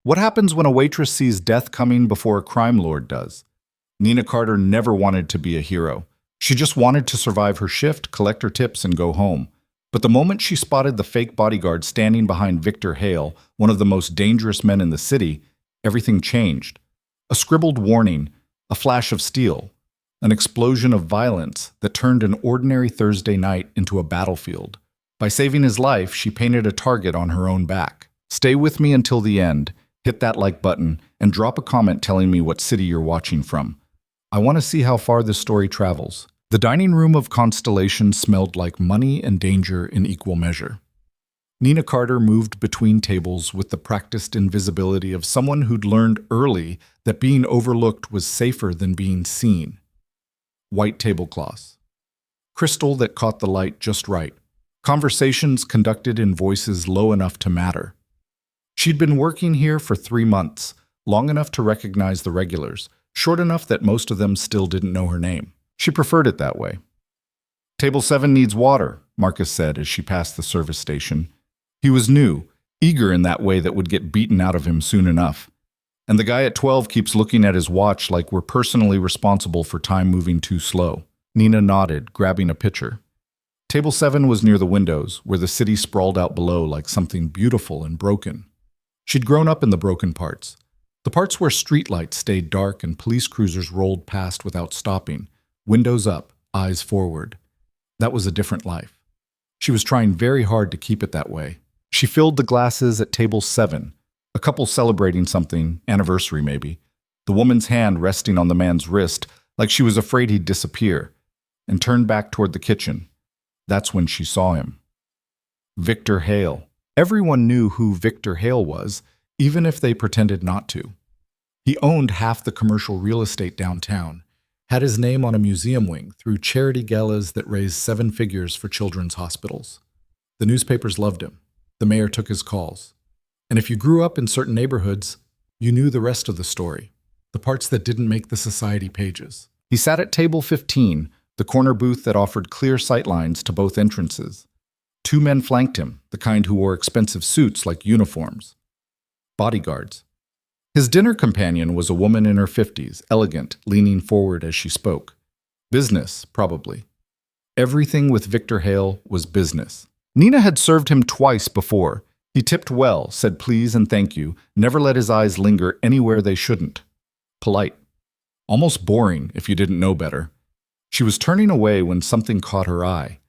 What happens when a waitress sees death coming before a crime lord does? Nina Carter never wanted to be a hero. She just wanted to survive her shift, collect her tips, and go home. But the moment she spotted the fake bodyguard standing behind Victor Hale, one of the most dangerous men in the city, everything changed. A scribbled warning, a flash of steel, an explosion of violence that turned an ordinary Thursday night into a battlefield. By saving his life, she painted a target on her own back. Stay with me until the end, hit that like button, and drop a comment telling me what city you're watching from. I want to see how far this story travels. The dining room of Constellation smelled like money and danger in equal measure. Nina Carter moved between tables with the practiced invisibility of someone who'd learned early that being overlooked was safer than being seen. White tablecloths. Crystal that caught the light just right. Conversations conducted in voices low enough to matter. She'd been working here for 3 months, long enough to recognize the regulars, short enough that most of them still didn't know her name. She preferred it that way. Table 7 needs water, Marcus said as she passed the service station. He was new, eager in that way that would get beaten out of him soon enough. And the guy at 12 keeps looking at his watch like we're personally responsible for time moving too slow. Nina nodded, grabbing a pitcher. Table 7 was near the windows, where the city sprawled out below like something beautiful and broken. She'd grown up in the broken parts. The parts where streetlights stayed dark and police cruisers rolled past without stopping, windows up, eyes forward. That was a different life. She was trying very hard to keep it that way. She filled the glasses at table 7, a couple celebrating something, anniversary maybe, the woman's hand resting on the man's wrist like she was afraid he'd disappear, and turned back toward the kitchen. That's when she saw him. Victor Hale. Everyone knew who Victor Hale was, even if they pretended not to. He owned half the commercial real estate downtown, had his name on a museum wing through charity galas that raised 7 figures for children's hospitals. The newspapers loved him. The mayor took his calls. And if you grew up in certain neighborhoods, you knew the rest of the story, the parts that didn't make the society pages. He sat at table 15, the corner booth that offered clear sightlines to both entrances. 2 men flanked him, the kind who wore expensive suits like uniforms. Bodyguards. His dinner companion was a woman in her 50s, elegant, leaning forward as she spoke. Business, probably. Everything with Victor Hale was business. Nina had served him twice before. He tipped well, said please and thank you, never let his eyes linger anywhere they shouldn't. Polite. Almost boring if you didn't know better. She was turning away when something caught her eye.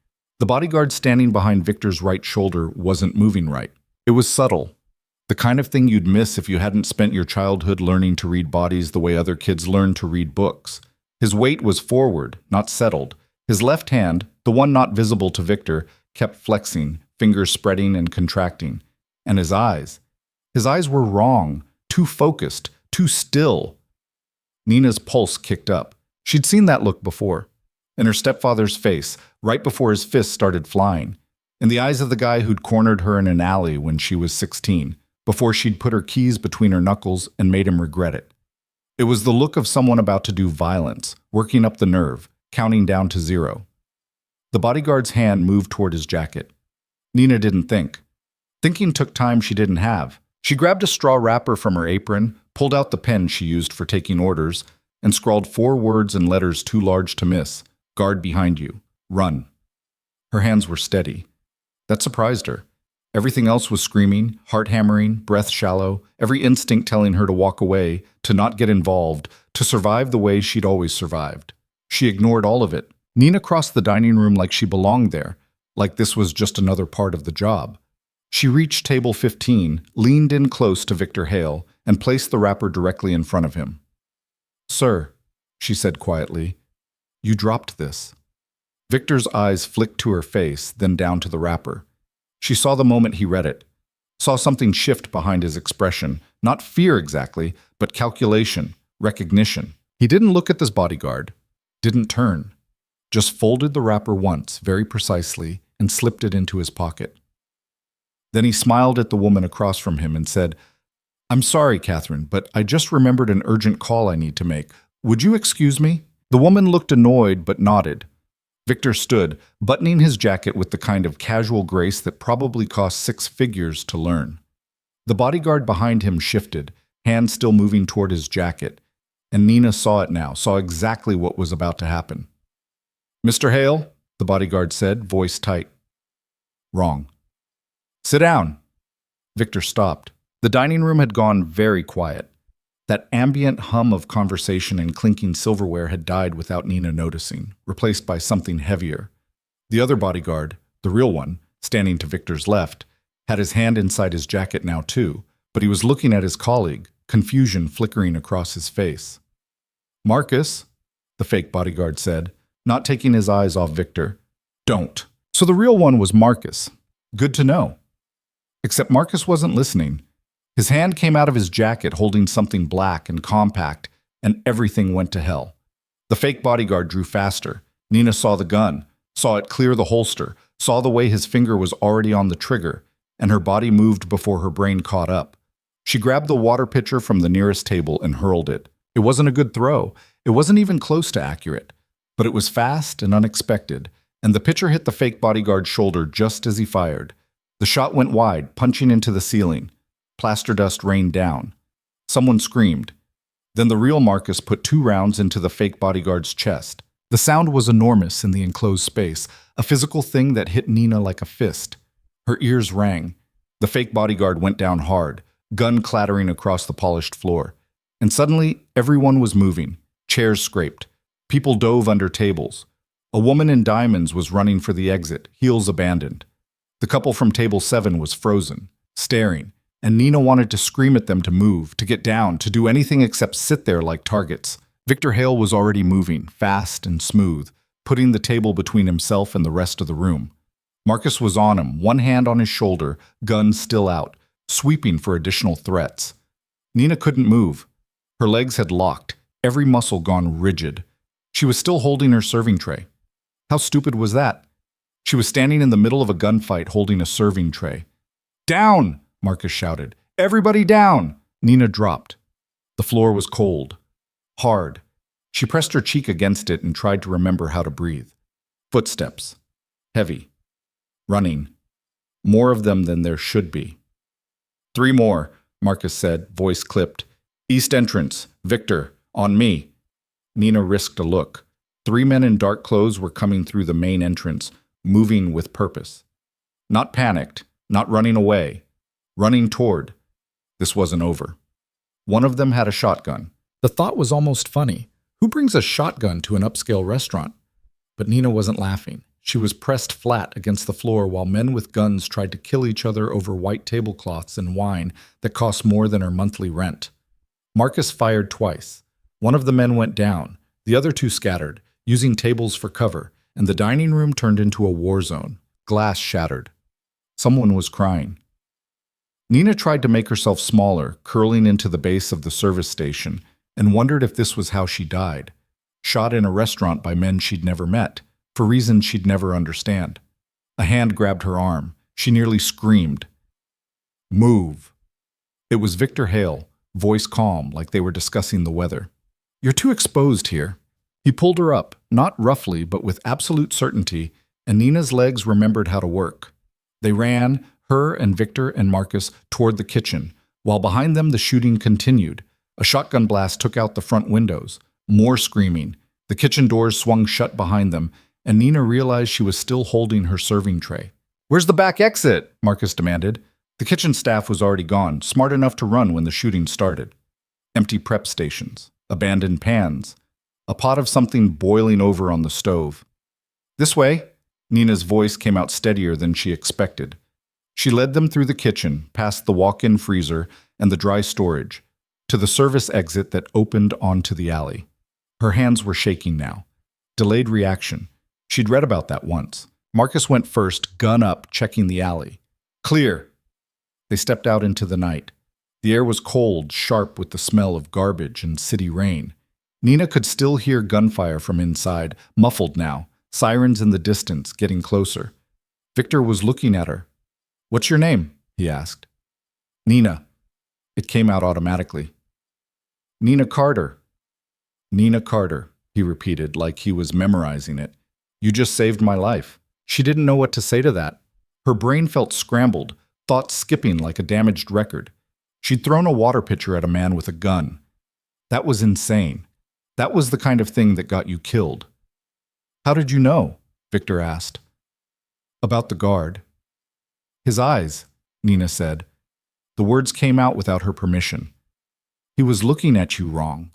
The bodyguard standing behind Victor's right shoulder wasn't moving right. It was subtle. The kind of thing you'd miss if you hadn't spent your childhood learning to read bodies the way other kids learn to read books. His weight was forward, not settled. His left hand, the one not visible to Victor, kept flexing, fingers spreading and contracting. And his eyes were wrong, too focused, too still. Nina's pulse kicked up. She'd seen that look before. In her stepfather's face, right before his fists started flying. In the eyes of the guy who'd cornered her in an alley when she was 16, before she'd put her keys between her knuckles and made him regret it. It was the look of someone about to do violence, working up the nerve, counting down to 0. The bodyguard's hand moved toward his jacket. Nina didn't think. Thinking took time she didn't have. She grabbed a straw wrapper from her apron, pulled out the pen she used for taking orders, and scrawled 4 words in letters too large to miss. Guard behind you. Run. Her hands were steady. That surprised her. Everything else was screaming, heart-hammering, breath shallow, every instinct telling her to walk away, to not get involved, to survive the way she'd always survived. She ignored all of it. Nina crossed the dining room like she belonged there, like this was just another part of the job. She reached table 15, leaned in close to Victor Hale, and placed the wrapper directly in front of him. "Sir," she said quietly, "you dropped this." Victor's eyes flicked to her face, then down to the wrapper. She saw the moment he read it, saw something shift behind his expression, not fear exactly, but calculation, recognition. He didn't look at this bodyguard, didn't turn, just folded the wrapper once, very precisely, and slipped it into his pocket. Then he smiled at the woman across from him and said, "I'm sorry, Catherine, but I just remembered an urgent call I need to make. Would you excuse me?" The woman looked annoyed but nodded. Victor stood, buttoning his jacket with the kind of casual grace that probably cost 6 figures to learn. The bodyguard behind him shifted, hand still moving toward his jacket, and Nina saw it now, saw exactly what was about to happen. "Mr. Hale," the bodyguard said, voice tight. "Wrong." "Sit down." Victor stopped. The dining room had gone very quiet. That ambient hum of conversation and clinking silverware had died without Nina noticing, replaced by something heavier. The other bodyguard, the real one, standing to Victor's left, had his hand inside his jacket now too, but he was looking at his colleague, confusion flickering across his face. "Marcus," the fake bodyguard said, not taking his eyes off Victor. "Don't." So the real one was Marcus. Good to know. Except Marcus wasn't listening. His hand came out of his jacket holding something black and compact, and everything went to hell. The fake bodyguard drew faster. Nina saw the gun, saw it clear the holster, saw the way his finger was already on the trigger, and her body moved before her brain caught up. She grabbed the water pitcher from the nearest table and hurled it. It wasn't a good throw. It wasn't even close to accurate. But it was fast and unexpected, and the pitcher hit the fake bodyguard's shoulder just as he fired. The shot went wide, punching into the ceiling. Plaster dust rained down. Someone screamed. Then the real Marcus put 2 rounds into the fake bodyguard's chest. The sound was enormous in the enclosed space, a physical thing that hit Nina like a fist. Her ears rang. The fake bodyguard went down hard, gun clattering across the polished floor. And suddenly, everyone was moving. Chairs scraped. People dove under tables. A woman in diamonds was running for the exit, heels abandoned. The couple from table 7 was frozen, staring, and Nina wanted to scream at them to move, to get down, to do anything except sit there like targets. Victor Hale was already moving, fast and smooth, putting the table between himself and the rest of the room. Marcus was on him, one hand on his shoulder, gun still out, sweeping for additional threats. Nina couldn't move. Her legs had locked, every muscle gone rigid. She was still holding her serving tray. How stupid was that? She was standing in the middle of a gunfight holding a serving tray. "Down!" Marcus shouted. "Everybody down!" Nina dropped. The floor was cold. Hard. She pressed her cheek against it and tried to remember how to breathe. Footsteps. Heavy. Running. More of them than there should be. "3 more, Marcus said, voice clipped. "East entrance. Victor. On me." Nina risked a look. 3 men in dark clothes were coming through the main entrance, moving with purpose. Not panicked, not running away. Running toward. This wasn't over. One of them had a shotgun. The thought was almost funny. Who brings a shotgun to an upscale restaurant? But Nina wasn't laughing. She was pressed flat against the floor while men with guns tried to kill each other over white tablecloths and wine that cost more than her monthly rent. Marcus fired twice. One of the men went down. The other 2 scattered, using tables for cover, and the dining room turned into a war zone. Glass shattered. Someone was crying. Nina tried to make herself smaller, curling into the base of the service station, and wondered if this was how she died. Shot in a restaurant by men she'd never met, for reasons she'd never understand. A hand grabbed her arm. She nearly screamed. "Move." It was Victor Hale, voice calm, like they were discussing the weather. "You're too exposed here." He pulled her up, not roughly, but with absolute certainty, and Nina's legs remembered how to work. They ran, her and Victor and Marcus, toward the kitchen, while behind them the shooting continued. A shotgun blast took out the front windows. More screaming. The kitchen doors swung shut behind them, and Nina realized she was still holding her serving tray. "Where's the back exit?" Marcus demanded. The kitchen staff was already gone, smart enough to run when the shooting started. Empty prep stations. Abandoned pans. A pot of something boiling over on the stove. "This way." Nina's voice came out steadier than she expected. She led them through the kitchen, past the walk-in freezer and the dry storage, to the service exit that opened onto the alley. Her hands were shaking now. Delayed reaction. She'd read about that once. Marcus went first, gun up, checking the alley. "Clear." They stepped out into the night. The air was cold, sharp with the smell of garbage and city rain. Nina could still hear gunfire from inside, muffled now, sirens in the distance, getting closer. Victor was looking at her. "What's your name?" he asked. "Nina." It came out automatically. "Nina Carter." "Nina Carter," he repeated like he was memorizing it. "You just saved my life." She didn't know what to say to that. Her brain felt scrambled, thoughts skipping like a damaged record. She'd thrown a water pitcher at a man with a gun. That was insane. That was the kind of thing that got you killed. How did you know? Victor asked. About the guard. His eyes, Nina said. The words came out without her permission. He was looking at you wrong,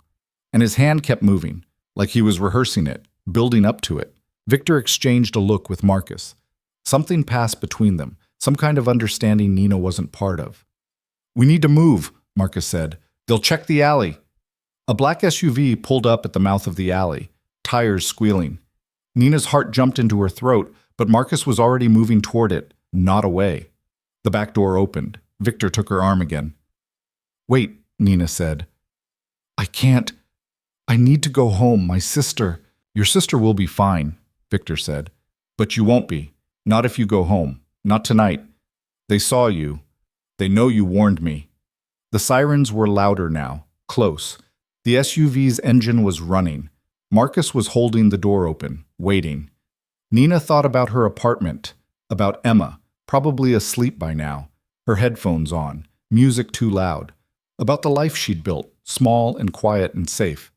and his hand kept moving, like he was rehearsing it, building up to it. Victor exchanged a look with Marcus. Something passed between them, some kind of understanding Nina wasn't part of. We need to move, Marcus said. They'll check the alley. A black SUV pulled up at the mouth of the alley, tires squealing. Nina's heart jumped into her throat, but Marcus was already moving toward it, not away. The back door opened. Victor took her arm again. Wait, Nina said. I can't. I need to go home. My sister. Your sister will be fine, Victor said. But you won't be. Not if you go home. Not tonight. They saw you. They know you warned me. The sirens were louder now, close. The SUV's engine was running. Marcus was holding the door open, waiting. Nina thought about her apartment, about Emma, probably asleep by now, her headphones on, music too loud, about the life she'd built, small and quiet and safe.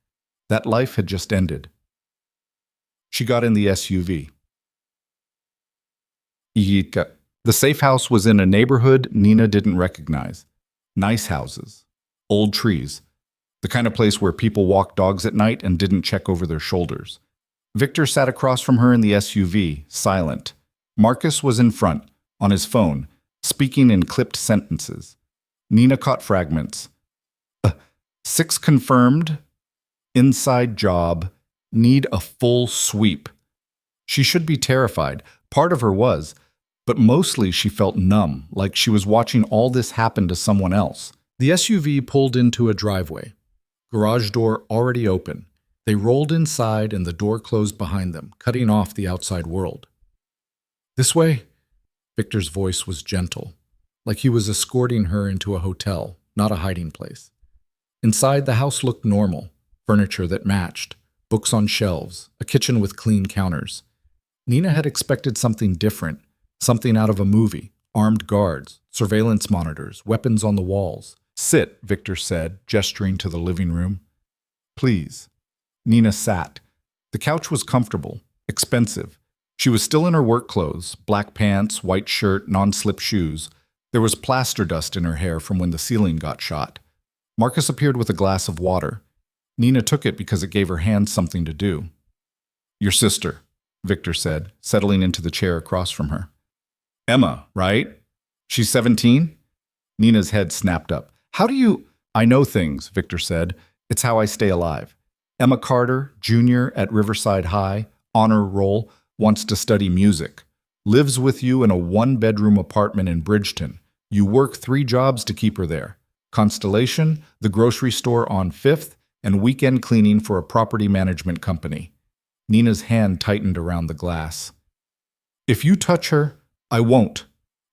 That life had just ended. She got in the SUV. The safe house was in a neighborhood Nina didn't recognize. Nice houses, old trees, the kind of place where people walked dogs at night and didn't check over their shoulders. Victor sat across from her in the SUV, silent. Marcus was in front, on his phone, speaking in clipped sentences. Nina caught fragments. 6 confirmed. Inside job. Need a full sweep. She should be terrified. Part of her was. But mostly she felt numb, like she was watching all this happen to someone else. The SUV pulled into a driveway. Garage door already open. They rolled inside and the door closed behind them, cutting off the outside world. This way? Victor's voice was gentle, like he was escorting her into a hotel, not a hiding place. Inside, the house looked normal, furniture that matched, books on shelves, a kitchen with clean counters. Nina had expected something different, something out of a movie, armed guards, surveillance monitors, weapons on the walls. Sit, Victor said, gesturing to the living room. Please. Nina sat. The couch was comfortable, expensive. She was still in her work clothes, black pants, white shirt, non-slip shoes. There was plaster dust in her hair from when the ceiling got shot. Marcus appeared with a glass of water. Nina took it because it gave her hands something to do. Your sister, Victor said, settling into the chair across from her. Emma, right? She's 17? Nina's head snapped up. How do you... I know things, Victor said. It's how I stay alive. Emma Carter, junior at Riverside High, honor roll, wants to study music. Lives with you in a 1-bedroom apartment in Bridgeton. You work 3 jobs to keep her there. Constellation, the grocery store on 5th, and weekend cleaning for a property management company. Nina's hand tightened around the glass. If you touch her, I won't.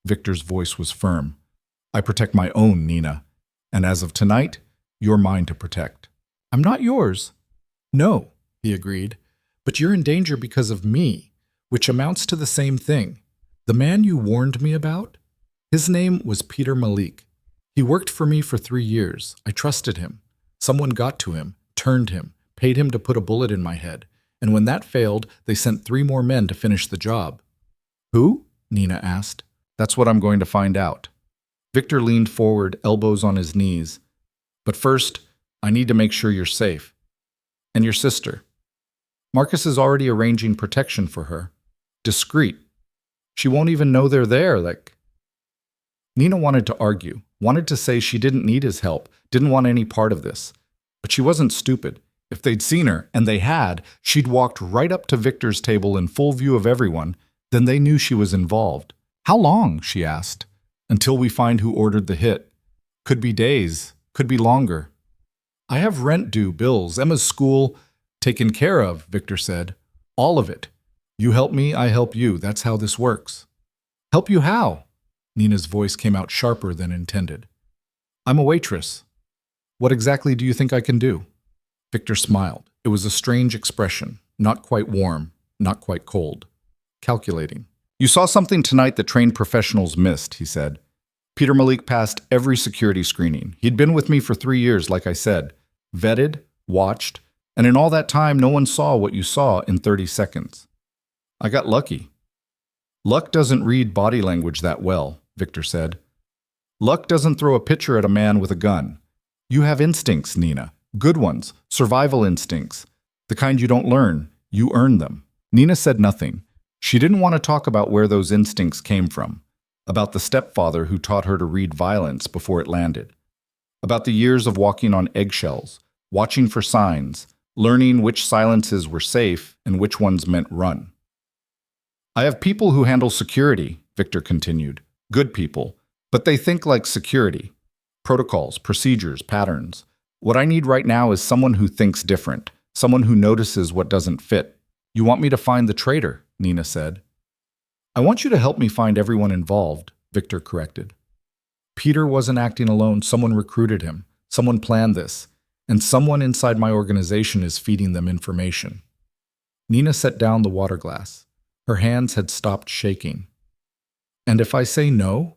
Victor's voice was firm. I protect my own, Nina. And as of tonight, you're mine to protect. I'm not yours. No, he agreed. But you're in danger because of me, which amounts to the same thing. The man you warned me about? His name was Peter Malik. He worked for me for 3 years. I trusted him. Someone got to him, turned him, paid him to put a bullet in my head. And when that failed, they sent 3 more men to finish the job. Who? Nina asked. That's what I'm going to find out. Victor leaned forward, elbows on his knees. But first, I need to make sure you're safe. And your sister. Marcus is already arranging protection for her. Discreet. She won't even know they're there, Nina wanted to argue, wanted to say she didn't need his help, didn't want any part of this. But she wasn't stupid. If they'd seen her, and they had, she'd walked right up to Victor's table in full view of everyone, then they knew she was involved. How long? She asked. Until we find who ordered the hit. Could be days, could be longer. I have rent due, bills, Emma's school, taken care of, Victor said. All of it. You help me, I help you. That's how this works. Help you how? Nina's voice came out sharper than intended. I'm a waitress. What exactly do you think I can do? Victor smiled. It was a strange expression, not quite warm, not quite cold. Calculating. You saw something tonight that trained professionals missed, he said. Peter Malik passed every security screening. He'd been with me for 3 years, like I said. Vetted, watched, and in all that time, no one saw what you saw in 30 seconds. I got lucky. Luck doesn't read body language that well, Victor said. Luck doesn't throw a pitcher at a man with a gun. You have instincts, Nina. Good ones, survival instincts. The kind you don't learn, you earn them. Nina said nothing. She didn't want to talk about where those instincts came from, about the stepfather who taught her to read violence before it landed, about the years of walking on eggshells, watching for signs, learning which silences were safe and which ones meant run. I have people who handle security, Victor continued. Good people, but they think like security. Protocols, procedures, patterns. What I need right now is someone who thinks different, someone who notices what doesn't fit. You want me to find the traitor, Nina said. I want you to help me find everyone involved, Victor corrected. Peter wasn't acting alone. Someone recruited him. Someone planned this. And someone inside my organization is feeding them information. Nina set down the water glass. Her hands had stopped shaking. And if I say no,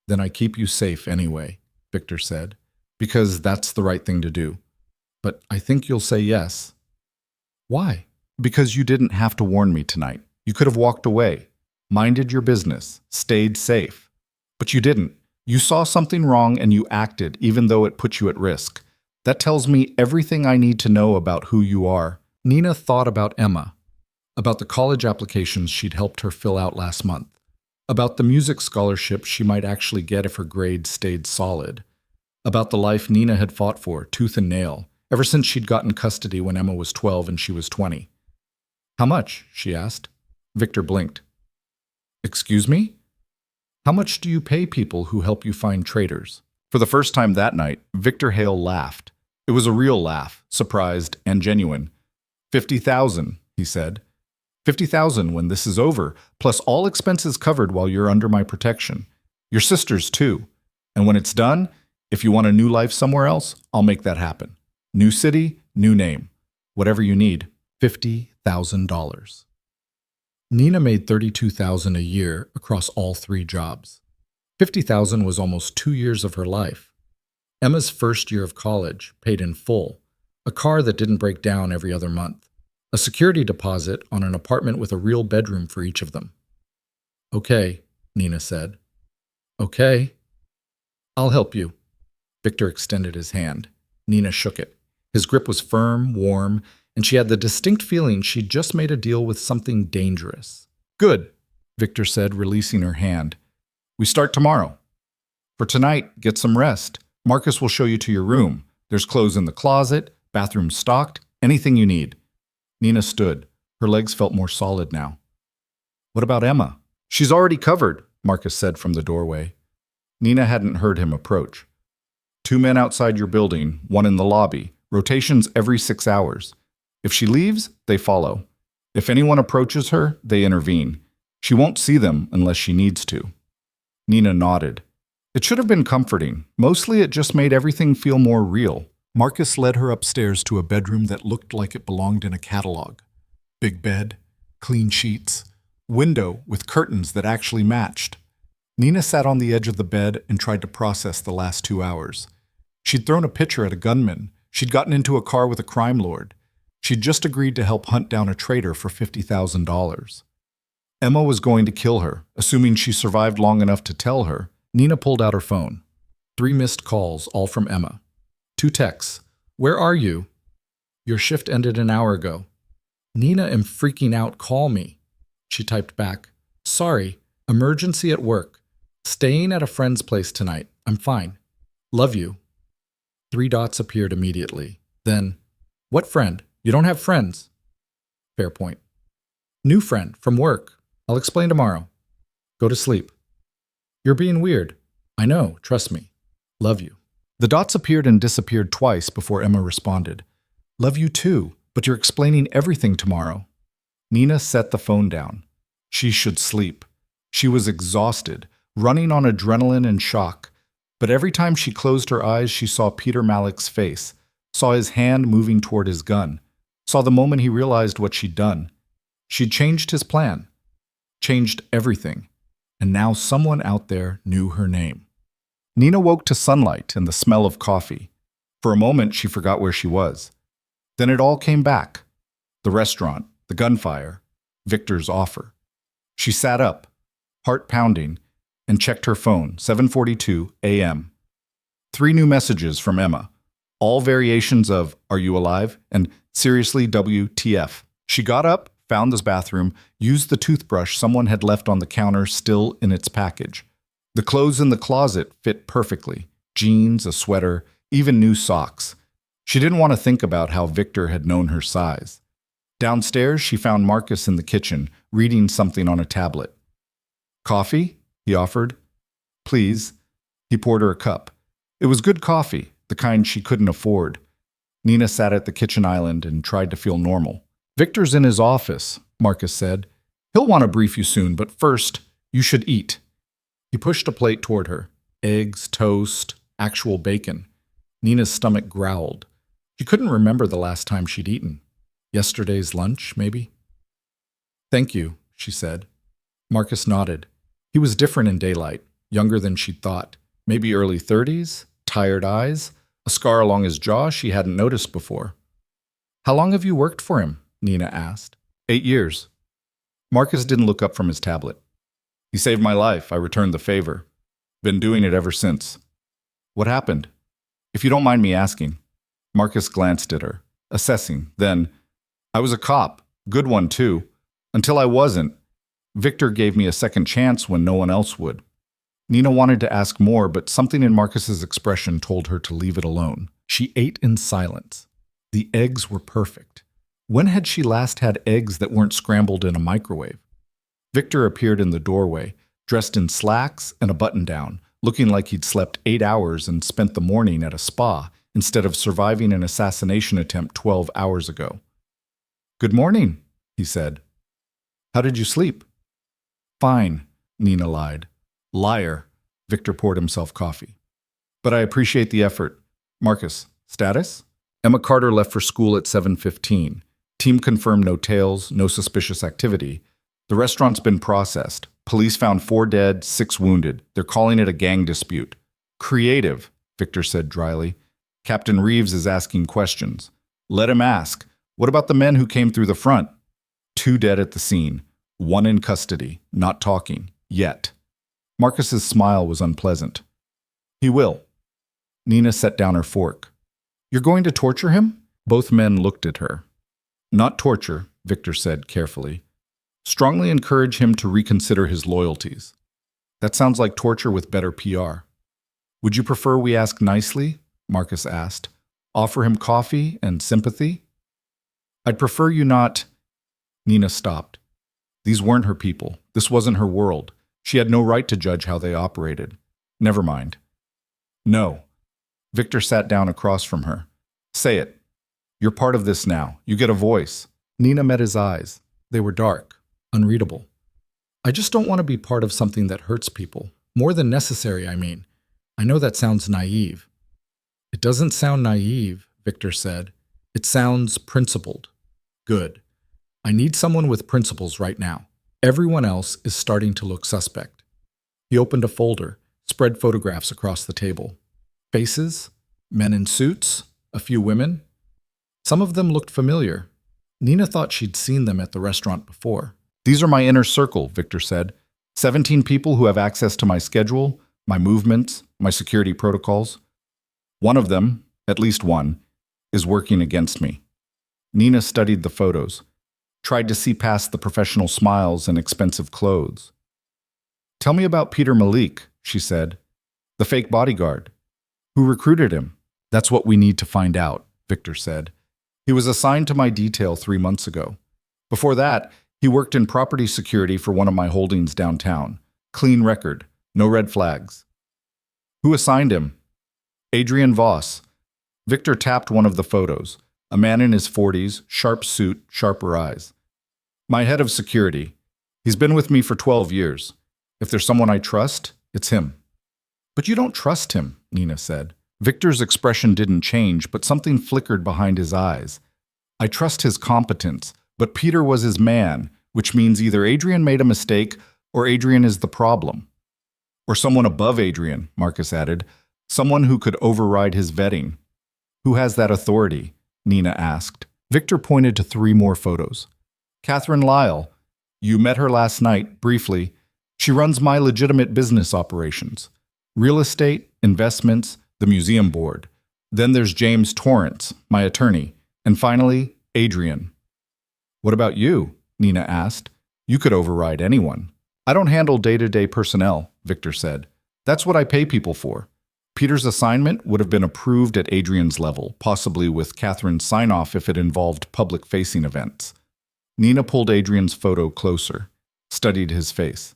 then I keep you safe anyway, Victor said, because that's the right thing to do. But I think you'll say yes. Why? Because you didn't have to warn me tonight. You could have walked away, minded your business, stayed safe. But you didn't. You saw something wrong and you acted, even though it put you at risk. That tells me everything I need to know about who you are. Nina thought about Emma, about the college applications she'd helped her fill out last month, about the music scholarship she might actually get if her grades stayed solid, about the life Nina had fought for, tooth and nail, ever since she'd gotten custody when Emma was 12 and she was 20. How much? She asked. Victor blinked. Excuse me? How much do you pay people who help you find traitors? For the first time that night, Victor Hale laughed. It was a real laugh, surprised and genuine. 50,000, he said. 50,000 when this is over, plus all expenses covered while you're under my protection. Your sister's too. And when it's done, if you want a new life somewhere else, I'll make that happen. New city, new name. Whatever you need. $50,000. Nina made $32,000 a year across all 3 jobs. $50,000 was almost 2 years of her life. Emma's first year of college, paid in full, a car that didn't break down every other month, a security deposit on an apartment with a real bedroom for each of them. Okay, Nina said. Okay. I'll help you. Victor extended his hand. Nina shook it. His grip was firm, warm, and she had the distinct feeling she'd just made a deal with something dangerous. Good, Victor said, releasing her hand. We start tomorrow. For tonight, get some rest. Marcus will show you to your room. There's clothes in the closet, bathroom stocked, anything you need. Nina stood. Her legs felt more solid now. What about Emma? She's already covered, Marcus said from the doorway. Nina hadn't heard him approach. 2 men outside your building, 1 in the lobby. Rotations every 6 hours. If she leaves, they follow. If anyone approaches her, they intervene. She won't see them unless she needs to. Nina nodded. It should have been comforting. Mostly it just made everything feel more real. Marcus led her upstairs to a bedroom that looked like it belonged in a catalog. Big bed, clean sheets, window with curtains that actually matched. Nina sat on the edge of the bed and tried to process the last 2 hours. She'd thrown a pitcher at a gunman. She'd gotten into a car with a crime lord. She'd just agreed to help hunt down a traitor for $50,000. Emma was going to kill her, assuming she survived long enough to tell her. Nina pulled out her phone. 3 missed calls, all from Emma. 2 texts. Where are you? Your shift ended an hour ago. Nina, am freaking out. Call me. She typed back. Sorry. Emergency at work. Staying at a friend's place tonight. I'm fine. Love you. 3 dots appeared immediately. Then, what friend? You don't have friends. Fair point. New friend, from work. I'll explain tomorrow. Go to sleep. You're being weird. I know, trust me. Love you. The dots appeared and disappeared twice before Emma responded. Love you too, but you're explaining everything tomorrow. Nina set the phone down. She should sleep. She was exhausted, running on adrenaline and shock. But every time she closed her eyes, she saw Peter Malik's face, saw his hand moving toward his gun, saw the moment he realized what she'd done. She'd changed his plan, changed everything, and now someone out there knew her name. Nina woke to sunlight and the smell of coffee. For a moment, she forgot where she was. Then it all came back. The restaurant, the gunfire, Victor's offer. She sat up, heart pounding, and checked her phone, 7:42 a.m. 3 new messages from Emma, all variations of "Are you alive?" and "Seriously, WTF?" She got up, found the bathroom, used the toothbrush someone had left on the counter still in its package. The clothes in the closet fit perfectly. Jeans, a sweater, even new socks. She didn't want to think about how Victor had known her size. Downstairs, she found Marcus in the kitchen, reading something on a tablet. "Coffee?" he offered. "Please." He poured her a cup. It was good coffee, the kind she couldn't afford. Nina sat at the kitchen island and tried to feel normal. "Victor's in his office," Marcus said. "He'll want to brief you soon, but first, you should eat." He pushed a plate toward her. Eggs, toast, actual bacon. Nina's stomach growled. She couldn't remember the last time she'd eaten. Yesterday's lunch, maybe? "Thank you," she said. Marcus nodded. He was different in daylight, younger than she'd thought. Maybe early 30s, tired eyes, a scar along his jaw she hadn't noticed before. "How long have you worked for him?" Nina asked. 8 years. Marcus didn't look up from his tablet. "He saved my life. I returned the favor. Been doing it ever since." "What happened?" "If you don't mind me asking." Marcus glanced at her, assessing. Then, "I was a cop. Good one, too. Until I wasn't. Victor gave me a second chance when no one else would." Nina wanted to ask more, but something in Marcus's expression told her to leave it alone. She ate in silence. The eggs were perfect. When had she last had eggs that weren't scrambled in a microwave? Victor appeared in the doorway, dressed in slacks and a button-down, looking like he'd slept 8 hours and spent the morning at a spa instead of surviving an assassination attempt 12 hours ago. "Good morning," he said. "How did you sleep?" "Fine," Nina lied. "Liar." Victor poured himself coffee. "But I appreciate the effort. Marcus, status?" Emma Carter left for school at 7:15. Team confirmed no tails, no suspicious activity. The restaurant's been processed. Police found 4 dead, 6 wounded. They're calling it a gang dispute. "Creative," Victor said dryly. "Captain Reeves is asking questions. Let him ask. What about the men who came through the front?" 2 dead at the scene. 1 in custody, not talking, yet. Marcus's smile was unpleasant. "He will." Nina set down her fork. "You're going to torture him?" Both men looked at her. "Not torture," Victor said carefully. "Strongly encourage him to reconsider his loyalties." "That sounds like torture with better PR." "Would you prefer we ask nicely?" Marcus asked. "Offer him coffee and sympathy?" "I'd prefer you not." Nina stopped. These weren't her people. This wasn't her world. She had no right to judge how they operated. Never mind. "No." Victor sat down across from her. "Say it. You're part of this now. You get a voice." Nina met his eyes. They were dark, unreadable. "I just don't want to be part of something that hurts people. More than necessary, I mean. I know that sounds naive." "It doesn't sound naive," Victor said. "It sounds principled." "Good. I need someone with principles right now. Everyone else is starting to look suspect." He opened a folder, spread photographs across the table. Faces, men in suits, a few women. Some of them looked familiar. Nina thought she'd seen them at the restaurant before. "These are my inner circle," Victor said. 17 people who have access to my schedule, my movements, my security protocols. One of them, at least one, is working against me. Nina studied the photos, tried to see past the professional smiles and expensive clothes. "Tell me about Peter Malik," she said. "The fake bodyguard. Who recruited him?" "That's what we need to find out," Victor said. "He was assigned to my detail 3 months ago. Before that, he worked in property security for one of my holdings downtown. Clean record, no red flags." "Who assigned him?" "Adrian Voss." Victor tapped one of the photos. A man in his 40s, sharp suit, sharper eyes. "My head of security. He's been with me for 12 years. If there's someone I trust, it's him." "But you don't trust him," Nina said. Victor's expression didn't change, but something flickered behind his eyes. "I trust his competence, but Peter was his man, which means either Adrian made a mistake or Adrian is the problem." Or someone above Adrian, Marcus added. Someone who could override his vetting. Who has that authority? Nina asked. Victor pointed to 3 more photos. Catherine Lyle. You met her last night, briefly. She runs my legitimate business operations. Real estate, investments, the museum board. Then there's James Torrance, my attorney. And finally, Adrian. What about you? Nina asked. You could override anyone. I don't handle day-to-day personnel, Victor said. That's what I pay people for. Peter's assignment would have been approved at Adrian's level, possibly with Catherine's sign-off if it involved public-facing events. Nina pulled Adrian's photo closer, studied his face.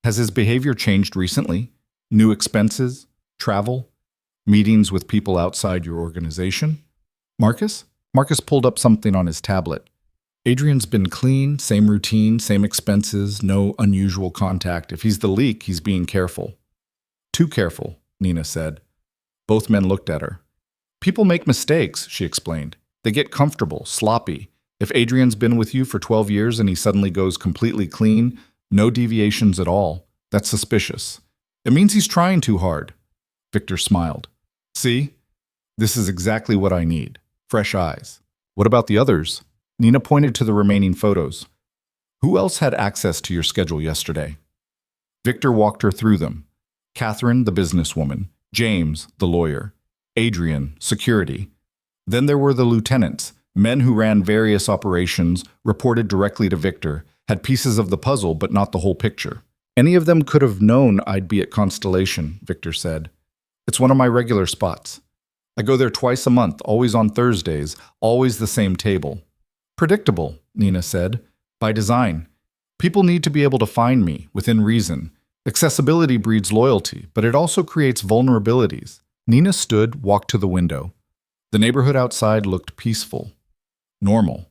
Has his behavior changed recently? New expenses? Travel? Meetings with people outside your organization? Marcus? Marcus pulled up something on his tablet. Adrian's been clean, same routine, same expenses, no unusual contact. If he's the leak, he's being careful. Too careful, Nina said. Both men looked at her. People make mistakes, she explained. They get comfortable, sloppy. If Adrian's been with you for 12 years and he suddenly goes completely clean, no deviations at all, that's suspicious. It means he's trying too hard. Victor smiled. See? This is exactly what I need. Fresh eyes. What about the others? Nina pointed to the remaining photos. Who else had access to your schedule yesterday? Victor walked her through them. Catherine, the businesswoman. James, the lawyer. Adrian, security. Then there were the lieutenants, men who ran various operations, reported directly to Victor, had pieces of the puzzle but not the whole picture. Any of them could have known I'd be at Constellation, Victor said. It's one of my regular spots. I go there twice a month, always on Thursdays, always the same table. Predictable, Nina said. By design. People need to be able to find me, within reason. Accessibility breeds loyalty, but it also creates vulnerabilities. Nina stood, walked to the window. The neighborhood outside looked peaceful. Normal.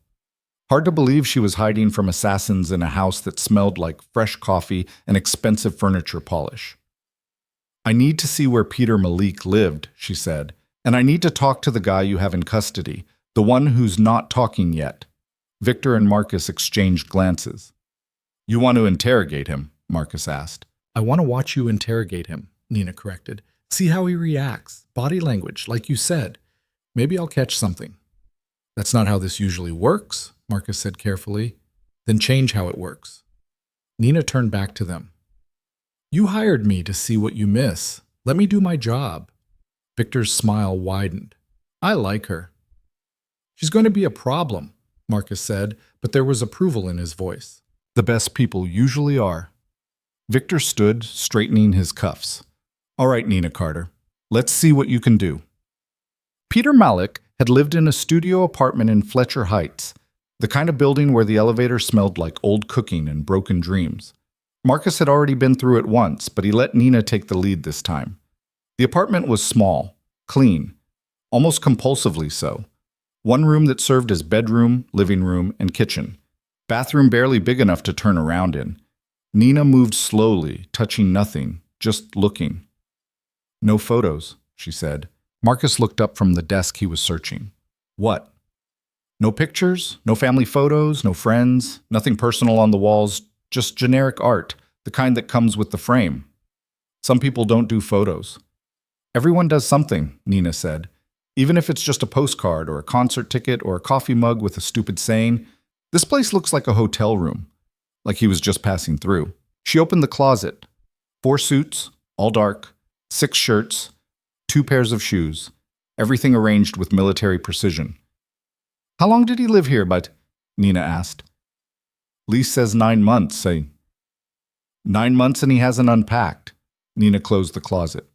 Hard to believe she was hiding from assassins in a house that smelled like fresh coffee and expensive furniture polish. I need to see where Peter Malik lived, she said, and I need to talk to the guy you have in custody, the one who's not talking yet. Victor and Marcus exchanged glances. You want to interrogate him? Marcus asked. I want to watch you interrogate him, Nina corrected. See how he reacts. Body language, like you said. Maybe I'll catch something. That's not how this usually works, Marcus said carefully. Then change how it works. Nina turned back to them. You hired me to see what you miss. Let me do my job. Victor's smile widened. I like her. She's going to be a problem, Marcus said, but there was approval in his voice. The best people usually are. Victor stood, straightening his cuffs. All right, Nina Carter, let's see what you can do. Peter Malik had lived in a studio apartment in Fletcher Heights, the kind of building where the elevator smelled like old cooking and broken dreams. Marcus had already been through it once, but he let Nina take the lead this time. The apartment was small, clean, almost compulsively so. One room that served as bedroom, living room, and kitchen. Bathroom barely big enough to turn around in. Nina moved slowly, touching nothing, just looking. No photos, she said. Marcus looked up from the desk he was searching. What? No pictures, no family photos, no friends, nothing personal on the walls, just generic art, the kind that comes with the frame. Some people don't do photos. Everyone does something, Nina said. Even if it's just a postcard or a concert ticket or a coffee mug with a stupid saying. This place looks like a hotel room, like he was just passing through. She opened the closet. 4 suits, all dark, 6 shirts, 2 pairs of shoes, everything arranged with military precision. How long did he live here, but? Nina asked. Lease says 9 months, say. 9 months and he hasn't unpacked. Nina closed the closet.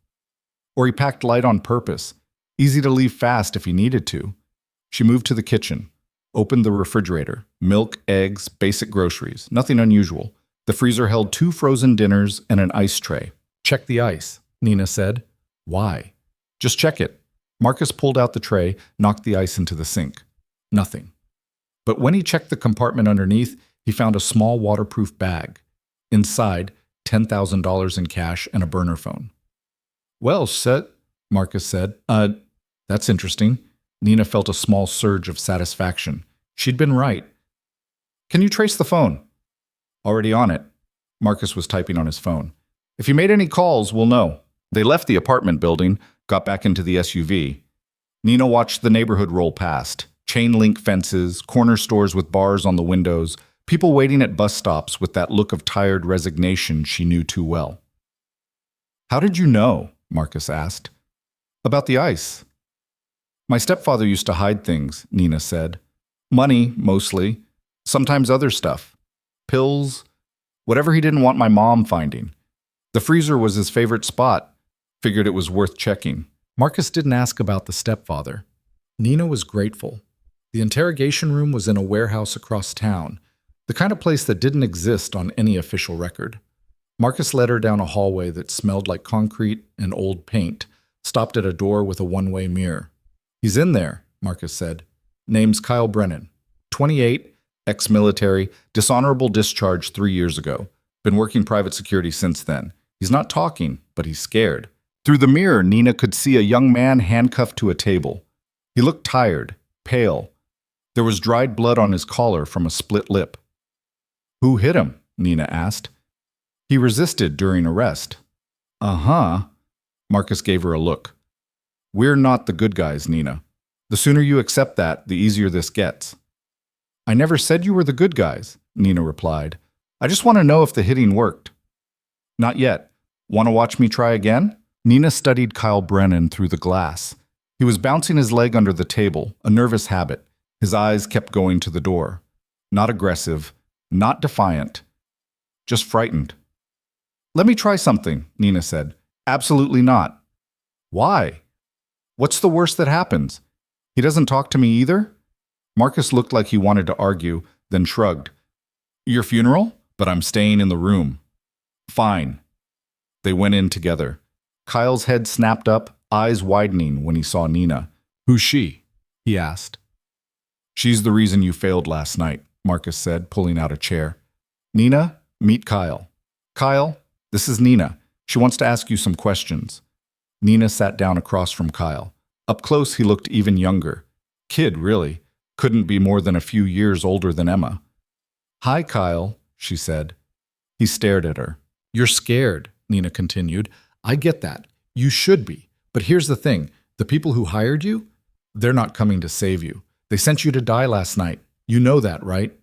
Or he packed light on purpose. Easy to leave fast if he needed to. She moved to the kitchen, opened the refrigerator. Milk, eggs, basic groceries. Nothing unusual. The freezer held 2 frozen dinners and an ice tray. Check the ice, Nina said. Why? Just check it. Marcus pulled out the tray, knocked the ice into the sink. Nothing. But when he checked the compartment underneath, he found a small waterproof bag. Inside, $10,000 in cash and a burner phone. Well, Set, Marcus said. That's interesting. Nina felt a small surge of satisfaction. She'd been right. Can you trace the phone? Already on it. Marcus was typing on his phone. If he made any calls, we'll know. They left the apartment building, got back into the SUV. Nina watched the neighborhood roll past. Chain-link fences, corner stores with bars on the windows, people waiting at bus stops with that look of tired resignation she knew too well. How did you know? Marcus asked. About the ice. My stepfather used to hide things, Nina said. Money, mostly. Sometimes other stuff. Pills. Whatever he didn't want my mom finding. The freezer was his favorite spot. Figured it was worth checking. Marcus didn't ask about the stepfather. Nina was grateful. The interrogation room was in a warehouse across town, the kind of place that didn't exist on any official record. Marcus led her down a hallway that smelled like concrete and old paint, stopped at a door with a one-way mirror. He's in there, Marcus said. Name's Kyle Brennan. 28, ex-military, dishonorable discharge 3 years ago. Been working private security since then. He's not talking, but he's scared. Through the mirror, Nina could see a young man handcuffed to a table. He looked tired, pale. There was dried blood on his collar from a split lip. Who hit him? Nina asked. He resisted during arrest. Uh-huh. Marcus gave her a look. We're not the good guys, Nina. The sooner you accept that, the easier this gets. I never said you were the good guys, Nina replied. I just want to know if the hitting worked. Not yet. Want to watch me try again? Nina studied Kyle Brennan through the glass. He was bouncing his leg under the table, a nervous habit. His eyes kept going to the door. Not aggressive, not defiant, just frightened. Let me try something, Nina said. Absolutely not. Why? What's the worst that happens? He doesn't talk to me either? Marcus looked like he wanted to argue, then shrugged. Your funeral? But I'm staying in the room. Fine. They went in together. Kyle's head snapped up, eyes widening when he saw Nina. Who's she? He asked. She's the reason you failed last night, Marcus said, pulling out a chair. Nina, meet Kyle. Kyle, this is Nina. She wants to ask you some questions. Nina sat down across from Kyle. Up close, he looked even younger. Kid, really. Couldn't be more than a few years older than Emma. Hi, Kyle, she said. He stared at her. You're scared, Nina continued. I get that. You should be. But here's the thing. The people who hired you, they're not coming to save you. They sent you to die last night. You know that, right?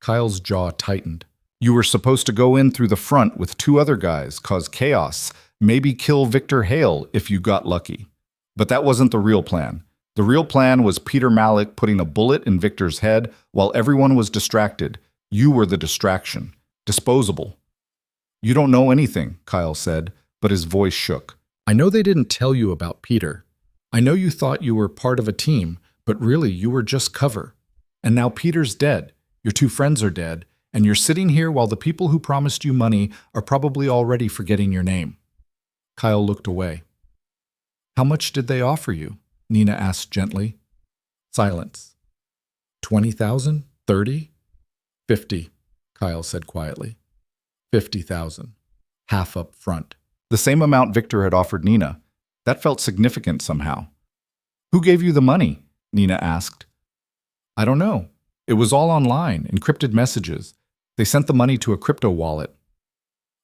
Kyle's jaw tightened. You were supposed to go in through the front with 2 other guys, cause chaos, maybe kill Victor Hale if you got lucky. But that wasn't the real plan. The real plan was Peter Malik putting a bullet in Victor's head while everyone was distracted. You were the distraction. Disposable. You don't know anything, Kyle said, but his voice shook. I know they didn't tell you about Peter. I know you thought you were part of a team, but really you were just cover. And now Peter's dead, your 2 friends are dead, and you're sitting here while the people who promised you money are probably already forgetting your name. Kyle looked away. How much did they offer you? Nina asked gently. Silence. 20,000? 30? 50, Kyle said quietly. 50,000. Half up front. The same amount Victor had offered Nina. That felt significant somehow. Who gave you the money? Nina asked. I don't know. It was all online, encrypted messages. They sent the money to a crypto wallet.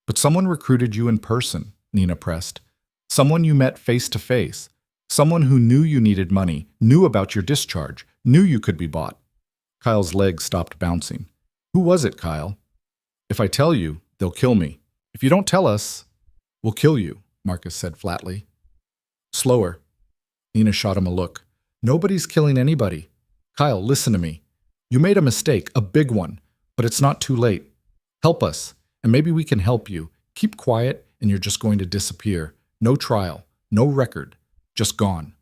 But someone recruited you in person, Nina pressed. Someone you met face to face. Someone who knew you needed money, knew about your discharge, knew you could be bought. Kyle's legs stopped bouncing. Who was it, Kyle? If I tell you, they'll kill me. If you don't tell us, we'll kill you, Marcus said flatly. Slower. Nina shot him a look. Nobody's killing anybody. Kyle, listen to me. You made a mistake, a big one, but it's not too late. Help us, and maybe we can help you. Keep quiet, and you're just going to disappear. No trial, no record, just gone.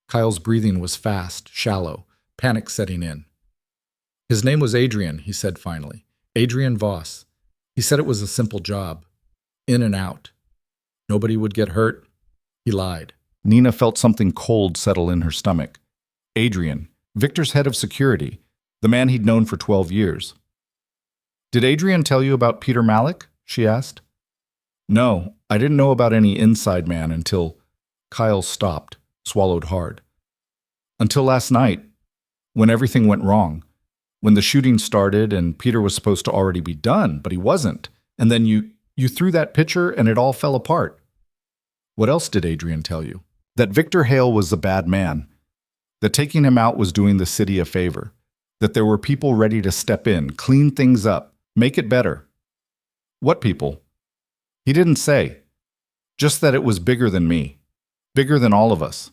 Kyle's breathing was fast, shallow, panic setting in. His name was Adrian, he said finally. Adrian Voss. He said it was a simple job. In and out. Nobody would get hurt. He lied. Nina felt something cold settle in her stomach. Adrian, Victor's head of security, the man he'd known for 12 years. Did Adrian tell you about Peter Malik? She asked. No, I didn't know about any inside man until... Kyle stopped, swallowed hard. Until last night, when everything went wrong. When the shooting started and Peter was supposed to already be done, but he wasn't. And then you You threw that picture and it all fell apart. What else did Adrian tell you? That Victor Hale was a bad man. That taking him out was doing the city a favor. That there were people ready to step in, clean things up, make it better. What people? He didn't say. Just that it was bigger than me. Bigger than all of us.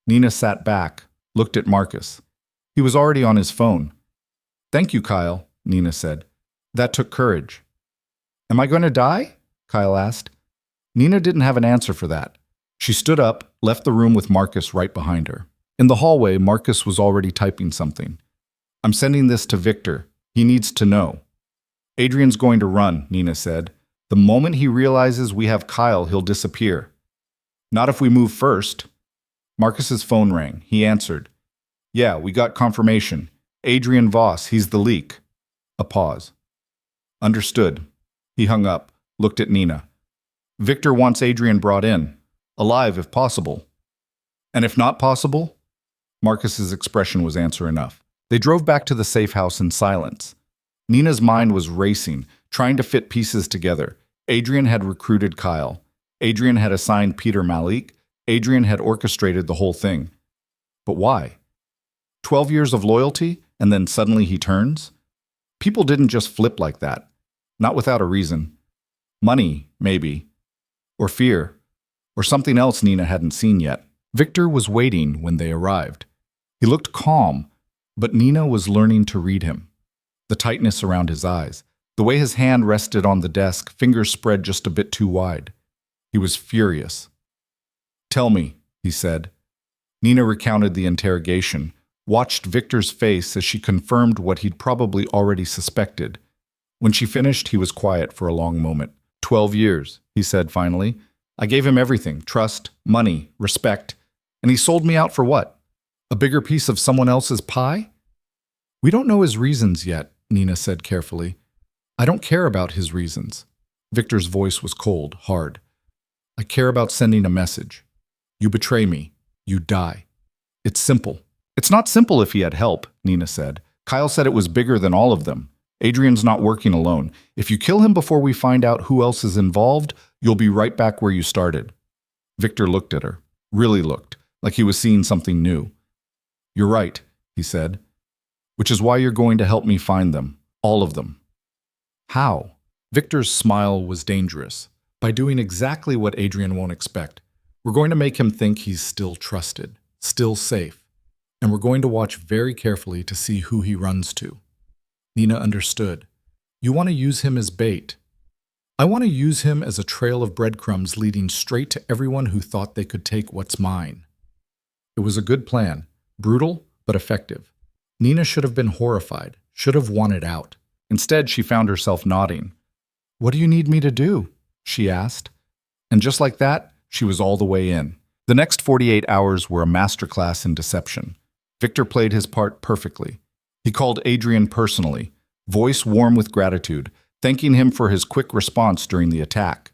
Nina sat back, looked at Marcus. He was already on his phone. Thank you, Kyle, Nina said. That took courage. Am I going to die? Kyle asked. Nina didn't have an answer for that. She stood up, left the room with Marcus right behind her. In the hallway, Marcus was already typing something. I'm sending this to Victor. He needs to know. Adrian's going to run, Nina said. The moment he realizes we have Kyle, he'll disappear. Not if we move first. Marcus's phone rang. He answered. Yeah, we got confirmation. Adrian Voss, he's the leak. A pause. Understood. He hung up, looked at Nina. Victor wants Adrian brought in. Alive if possible. And if not possible? Marcus's expression was answer enough. They drove back to the safe house in silence. Nina's mind was racing, trying to fit pieces together. Adrian had recruited Kyle. Adrian had assigned Peter Malik. Adrian had orchestrated the whole thing. But why? 12 years of loyalty, and then suddenly he turns? People didn't just flip like that. Not without a reason. Money, maybe. Or fear. Or something else Nina hadn't seen yet. Victor was waiting when they arrived. He looked calm, but Nina was learning to read him. The tightness around his eyes, the way his hand rested on the desk, fingers spread just a bit too wide. He was furious. Tell me, he said. Nina recounted the interrogation, watched Victor's face as she confirmed what he'd probably already suspected. When she finished, he was quiet for a long moment. 12 years, he said finally. I gave him everything, trust, money, respect, and he sold me out for what? A bigger piece of someone else's pie? We don't know his reasons yet, Nina said carefully. I don't care about his reasons. Victor's voice was cold, hard. I care about sending a message. You betray me, you die. It's simple. It's not simple if he had help, Nina said. Kyle said it was bigger than all of them. Adrian's not working alone. If you kill him before we find out who else is involved, you'll be right back where you started. Victor looked at her, really looked, like he was seeing something new. You're right, he said, which is why you're going to help me find them, all of them. How? Victor's smile was dangerous. By doing exactly what Adrian won't expect. We're going to make him think he's still trusted, still safe, and we're going to watch very carefully to see who he runs to. Nina understood. You want to use him as bait. I want to use him as a trail of breadcrumbs leading straight to everyone who thought they could take what's mine. It was a good plan, brutal but effective. Nina should have been horrified, should have wanted out. Instead, she found herself nodding. What do you need me to do? She asked. And just like that, she was all the way in. The next 48 hours were a masterclass in deception. Victor played his part perfectly. He called Adrian personally, voice warm with gratitude, thanking him for his quick response during the attack.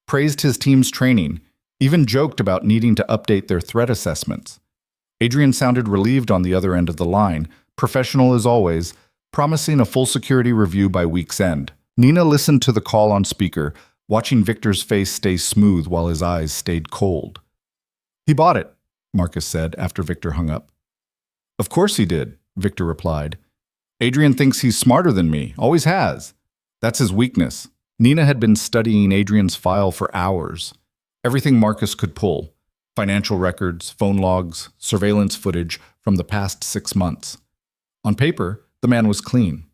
Praised his team's training, even joked about needing to update their threat assessments. Adrian sounded relieved on the other end of the line, professional as always, promising a full security review by week's end. Nina listened to the call on speaker, watching Victor's face stay smooth while his eyes stayed cold. He bought it, Marcus said after Victor hung up. Of course he did, Victor replied. Adrian thinks he's smarter than me, always has. That's his weakness. Nina had been studying Adrian's file for hours. Everything Marcus could pull. Financial records, phone logs, surveillance footage from the past 6 months. On paper, the man was clean.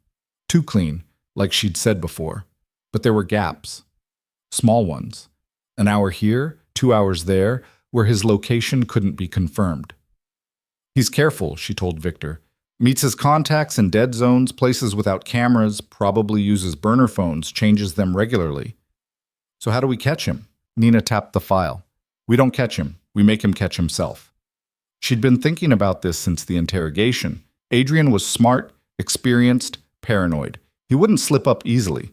Too clean, like she'd said before. But there were gaps. Small ones. An hour here, 2 hours there, where his location couldn't be confirmed. He's careful, she told Victor. Meets his contacts in dead zones, places without cameras, probably uses burner phones, changes them regularly. So how do we catch him? Nina tapped the file. We don't catch him. We make him catch himself. She'd been thinking about this since the interrogation. Adrian was smart, experienced, paranoid. He wouldn't slip up easily.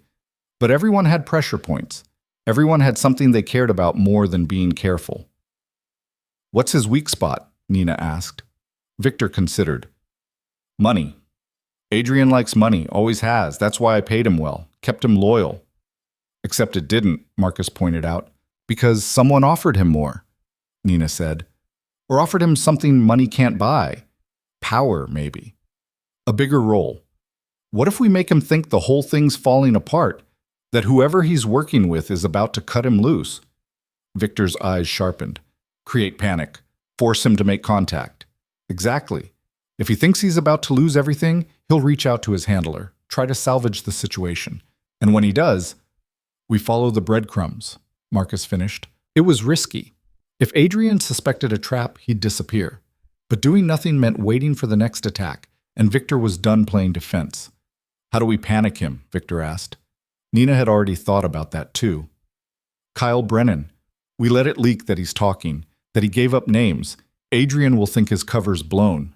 But everyone had pressure points. Everyone had something they cared about more than being careful. What's his weak spot? Nina asked. Victor considered. Money. Adrian likes money, always has. That's why I paid him well, kept him loyal. Except it didn't, Marcus pointed out. Because someone offered him more, Nina said. Or offered him something money can't buy. Power, maybe. A bigger role. What if we make him think the whole thing's falling apart? That whoever he's working with is about to cut him loose? Victor's eyes sharpened. Create panic. Force him to make contact. Exactly. If he thinks he's about to lose everything, he'll reach out to his handler, try to salvage the situation. And when he does, we follow the breadcrumbs, Marcus finished. It was risky. If Adrian suspected a trap, he'd disappear. But doing nothing meant waiting for the next attack, and Victor was done playing defense. How do we panic him? Victor asked. Nina had already thought about that too. Kyle Brennan. We let it leak that he's talking, that he gave up names. Adrian will think his cover's blown.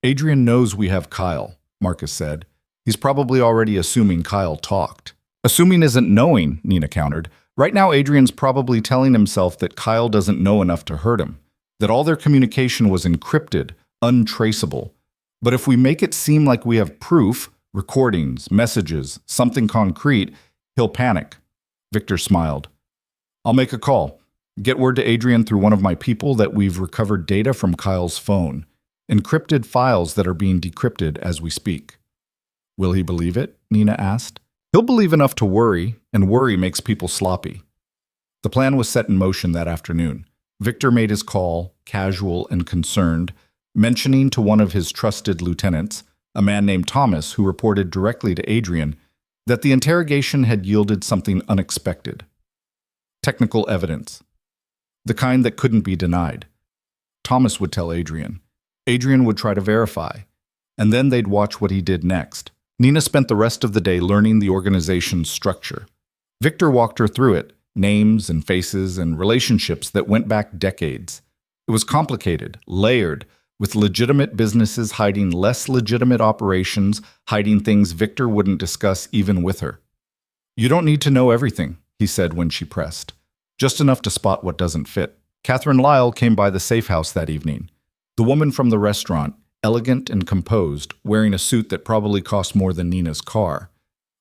Adrian knows we have Kyle, Marcus said. He's probably already assuming Kyle talked. Assuming isn't knowing, Nina countered. Right now, Adrian's probably telling himself that Kyle doesn't know enough to hurt him, that all their communication was encrypted, untraceable. But if we make it seem like we have proof, recordings, messages, something concrete, he'll panic. Victor smiled. I'll make a call. Get word to Adrian through one of my people that we've recovered data from Kyle's phone, encrypted files that are being decrypted as we speak. Will he believe it? Nina asked. He'll believe enough to worry, and worry makes people sloppy. The plan was set in motion that afternoon. Victor made his call, casual and concerned, mentioning to one of his trusted lieutenants, a man named Thomas who reported directly to Adrian, that the interrogation had yielded something unexpected. Technical evidence. The kind that couldn't be denied. Thomas would tell Adrian. Adrian would try to verify, and then they'd watch what he did next. Nina spent the rest of the day learning the organization's structure. Victor walked her through it, names and faces and relationships that went back decades. It was complicated, layered, with legitimate businesses hiding less legitimate operations, hiding things Victor wouldn't discuss even with her. You don't need to know everything, he said when she pressed. Just enough to spot what doesn't fit. Catherine Lyle came by the safe house that evening. The woman from the restaurant, elegant and composed, wearing a suit that probably cost more than Nina's car.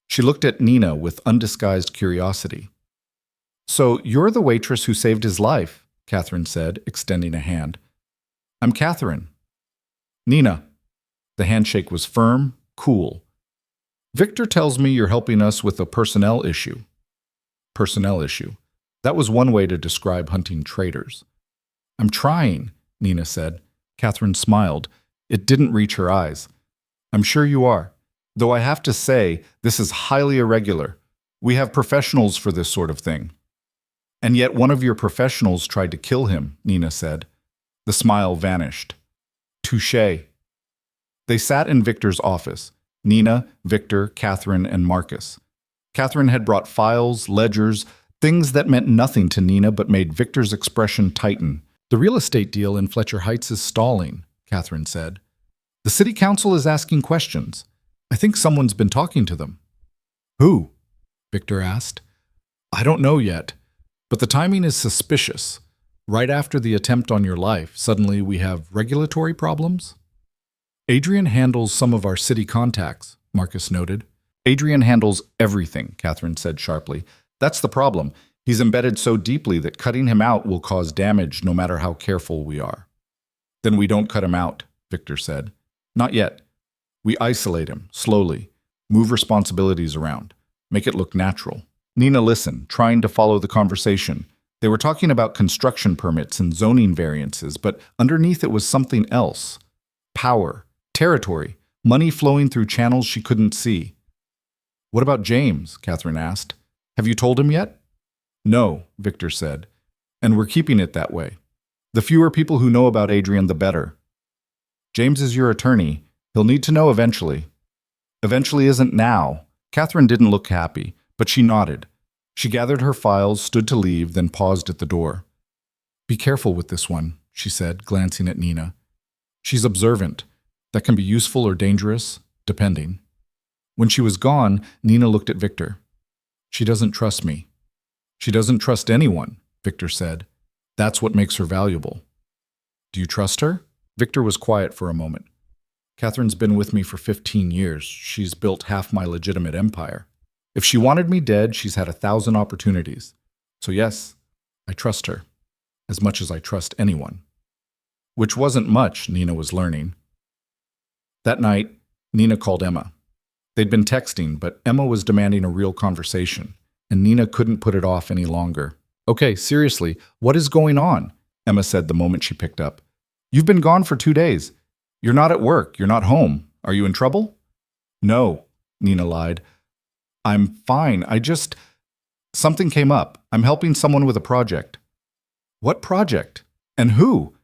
She looked at Nina with undisguised curiosity. So you're the waitress who saved his life, Catherine said, extending a hand. I'm Catherine. Nina. The handshake was firm, cool. Victor tells me you're helping us with a personnel issue. Personnel issue. That was one way to describe hunting traitors. I'm trying, Nina said. Catherine smiled. It didn't reach her eyes. I'm sure you are. Though I have to say, this is highly irregular. We have professionals for this sort of thing. And yet one of your professionals tried to kill him, Nina said. The smile vanished. Touché. They sat in Victor's office. Nina, Victor, Catherine, and Marcus. Catherine had brought files, ledgers, things that meant nothing to Nina but made Victor's expression tighten. The real estate deal in Fletcher Heights is stalling, Catherine said. The city council is asking questions. I think someone's been talking to them. Who? Victor asked. I don't know yet, but the timing is suspicious. Right after the attempt on your life, suddenly we have regulatory problems? Adrian handles some of our city contacts, Marcus noted. Adrian handles everything, Catherine said sharply. That's the problem. He's embedded so deeply that cutting him out will cause damage no matter how careful we are. Then we don't cut him out, Victor said. Not yet. We isolate him, slowly, move responsibilities around, make it look natural. Nina listened, trying to follow the conversation. They were talking about construction permits and zoning variances, but underneath it was something else. Power, territory, money flowing through channels she couldn't see. What about James? Catherine asked. Have you told him yet? No, Victor said, and we're keeping it that way. The fewer people who know about Adrian, the better. James is your attorney. He'll need to know eventually. Eventually isn't now. Catherine didn't look happy, but she nodded. She gathered her files, stood to leave, then paused at the door. Be careful with this one, she said, glancing at Nina. She's observant. That can be useful or dangerous, depending. When she was gone, Nina looked at Victor. She doesn't trust me. She doesn't trust anyone, Victor said. That's what makes her valuable. Do you trust her? Victor was quiet for a moment. Catherine's been with me for 15 years. She's built half my legitimate empire. If she wanted me dead, she's had 1,000 opportunities. So yes, I trust her, as much as I trust anyone. Which wasn't much, Nina was learning. That night, Nina called Emma. They'd been texting, but Emma was demanding a real conversation, and Nina couldn't put it off any longer. Okay, seriously, what is going on? Emma said the moment she picked up. You've been gone for 2 days. You're not at work. You're not home. Are you in trouble? No, Nina lied. I'm fine. Something came up. I'm helping someone with a project. What project? And who?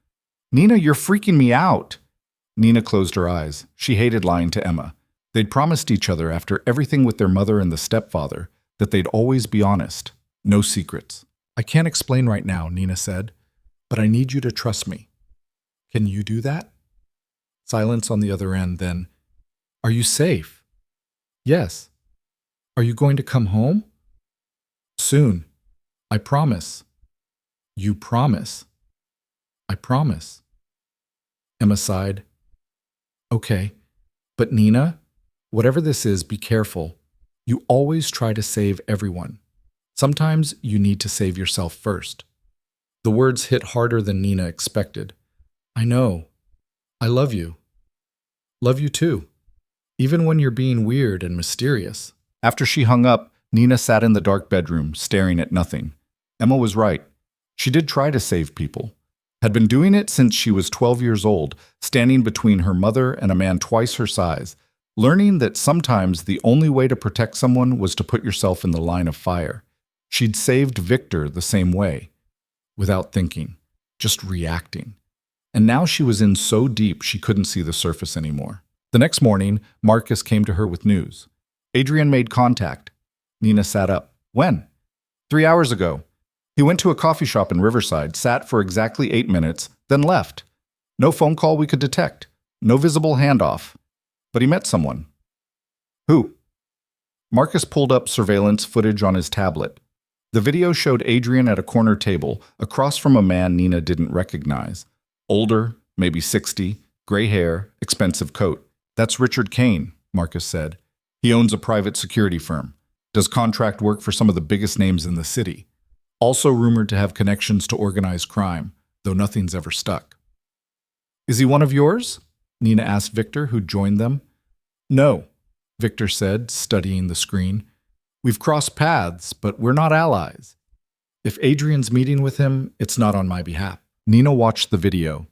Nina, you're freaking me out. Nina closed her eyes. She hated lying to Emma. They'd promised each other after everything with their mother and the stepfather that they'd always be honest. No secrets. I can't explain right now, Nina said, but I need you to trust me. Can you do that? Silence on the other end, then. Are you safe? Yes. Are you going to come home? Soon. I promise. You promise. I promise. Emma sighed. Okay, but Nina, whatever this is, be careful. You always try to save everyone. Sometimes you need to save yourself first. The words hit harder than Nina expected. I know. I love you. Love you too. Even when you're being weird and mysterious. After she hung up, Nina sat in the dark bedroom, staring at nothing. Emma was right. She did try to save people. Had been doing it since she was 12 years old, standing between her mother and a man twice her size, learning that sometimes the only way to protect someone was to put yourself in the line of fire. She'd saved Victor the same way, without thinking, just reacting. And now she was in so deep she couldn't see the surface anymore. The next morning, Marcus came to her with news. Adrian made contact. Nina sat up. When? 3 hours ago. He went to a coffee shop in Riverside, sat for exactly 8 minutes, then left. No phone call we could detect. No visible handoff. But he met someone. Who? Marcus pulled up surveillance footage on his tablet. The video showed Adrian at a corner table, across from a man Nina didn't recognize. Older, maybe 60, gray hair, expensive coat. That's Richard Kane, Marcus said. He owns a private security firm. Does contract work for some of the biggest names in the city. Also rumored to have connections to organized crime, though nothing's ever stuck. Is he one of yours? Nina asked Victor, who joined them. No, Victor said, studying the screen. We've crossed paths, but we're not allies. If Adrian's meeting with him, it's not on my behalf. Nina watched the video.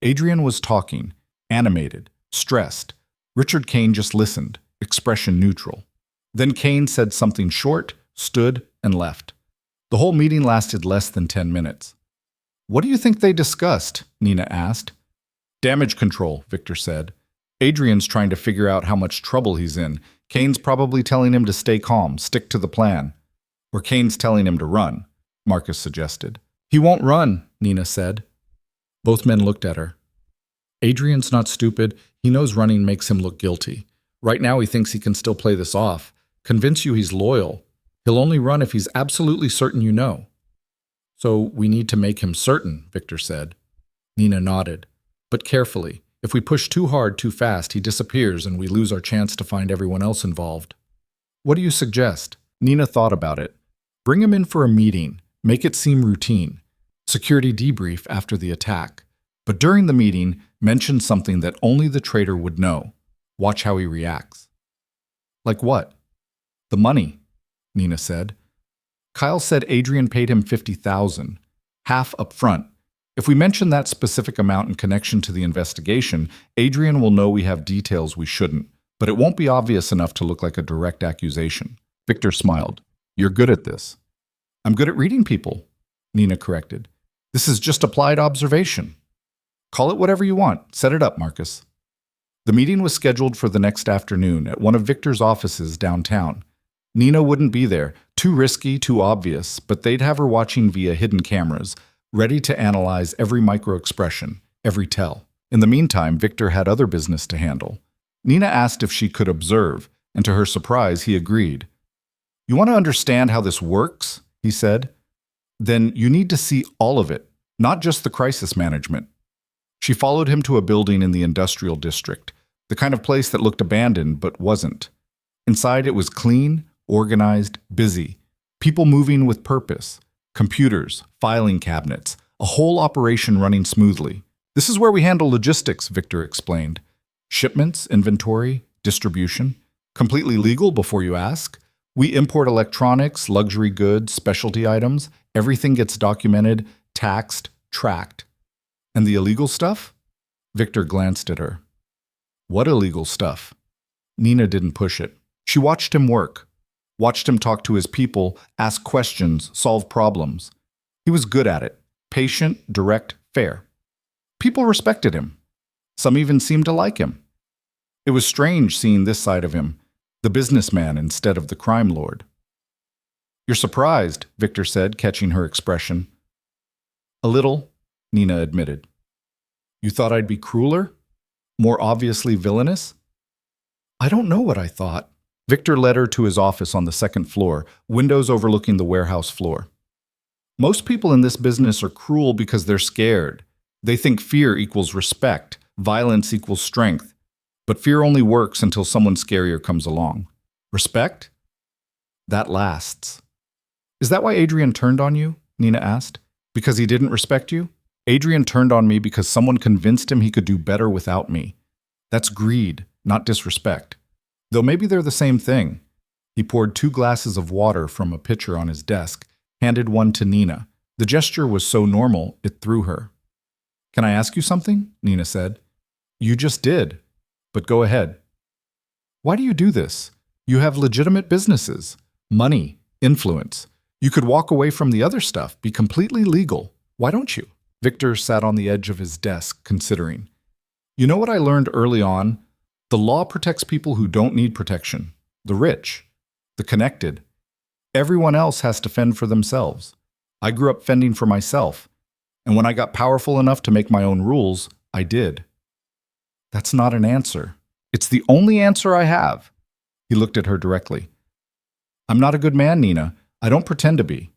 Adrian was talking, animated, stressed. Richard Kane just listened, expression neutral. Then Kane said something short, stood, and left. The whole meeting lasted less than 10 minutes. What do you think they discussed? Nina asked. Damage control, Victor said. Adrian's trying to figure out how much trouble he's in. Kane's probably telling him to stay calm, stick to the plan. Or Kane's telling him to run, Marcus suggested. He won't run, Nina said. Both men looked at her. Adrian's not stupid. He knows running makes him look guilty. Right now he thinks he can still play this off, convince you he's loyal. He'll only run if he's absolutely certain you know. So we need to make him certain, Victor said. Nina nodded. But carefully. If we push too hard too fast, he disappears and we lose our chance to find everyone else involved. What do you suggest? Nina thought about it. Bring him in for a meeting. Make it seem routine. Security debrief after the attack. But during the meeting, mention something that only the traitor would know. Watch how he reacts. Like what? The money, Nina said. Kyle said Adrian paid him $50,000, half up front. If we mention that specific amount in connection to the investigation, Adrian will know we have details we shouldn't, but it won't be obvious enough to look like a direct accusation. Victor smiled. You're good at this. I'm good at reading people, Nina corrected. This is just applied observation. Call it whatever you want. Set it up, Marcus. The meeting was scheduled for the next afternoon at one of Victor's offices downtown. Nina wouldn't be there. Too risky, too obvious, but they'd have her watching via hidden cameras, ready to analyze every micro-expression, every tell. In the meantime, Victor had other business to handle. Nina asked if she could observe, and to her surprise, he agreed. You want to understand how this works? He said. Then you need to see all of it, not just the crisis management. She followed him to a building in the industrial district, the kind of place that looked abandoned but wasn't. Inside, it was clean, organized, busy. People moving with purpose. Computers, filing cabinets, a whole operation running smoothly. This is where we handle logistics, Victor explained. Shipments, inventory, distribution. Completely legal before you ask. We import electronics, luxury goods, specialty items. Everything gets documented, taxed, tracked. And the illegal stuff? Victor glanced at her. What illegal stuff? Nina didn't push it. She watched him work. Watched him talk to his people, ask questions, solve problems. He was good at it. Patient, direct, fair. People respected him. Some even seemed to like him. It was strange seeing this side of him, the businessman instead of the crime lord. You're surprised, Victor said, catching her expression. A little, Nina admitted. You thought I'd be crueler? More obviously villainous? I don't know what I thought. Victor led her to his office on the second floor, windows overlooking the warehouse floor. Most people in this business are cruel because they're scared. They think fear equals respect, violence equals strength. But fear only works until someone scarier comes along. Respect? That lasts. Is that why Adrian turned on you? Nina asked. Because he didn't respect you? Adrian turned on me because someone convinced him he could do better without me. That's greed, not disrespect. Though maybe they're the same thing. He poured 2 glasses of water from a pitcher on his desk, handed one to Nina. The gesture was so normal, it threw her. Can I ask you something? Nina said. You just did. But go ahead. Why do you do this? You have legitimate businesses, money, influence. You could walk away from the other stuff, be completely legal. Why don't you? Victor sat on the edge of his desk, considering. You know what I learned early on? The law protects people who don't need protection. The rich. The connected. Everyone else has to fend for themselves. I grew up fending for myself. And when I got powerful enough to make my own rules, I did. That's not an answer. It's the only answer I have. He looked at her directly. I'm not a good man, Nina. I don't pretend to be.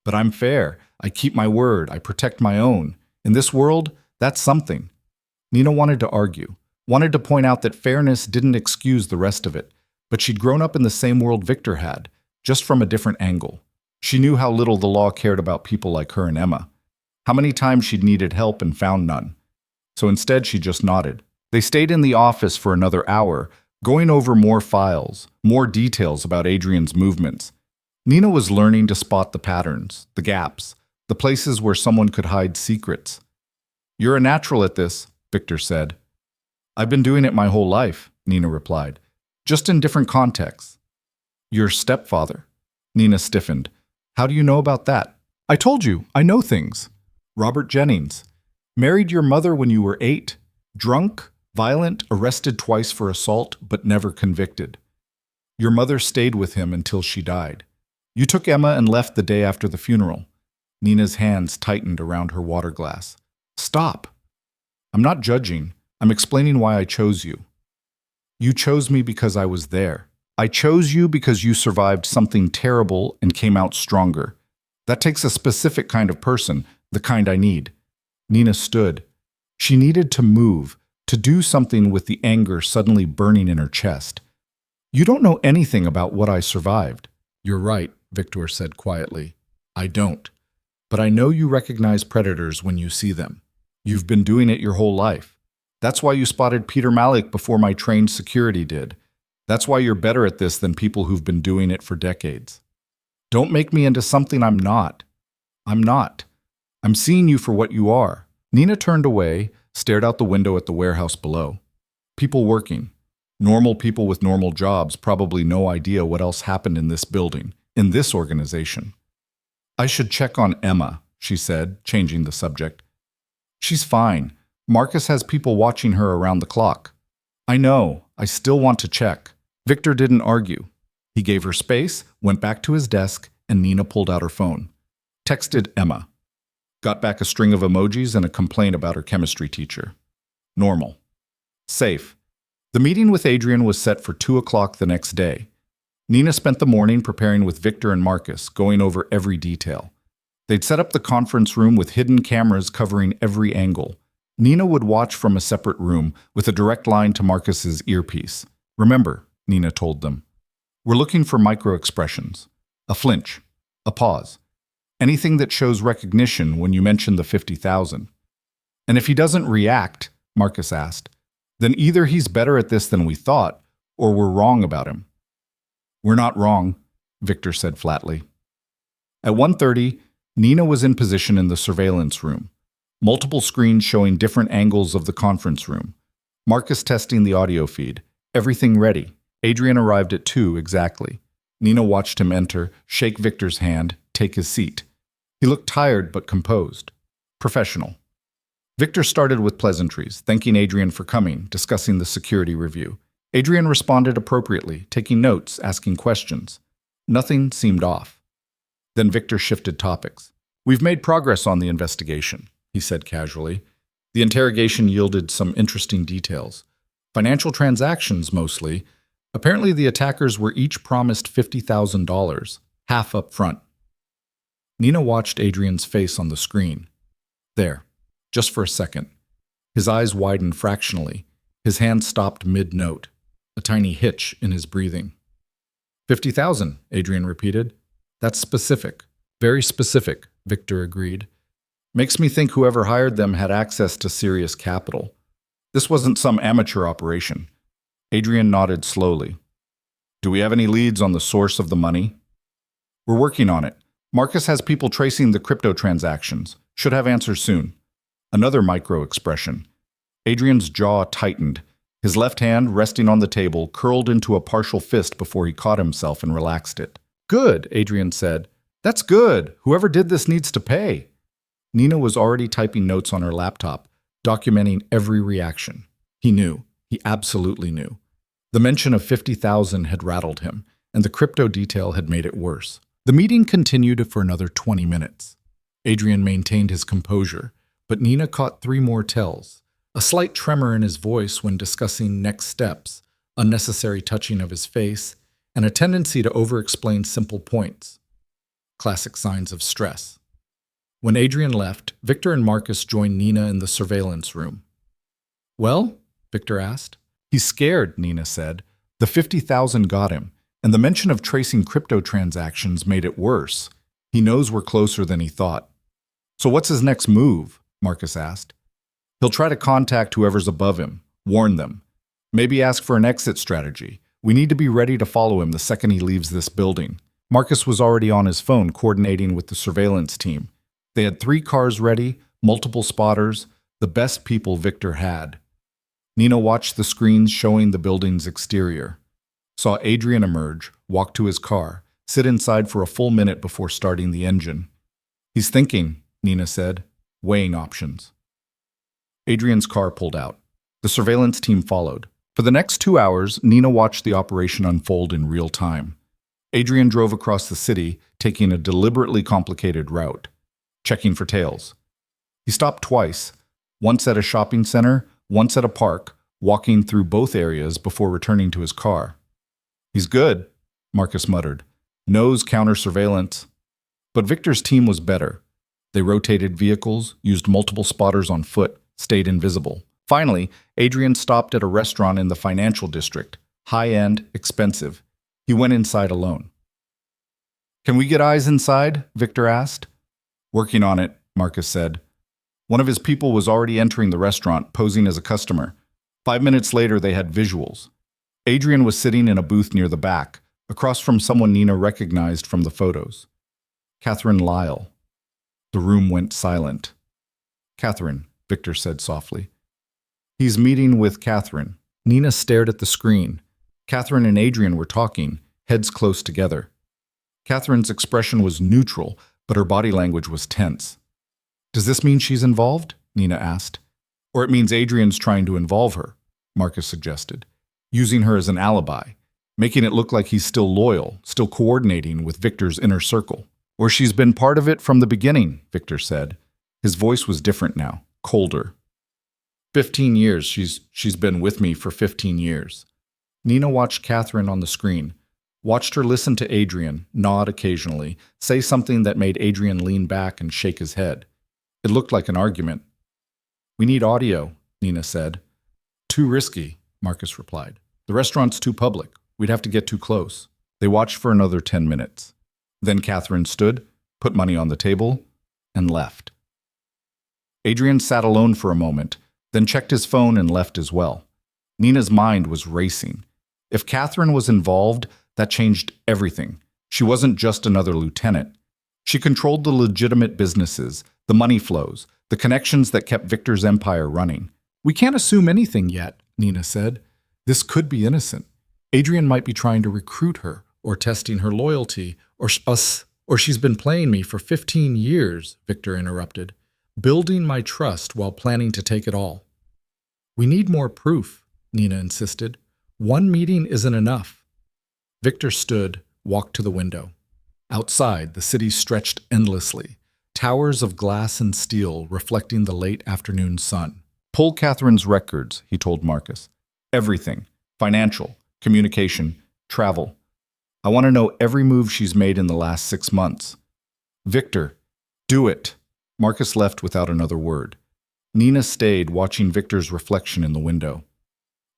But I'm fair. I keep my word. I protect my own. In this world, that's something. Nina wanted to argue. Wanted to point out that fairness didn't excuse the rest of it, but she'd grown up in the same world Victor had, just from a different angle. She knew how little the law cared about people like her and Emma, how many times she'd needed help and found none. So instead, she just nodded. They stayed in the office for another hour, going over more files, more details about Adrian's movements. Nina was learning to spot the patterns, the gaps, the places where someone could hide secrets. You're a natural at this, Victor said. I've been doing it my whole life, Nina replied, just in different contexts. Your stepfather. Nina stiffened. How do you know about that? I told you, I know things. Robert Jennings. Married your mother when you were 8. Drunk, violent, arrested twice for assault, but never convicted. Your mother stayed with him until she died. You took Emma and left the day after the funeral. Nina's hands tightened around her water glass. Stop. I'm not judging. I'm explaining why I chose you. You chose me because I was there. I chose you because you survived something terrible and came out stronger. That takes a specific kind of person, the kind I need. Nina stood. She needed to move, to do something with the anger suddenly burning in her chest. You don't know anything about what I survived. You're right, Victor said quietly. I don't. But I know you recognize predators when you see them. You've been doing it your whole life. That's why you spotted Peter Malik before my trained security did. That's why you're better at this than people who've been doing it for decades. Don't make me into something I'm not. I'm not. I'm seeing you for what you are. Nina turned away, stared out the window at the warehouse below. People working. Normal people with normal jobs, probably no idea what else happened in this building, in this organization. I should check on Emma, she said, changing the subject. She's fine. Marcus has people watching her around the clock. I know. I still want to check. Victor didn't argue. He gave her space, went back to his desk, and Nina pulled out her phone. Texted Emma. Got back a string of emojis and a complaint about her chemistry teacher. Normal. Safe. The meeting with Adrian was set for 2 o'clock the next day. Nina spent the morning preparing with Victor and Marcus, going over every detail. They'd set up the conference room with hidden cameras covering every angle. Nina would watch from a separate room with a direct line to Marcus's earpiece. Remember, Nina told them, We're looking for micro-expressions. A flinch. A pause. Anything that shows recognition when you mention the 50,000. And if he doesn't react, Marcus asked, then either he's better at this than we thought, or we're wrong about him. We're not wrong, Victor said flatly. At 1:30, Nina was in position in the surveillance room. Multiple screens showing different angles of the conference room. Marcus testing the audio feed. Everything ready. Adrian arrived at 2 exactly. Nina watched him enter, shake Victor's hand, take his seat. He looked tired but composed. Professional. Victor started with pleasantries, thanking Adrian for coming, discussing the security review. Adrian responded appropriately, taking notes, asking questions. Nothing seemed off. Then Victor shifted topics. We've made progress on the investigation, he said casually. The interrogation yielded some interesting details. Financial transactions, mostly. Apparently the attackers were each promised $50,000, half up front. Nina watched Adrian's face on the screen. There, just for a second. His eyes widened fractionally. His hand stopped mid-note, a tiny hitch in his breathing. 50,000, Adrian repeated. That's specific. Very specific, Victor agreed. Makes me think whoever hired them had access to serious capital. This wasn't some amateur operation. Adrian nodded slowly. Do we have any leads on the source of the money? We're working on it. Marcus has people tracing the crypto transactions. Should have answers soon. Another micro-expression. Adrian's jaw tightened. His left hand, resting on the table, curled into a partial fist before he caught himself and relaxed it. Good, Adrian said. That's good. Whoever did this needs to pay. Nina was already typing notes on her laptop, documenting every reaction. He knew. He absolutely knew. The mention of 50,000 had rattled him, and the crypto detail had made it worse. The meeting continued for another 20 minutes. Adrian maintained his composure, but Nina caught 3 more tells. A slight tremor in his voice when discussing next steps, unnecessary touching of his face, and a tendency to over-explain simple points. Classic signs of stress. When Adrian left, Victor and Marcus joined Nina in the surveillance room. Well? Victor asked. He's scared, Nina said. The 50,000 got him, and the mention of tracing crypto transactions made it worse. He knows we're closer than he thought. So what's his next move? Marcus asked. He'll try to contact whoever's above him, warn them. Maybe ask for an exit strategy. We need to be ready to follow him the second he leaves this building. Marcus was already on his phone coordinating with the surveillance team. They had 3 cars ready, multiple spotters, the best people Victor had. Nina watched the screens showing the building's exterior. Saw Adrian emerge, walk to his car, sit inside for a full minute before starting the engine. He's thinking, Nina said, weighing options. Adrian's car pulled out. The surveillance team followed. For the next 2 hours, Nina watched the operation unfold in real time. Adrian drove across the city, taking a deliberately complicated route, checking for tails. He stopped twice, once at a shopping center, once at a park, walking through both areas before returning to his car. He's good, Marcus muttered. Knows counter-surveillance. But Victor's team was better. They rotated vehicles, used multiple spotters on foot, stayed invisible. Finally, Adrian stopped at a restaurant in the financial district. High-end, expensive. He went inside alone. Can we get eyes inside? Victor asked. Working on it, Marcus said. One of his people was already entering the restaurant, posing as a customer. 5 minutes later, they had visuals. Adrian was sitting in a booth near the back, across from someone Nina recognized from the photos. Catherine Lyle. The room went silent. Catherine, Victor said softly. He's meeting with Catherine. Nina stared at the screen. Catherine and Adrian were talking, heads close together. Catherine's expression was neutral, but her body language was tense. Does this mean she's involved? Nina asked. Or it means Adrian's trying to involve her, Marcus suggested, using her as an alibi, making it look like he's still loyal, still coordinating with Victor's inner circle. Or she's been part of it from the beginning, Victor said. His voice was different now, colder. 15 years, she's been with me for 15 years. Nina watched Catherine on the screen, watched her listen to Adrian, nod occasionally, say something that made Adrian lean back and shake his head. It looked like an argument. We need audio, Nina said. Too risky, Marcus replied. The restaurant's too public. We'd have to get too close. They watched for another 10 minutes. Then Catherine stood, put money on the table, and left. Adrian sat alone for a moment, then checked his phone and left as well. Nina's mind was racing. If Catherine was involved, that changed everything. She wasn't just another lieutenant. She controlled the legitimate businesses, the money flows, the connections that kept Victor's empire running. "We can't assume anything yet," Nina said. "This could be innocent. Adrian might be trying to recruit her, or testing her loyalty, or she's been playing me for 15 years, Victor interrupted, building my trust while planning to take it all. "We need more proof," Nina insisted. "One meeting isn't enough." Victor stood, walked to the window. Outside, the city stretched endlessly, towers of glass and steel reflecting the late afternoon sun. "Pull Catherine's records," he told Marcus. "Everything. Financial, communication, travel. I want to know every move she's made in the last 6 months." "Victor, do it." Marcus left without another word. Nina stayed, watching Victor's reflection in the window.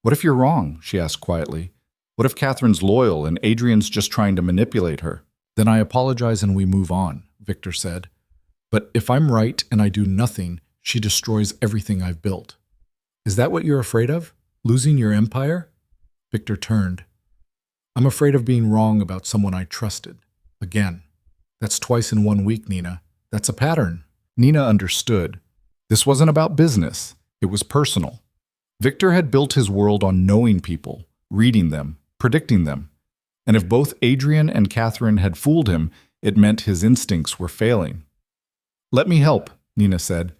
"What if you're wrong?" she asked quietly. "What if Catherine's loyal and Adrian's just trying to manipulate her?" "Then I apologize and we move on," Victor said. "But if I'm right and I do nothing, she destroys everything I've built." "Is that what you're afraid of? Losing your empire?" Victor turned. "I'm afraid of being wrong about someone I trusted. Again. That's twice in 1 week, Nina. That's a pattern." Nina understood. This wasn't about business. It was personal. Victor had built his world on knowing people, reading them, predicting them. And if both Adrian and Catherine had fooled him, it meant his instincts were failing. "Let me help," Nina said.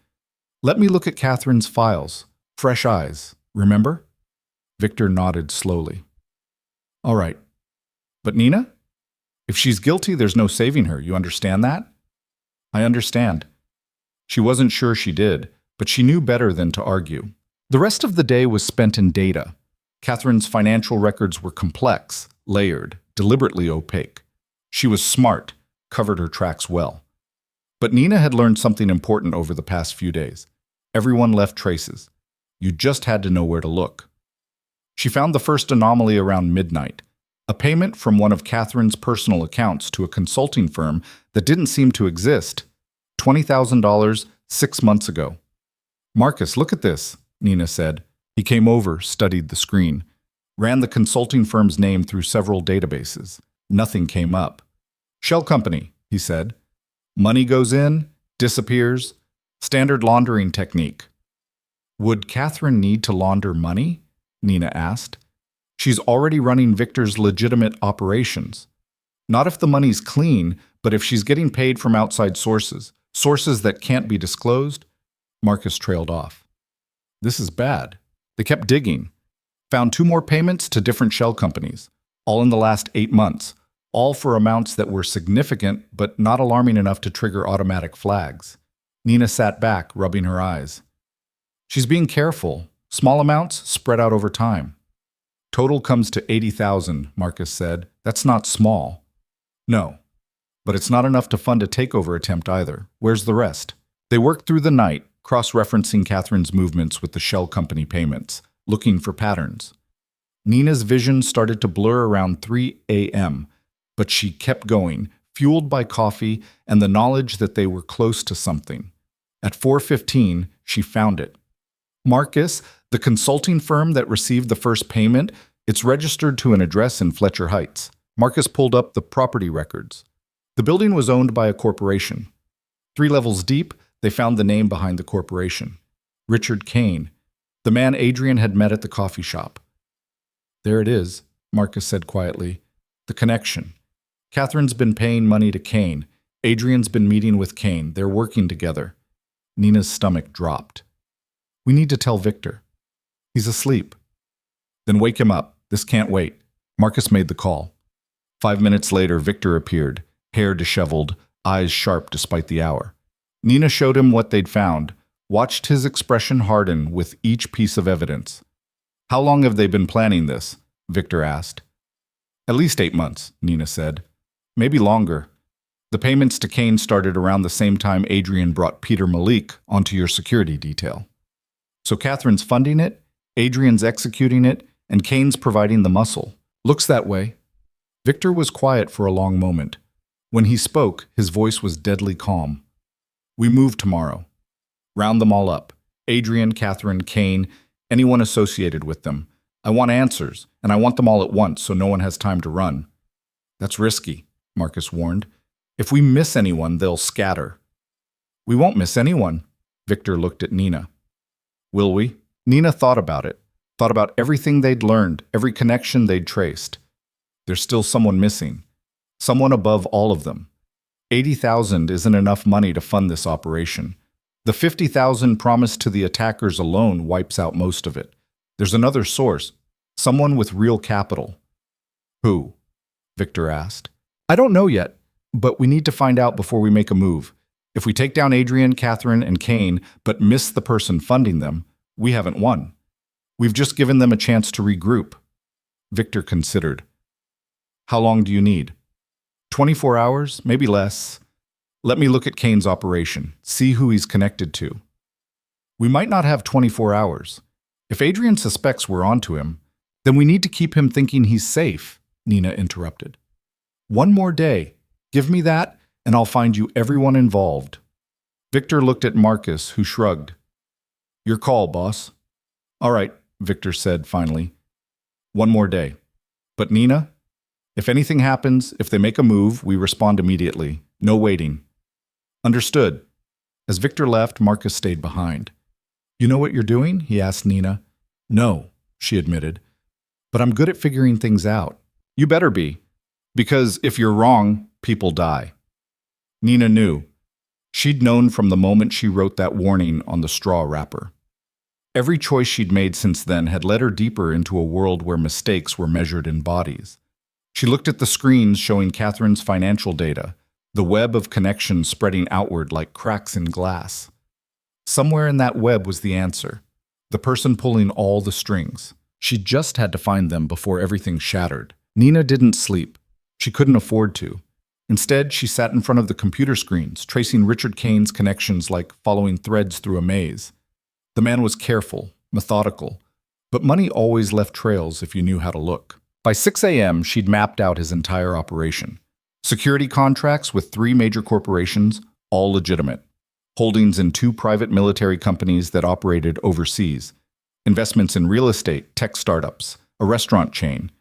"Let me look at Catherine's files. Fresh eyes, remember?" Victor nodded slowly. "All right. But Nina? If she's guilty, there's no saving her. You understand that?" "I understand." She wasn't sure she did, but she knew better than to argue. The rest of the day was spent in data. Catherine's financial records were complex, layered, deliberately opaque. She was smart, covered her tracks well. But Nina had learned something important over the past few days. Everyone left traces. You just had to know where to look. She found the first anomaly around midnight, a payment from one of Catherine's personal accounts to a consulting firm that didn't seem to exist. $20,000 6 months ago. "Marcus, look at this," Nina said. He came over, studied the screen, ran the consulting firm's name through several databases. Nothing came up. "Shell company," he said. "Money goes in, disappears. Standard laundering technique." "Would Catherine need to launder money?" Nina asked. "She's already running Victor's legitimate operations. Not if the money's clean, but if she's getting paid from outside sources, sources that can't be disclosed." Marcus trailed off. "This is bad." They kept digging. Found 2 more payments to different shell companies, all in the last 8 months, all for amounts that were significant but not alarming enough to trigger automatic flags. Nina sat back, rubbing her eyes. "She's being careful. Small amounts spread out over time." "Total comes to 80,000, Marcus said. "That's not small." "No. But it's not enough to fund a takeover attempt either. Where's the rest?" They worked through the night, cross-referencing Catherine's movements with the shell company payments, looking for patterns. Nina's vision started to blur around 3 a.m., but she kept going, fueled by coffee and the knowledge that they were close to something. At 4:15, she found it. "Marcus, the consulting firm that received the first payment, it's registered to an address in Fletcher Heights." Marcus pulled up the property records. The building was owned by a corporation. 3 levels deep, they found the name behind the corporation. Richard Kane, the man Adrian had met at the coffee shop. "There it is," Marcus said quietly. "The connection. Catherine's been paying money to Kane. Adrian's been meeting with Kane. They're working together." Nina's stomach dropped. "We need to tell Victor." "He's asleep." "Then wake him up. This can't wait." Marcus made the call. 5 minutes later, Victor appeared, hair disheveled, eyes sharp despite the hour. Nina showed him what they'd found, watched his expression harden with each piece of evidence. "How long have they been planning this?" Victor asked. "At least 8 months, Nina said. "Maybe longer. The payments to Kane started around the same time Adrian brought Peter Malik onto your security detail. So Catherine's funding it, Adrian's executing it, and Kane's providing the muscle. Looks that way." Victor was quiet for a long moment. When he spoke, his voice was deadly calm. We move tomorrow. Round them all up. Adrian, Catherine, Kane, anyone associated with them. I want answers, and I want them all at once so no one has time to run. That's risky, Marcus warned. If we miss anyone, they'll scatter. We won't miss anyone. Victor looked at Nina. Will we? Nina thought about it. Thought about everything they'd learned, every connection they'd traced. There's still someone missing. Someone above all of them. 80,000 isn't enough money to fund this operation. The 50,000 promised to the attackers alone wipes out most of it. There's another source. Someone with real capital. Who? Victor asked. I don't know yet, but we need to find out before we make a move. If we take down Adrian, Catherine, and Kane, but miss the person funding them, we haven't won. We've just given them a chance to regroup. Victor considered. How long do you need? 24 hours, maybe less. Let me look at Kane's operation, see who he's connected to. We might not have 24 hours. If Adrian suspects we're onto him, then we need to keep him thinking he's safe, Nina interrupted. One more day. Give me that, and I'll find you everyone involved. Victor looked at Marcus, who shrugged. Your call, boss. All right, Victor said finally. One more day. But Nina, if anything happens, if they make a move, we respond immediately. No waiting. Understood. As Victor left, Marcus stayed behind. You know what you're doing? He asked Nina. No, she admitted. But I'm good at figuring things out. You better be. Because if you're wrong, people die. Nina knew. She'd known from the moment she wrote that warning on the straw wrapper. Every choice she'd made since then had led her deeper into a world where mistakes were measured in bodies. She looked at the screens showing Catherine's financial data, the web of connections spreading outward like cracks in glass. Somewhere in that web was the answer, the person pulling all the strings. She just had to find them before everything shattered. Nina didn't sleep. She couldn't afford to. Instead, she sat in front of the computer screens, tracing Richard Kane's connections like following threads through a maze. The man was careful, methodical, but money always left trails if you knew how to look. By 6 a.m., she'd mapped out his entire operation. Security contracts with 3 major corporations, all legitimate. Holdings in 2 private military companies that operated overseas. Investments in real estate, tech startups, a restaurant chain.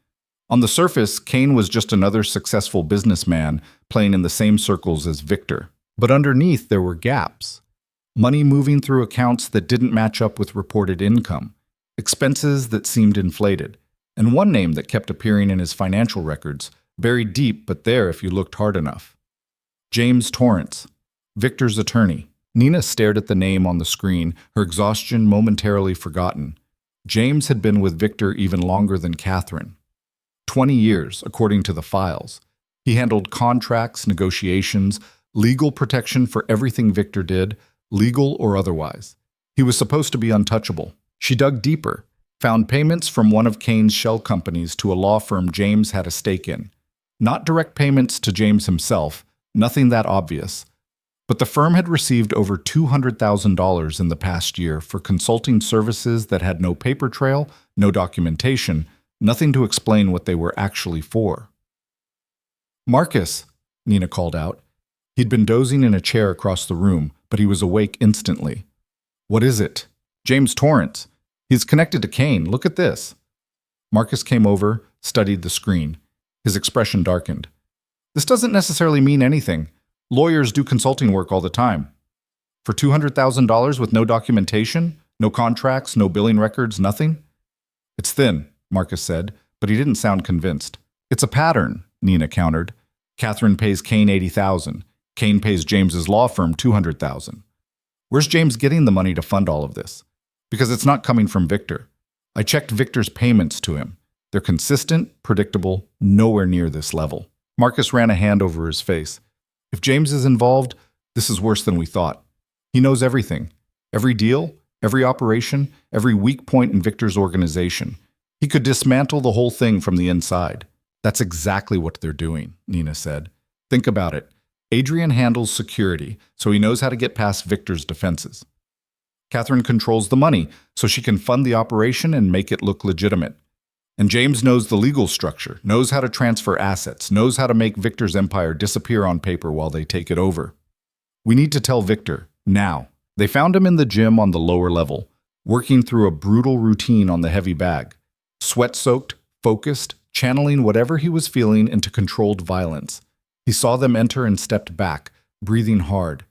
On the surface, Kane was just another successful businessman playing in the same circles as Victor. But underneath, there were gaps. Money moving through accounts that didn't match up with reported income. Expenses that seemed inflated. And one name that kept appearing in his financial records, buried deep but there if you looked hard enough. James Torrance, Victor's attorney. Nina stared at the name on the screen, her exhaustion momentarily forgotten. James had been with Victor even longer than Catherine. 20 years, according to the files. He handled contracts, negotiations, legal protection for everything Victor did, legal or otherwise. He was supposed to be untouchable. She dug deeper, found payments from one of Kane's shell companies to a law firm James had a stake in. Not direct payments to James himself, nothing that obvious. But the firm had received over $200,000 in the past year for consulting services that had no paper trail, no documentation, nothing to explain what they were actually for. Marcus, Nina called out. He'd been dozing in a chair across the room, but he was awake instantly. What is it? James Torrance. He's connected to Kane. Look at this. Marcus came over, studied the screen. His expression darkened. This doesn't necessarily mean anything. Lawyers do consulting work all the time. For $200,000 with no documentation, no contracts, no billing records, nothing? It's thin, Marcus said, but he didn't sound convinced. It's a pattern, Nina countered. Catherine pays Kane $80,000. Kane pays James's law firm $200,000. Where's James getting the money to fund all of this? Because it's not coming from Victor. I checked Victor's payments to him. They're consistent, predictable, nowhere near this level. Marcus ran a hand over his face. If James is involved, this is worse than we thought. He knows everything. Every deal, every operation, every weak point in Victor's organization. He could dismantle the whole thing from the inside. That's exactly what they're doing, Nina said. Think about it. Adrian handles security, so he knows how to get past Victor's defenses. Catherine controls the money, so she can fund the operation and make it look legitimate. And James knows the legal structure, knows how to transfer assets, knows how to make Victor's empire disappear on paper while they take it over. We need to tell Victor, now. They found him in the gym on the lower level, working through a brutal routine on the heavy bag. Sweat-soaked, focused, channeling whatever he was feeling into controlled violence. He saw them enter and stepped back, breathing hard.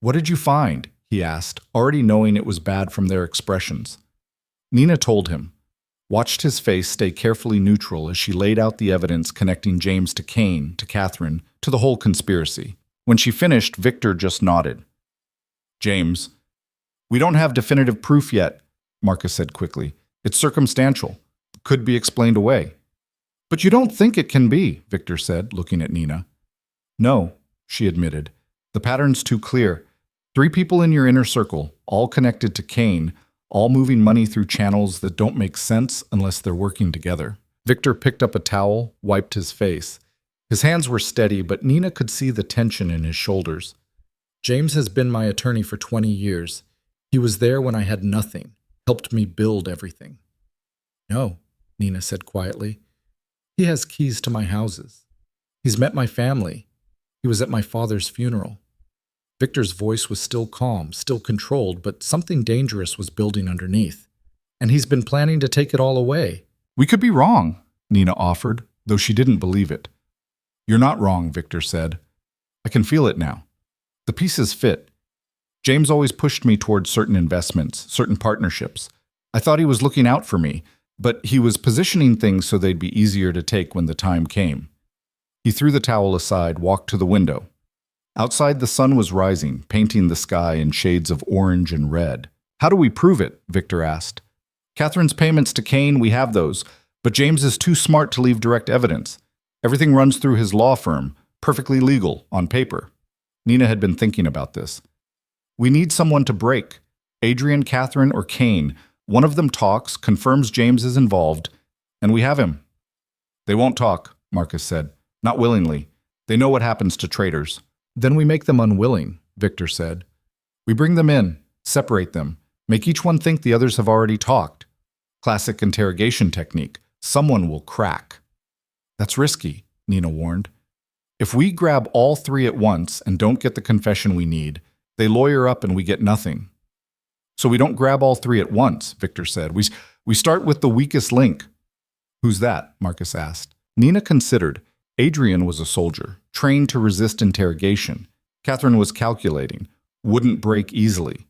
"What did you find?" he asked, already knowing it was bad from their expressions. Nina told him, watched his face stay carefully neutral as she laid out the evidence connecting James to Kane, to Catherine, to the whole conspiracy. When she finished, Victor just nodded. "James, we don't have definitive proof yet," Marcus said quickly. "It's circumstantial. Could be explained away." "But you don't think it can be," Victor said, looking at Nina. "No," she admitted. "The pattern's too clear. 3 people in your inner circle, all connected to Kane, all moving money through channels that don't make sense unless they're working together." Victor picked up a towel, wiped his face. His hands were steady, but Nina could see the tension in his shoulders. "James has been my attorney for 20 years. He was there when I had nothing, helped me build everything." "No," Nina said quietly. "He has keys to my houses. He's met my family. He was at my father's funeral." Victor's voice was still calm, still controlled, but something dangerous was building underneath. "And he's been planning to take it all away." "We could be wrong," Nina offered, though she didn't believe it. "You're not wrong," Victor said. "I can feel it now. The pieces fit. James always pushed me towards certain investments, certain partnerships. I thought he was looking out for me, but he was positioning things so they'd be easier to take when the time came." He threw the towel aside, walked to the window. Outside, the sun was rising, painting the sky in shades of orange and red. "How do we prove it?" Victor asked. "Catherine's payments to Kane, we have those, but James is too smart to leave direct evidence. Everything runs through his law firm, perfectly legal, on paper." Nina had been thinking about this. "We need someone to break. Adrian, Catherine, or Kane. One of them talks, confirms James is involved, and we have him." "They won't talk," Marcus said. "Not willingly. They know what happens to traitors." "Then we make them unwilling," Victor said. "We bring them in, separate them, make each one think the others have already talked. Classic interrogation technique. Someone will crack." "That's risky," Nina warned. "If we grab all 3 at once and don't get the confession we need, they lawyer up and we get nothing." "So we don't grab all 3 at once," Victor said. We start with the weakest link." "Who's that?" Marcus asked. Nina considered. Adrian was a soldier, trained to resist interrogation. Catherine was calculating, wouldn't break easily.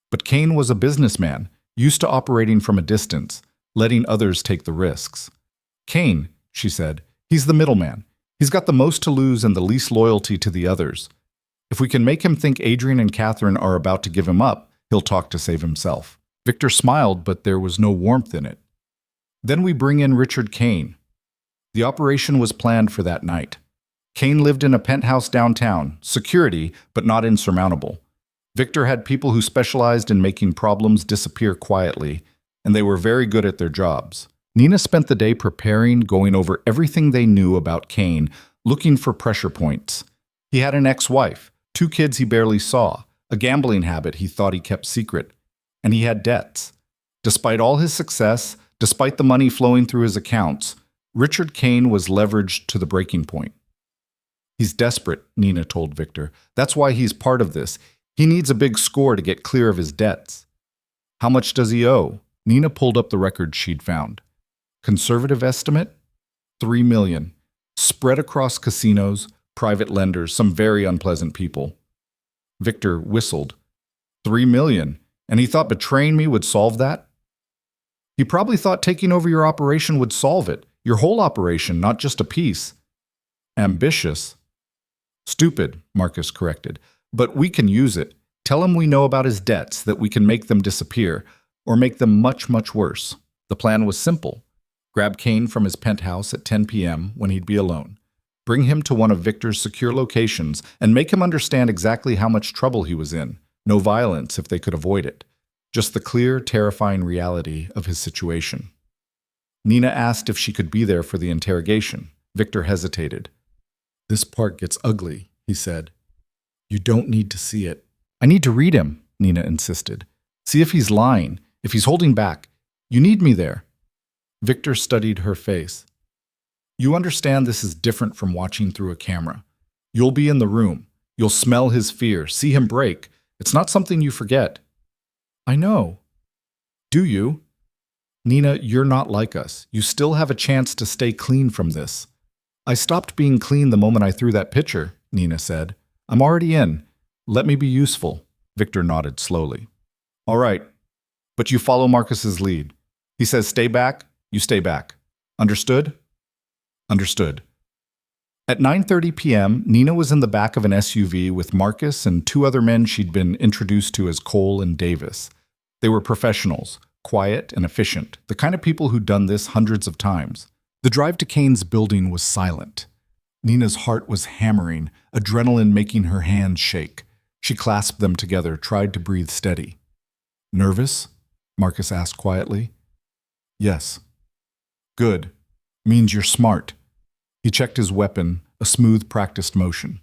But Kane was a businessman, used to operating from a distance, letting others take the risks. "Kane," she said, "he's the middleman. He's got the most to lose and the least loyalty to the others. If we can make him think Adrian and Catherine are about to give him up, he'll talk to save himself." Victor smiled, but there was no warmth in it. "Then we bring in Richard Kane." The operation was planned for that night. Kane lived in a penthouse downtown, security, but not insurmountable. Victor had people who specialized in making problems disappear quietly, and they were very good at their jobs. Nina spent the day preparing, going over everything they knew about Kane, looking for pressure points. He had an ex-wife, 2 kids he barely saw, a gambling habit he thought he kept secret, and he had debts. Despite all his success, despite the money flowing through his accounts, Richard Kane was leveraged to the breaking point. "He's desperate," Nina told Victor. "That's why he's part of this. He needs a big score to get clear of his debts." "How much does he owe?" Nina pulled up the records she'd found. Conservative estimate? $3 million. Spread across casinos, private lenders, some very unpleasant people. Victor whistled. $3 million? And he thought betraying me would solve that? He probably thought taking over your operation would solve it. Your whole operation, not just a piece. Ambitious. Stupid, Marcus corrected. But we can use it. Tell him we know about his debts, that we can make them disappear, or make them much, much worse. The plan was simple. Grab Kane from his penthouse at 10 p.m. when he'd be alone. Bring him to one of Victor's secure locations and make him understand exactly how much trouble he was in. No violence if they could avoid it. Just the clear, terrifying reality of his situation. Nina asked if she could be there for the interrogation. Victor hesitated. "This part gets ugly," he said. "You don't need to see it." "I need to read him," Nina insisted. "See if he's lying, if he's holding back. You need me there." Victor studied her face. You understand this is different from watching through a camera. You'll be in the room. You'll smell his fear, see him break. It's not something you forget. I know. Do you? Nina, you're not like us. You still have a chance to stay clean from this. I stopped being clean the moment I threw that picture, Nina said. I'm already in. Let me be useful. Victor nodded slowly. All right, but you follow Marcus's lead. He says stay back, you stay back. Understood? Understood. At 9:30 p.m., Nina was in the back of an SUV with Marcus and two other men she'd been introduced to as Cole and Davis. They were professionals, quiet and efficient, the kind of people who'd done this hundreds of times. The drive to Kane's building was silent. Nina's heart was hammering, adrenaline making her hands shake. She clasped them together, tried to breathe steady. Nervous? Marcus asked quietly. Yes. Good. Means you're smart. He checked his weapon, a smooth, practiced motion.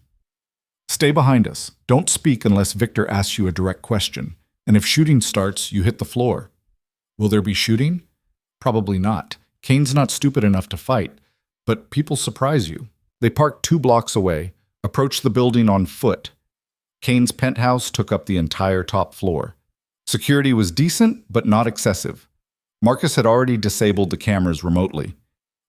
Stay behind us. Don't speak unless Victor asks you a direct question. And if shooting starts, you hit the floor. Will there be shooting? Probably not. Kane's not stupid enough to fight. But people surprise you. They parked 2 blocks away, approached the building on foot. Kane's penthouse took up the entire top floor. Security was decent, but not excessive. Marcus had already disabled the cameras remotely.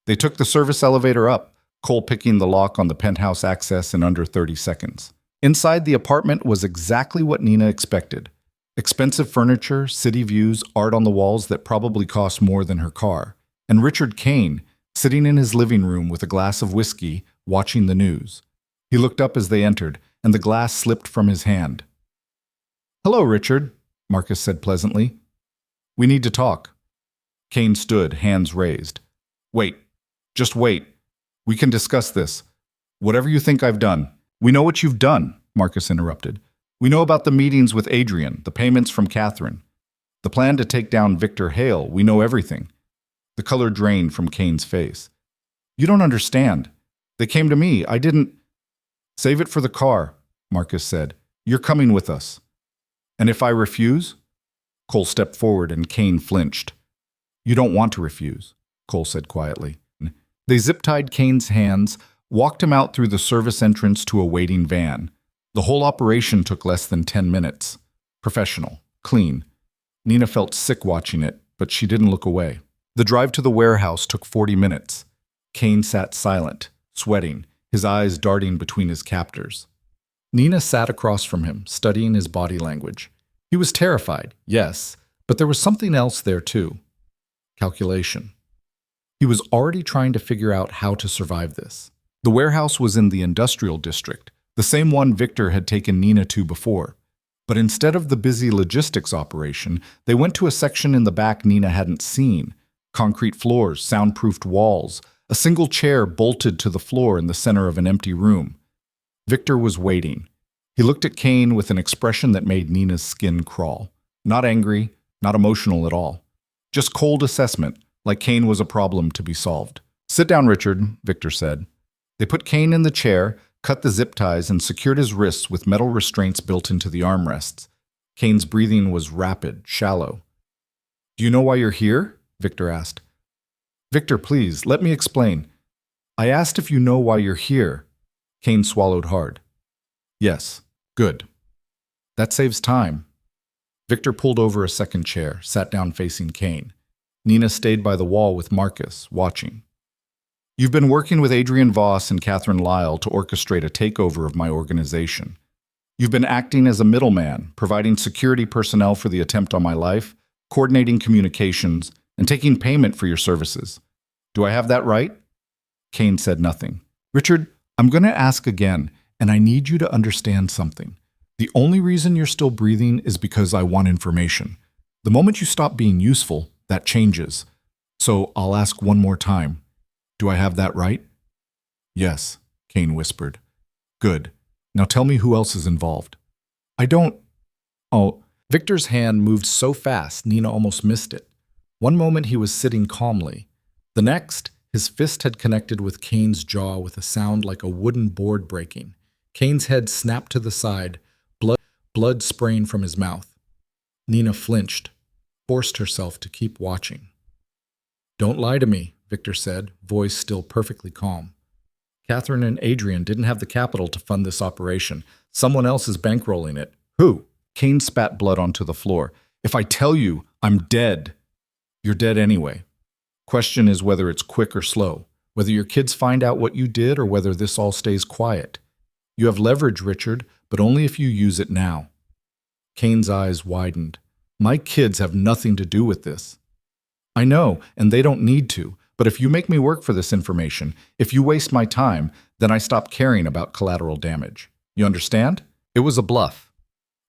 They took the service elevator up, Cole picking the lock on the penthouse access in under 30 seconds. Inside the apartment was exactly what Nina expected. Expensive furniture, city views, art on the walls that probably cost more than her car. And Richard Kane, sitting in his living room with a glass of whiskey, watching the news. He looked up as they entered, and the glass slipped from his hand. Hello, Richard, Marcus said pleasantly. We need to talk. Kane stood, hands raised. Wait. Just wait. We can discuss this. Whatever you think I've done. We know what you've done, Marcus interrupted. We know about the meetings with Adrian, the payments from Catherine. The plan to take down Victor Hale, we know everything. The color drained from Kane's face. You don't understand. They came to me. I didn't... Save it for the car, Marcus said. You're coming with us. And if I refuse? Cole stepped forward and Kane flinched. You don't want to refuse, Cole said quietly. They zip-tied Kane's hands, walked him out through the service entrance to a waiting van. The whole operation took less than 10 minutes. Professional, clean. Nina felt sick watching it, but she didn't look away. The drive to the warehouse took 40 minutes. Kane sat silent, sweating, his eyes darting between his captors. Nina sat across from him, studying his body language. He was terrified, yes, but there was something else there too. Calculation. He was already trying to figure out how to survive this. The warehouse was in the industrial district, the same one Victor had taken Nina to before. But instead of the busy logistics operation, they went to a section in the back Nina hadn't seen. Concrete floors, soundproofed walls, a single chair bolted to the floor in the center of an empty room. Victor was waiting. He looked at Kane with an expression that made Nina's skin crawl. Not angry, not emotional at all. Just cold assessment, like Kane was a problem to be solved. Sit down, Richard, Victor said. They put Kane in the chair, cut the zip ties, and secured his wrists with metal restraints built into the armrests. Kane's breathing was rapid, shallow. Do you know why you're here? Victor asked. Victor, please, let me explain. I asked if you know why you're here. Kane swallowed hard. Yes, good. That saves time. Victor pulled over a second chair, sat down facing Kane. Nina stayed by the wall with Marcus, watching. You've been working with Adrian Voss and Catherine Lyle to orchestrate a takeover of my organization. You've been acting as a middleman, providing security personnel for the attempt on my life, coordinating communications, and taking payment for your services. Do I have that right? Kane said nothing. Richard, I'm going to ask again, and I need you to understand something. The only reason you're still breathing is because I want information. The moment you stop being useful, that changes. So I'll ask one more time. Do I have that right? Yes, Kane whispered. Good. Now tell me who else is involved. I don't... Oh, Victor's hand moved so fast Nina almost missed it. One moment he was sitting calmly. The next, his fist had connected with Kane's jaw with a sound like a wooden board breaking. Kane's head snapped to the side, blood spraying from his mouth. Nina flinched, forced herself to keep watching. Don't lie to me, Victor said, voice still perfectly calm. Catherine and Adrian didn't have the capital to fund this operation. Someone else is bankrolling it. Who? Kane spat blood onto the floor. If I tell you, I'm dead. You're dead anyway. Question is whether it's quick or slow, whether your kids find out what you did or whether this all stays quiet. You have leverage, Richard, but only if you use it now. Kane's eyes widened. My kids have nothing to do with this. I know, and they don't need to, but if you make me work for this information, if you waste my time, then I stop caring about collateral damage. You understand? It was a bluff.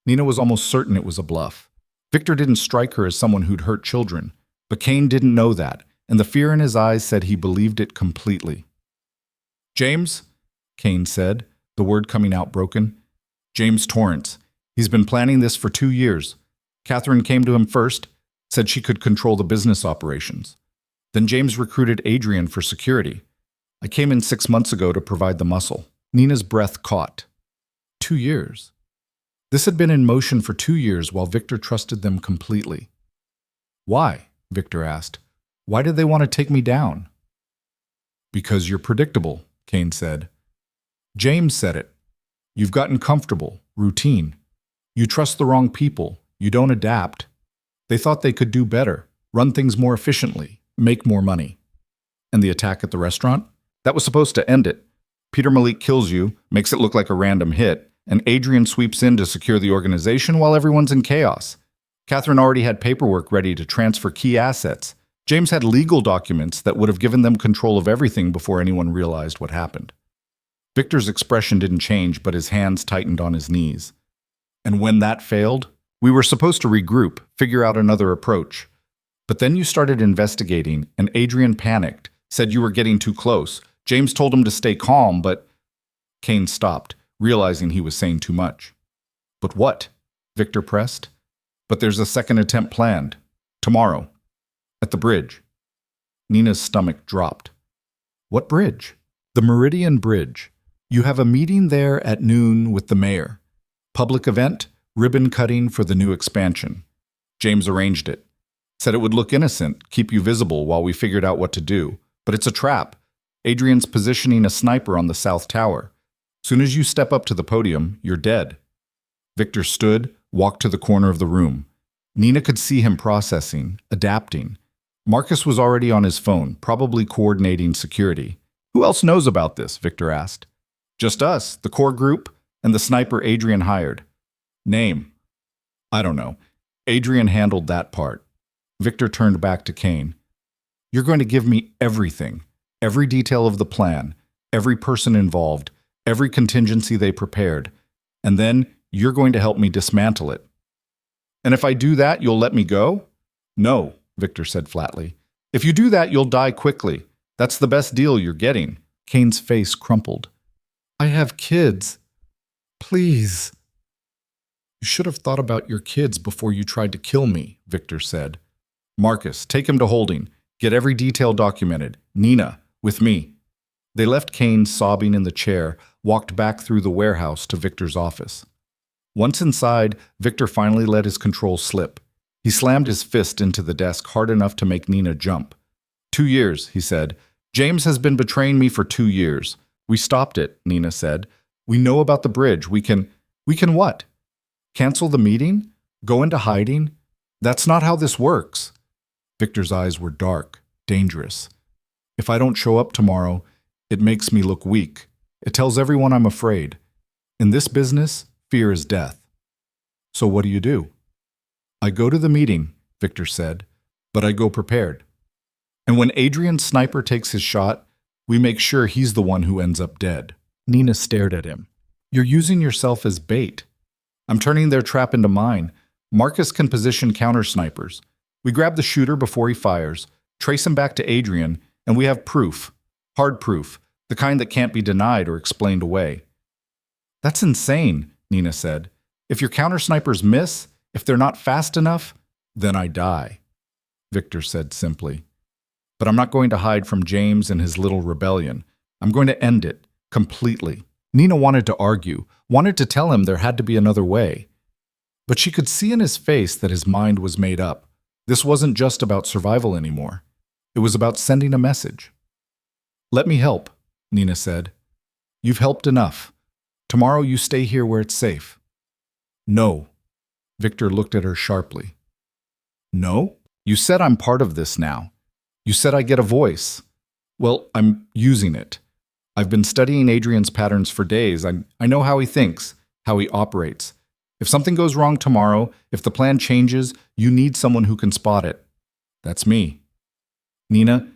Nina was almost certain it was a bluff. Victor didn't strike her as someone who'd hurt children, but Kane didn't know that, and the fear in his eyes said he believed it completely. James, Kane said, the word coming out broken. James Torrance. He's been planning this for 2 years. Catherine came to him first, said she could control the business operations. Then James recruited Adrian for security. I came in 6 months ago to provide the muscle. Nina's breath caught. 2 years. This had been in motion for 2 years while Victor trusted them completely. Why? Victor asked. Why did they want to take me down? Because you're predictable, Kane said. James said it. You've gotten comfortable, routine. You trust the wrong people. You don't adapt. They thought they could do better, run things more efficiently, make more money. And the attack at the restaurant? That was supposed to end it. Peter Malik kills you, makes it look like a random hit, and Adrian sweeps in to secure the organization while everyone's in chaos. Catherine already had paperwork ready to transfer key assets. James had legal documents that would have given them control of everything before anyone realized what happened. Victor's expression didn't change, but his hands tightened on his knees. And when that failed, we were supposed to regroup, figure out another approach. But then you started investigating, and Adrian panicked, said you were getting too close. James told him to stay calm, but... Kane stopped, realizing he was saying too much. But what? Victor pressed. But there's a second attempt planned. Tomorrow. At the bridge. Nina's stomach dropped. What bridge? The Meridian Bridge. You have a meeting there at noon with the mayor. Public event, ribbon cutting for the new expansion. James arranged it. Said it would look innocent, keep you visible while we figured out what to do. But it's a trap. Adrian's positioning a sniper on the south tower. Soon as you step up to the podium, you're dead. Victor stood, walked to the corner of the room. Nina could see him processing, adapting. Marcus was already on his phone, probably coordinating security. Who else knows about this? Victor asked. Just us, the core group, and the sniper Adrian hired. Name? I don't know. Adrian handled that part. Victor turned back to Kane. You're going to give me everything. Every detail of the plan. Every person involved. Every contingency they prepared. And then you're going to help me dismantle it. And if I do that, you'll let me go? No, Victor said flatly. If you do that, you'll die quickly. That's the best deal you're getting. Kane's face crumpled. I have kids. Please. You should have thought about your kids before you tried to kill me, Victor said. Marcus, take him to holding. Get every detail documented. Nina, with me. They left Kane sobbing in the chair, walked back through the warehouse to Victor's office. Once inside, Victor finally let his control slip. He slammed his fist into the desk hard enough to make Nina jump. 2 years, he said. James has been betraying me for 2 years. We stopped it, Nina said. We know about the bridge. We can what? Cancel the meeting? Go into hiding? That's not how this works. Victor's eyes were dark, dangerous. If I don't show up tomorrow, it makes me look weak. It tells everyone I'm afraid. In this business, fear is death. So what do? I go to the meeting, Victor said, but I go prepared. And when Adrian's sniper takes his shot, we make sure he's the one who ends up dead. Nina stared at him. You're using yourself as bait. I'm turning their trap into mine. Marcus can position counter-snipers. We grab the shooter before he fires, trace him back to Adrian, and we have proof. Hard proof. The kind that can't be denied or explained away. That's insane, Nina said. If your counter-snipers miss, if they're not fast enough, then I die. Victor said simply. But I'm not going to hide from James and his little rebellion. I'm going to end it, completely. Nina wanted to argue, wanted to tell him there had to be another way. But she could see in his face that his mind was made up. This wasn't just about survival anymore. It was about sending a message. "Let me help," Nina said. "You've helped enough. Tomorrow you stay here where it's safe." "No." Victor looked at her sharply. "No? You said I'm part of this now. You said I get a voice. Well, I'm using it. I've been studying Adrian's patterns for days. I know how he thinks, how he operates. If something goes wrong tomorrow, if the plan changes, you need someone who can spot it. That's me." "Nina,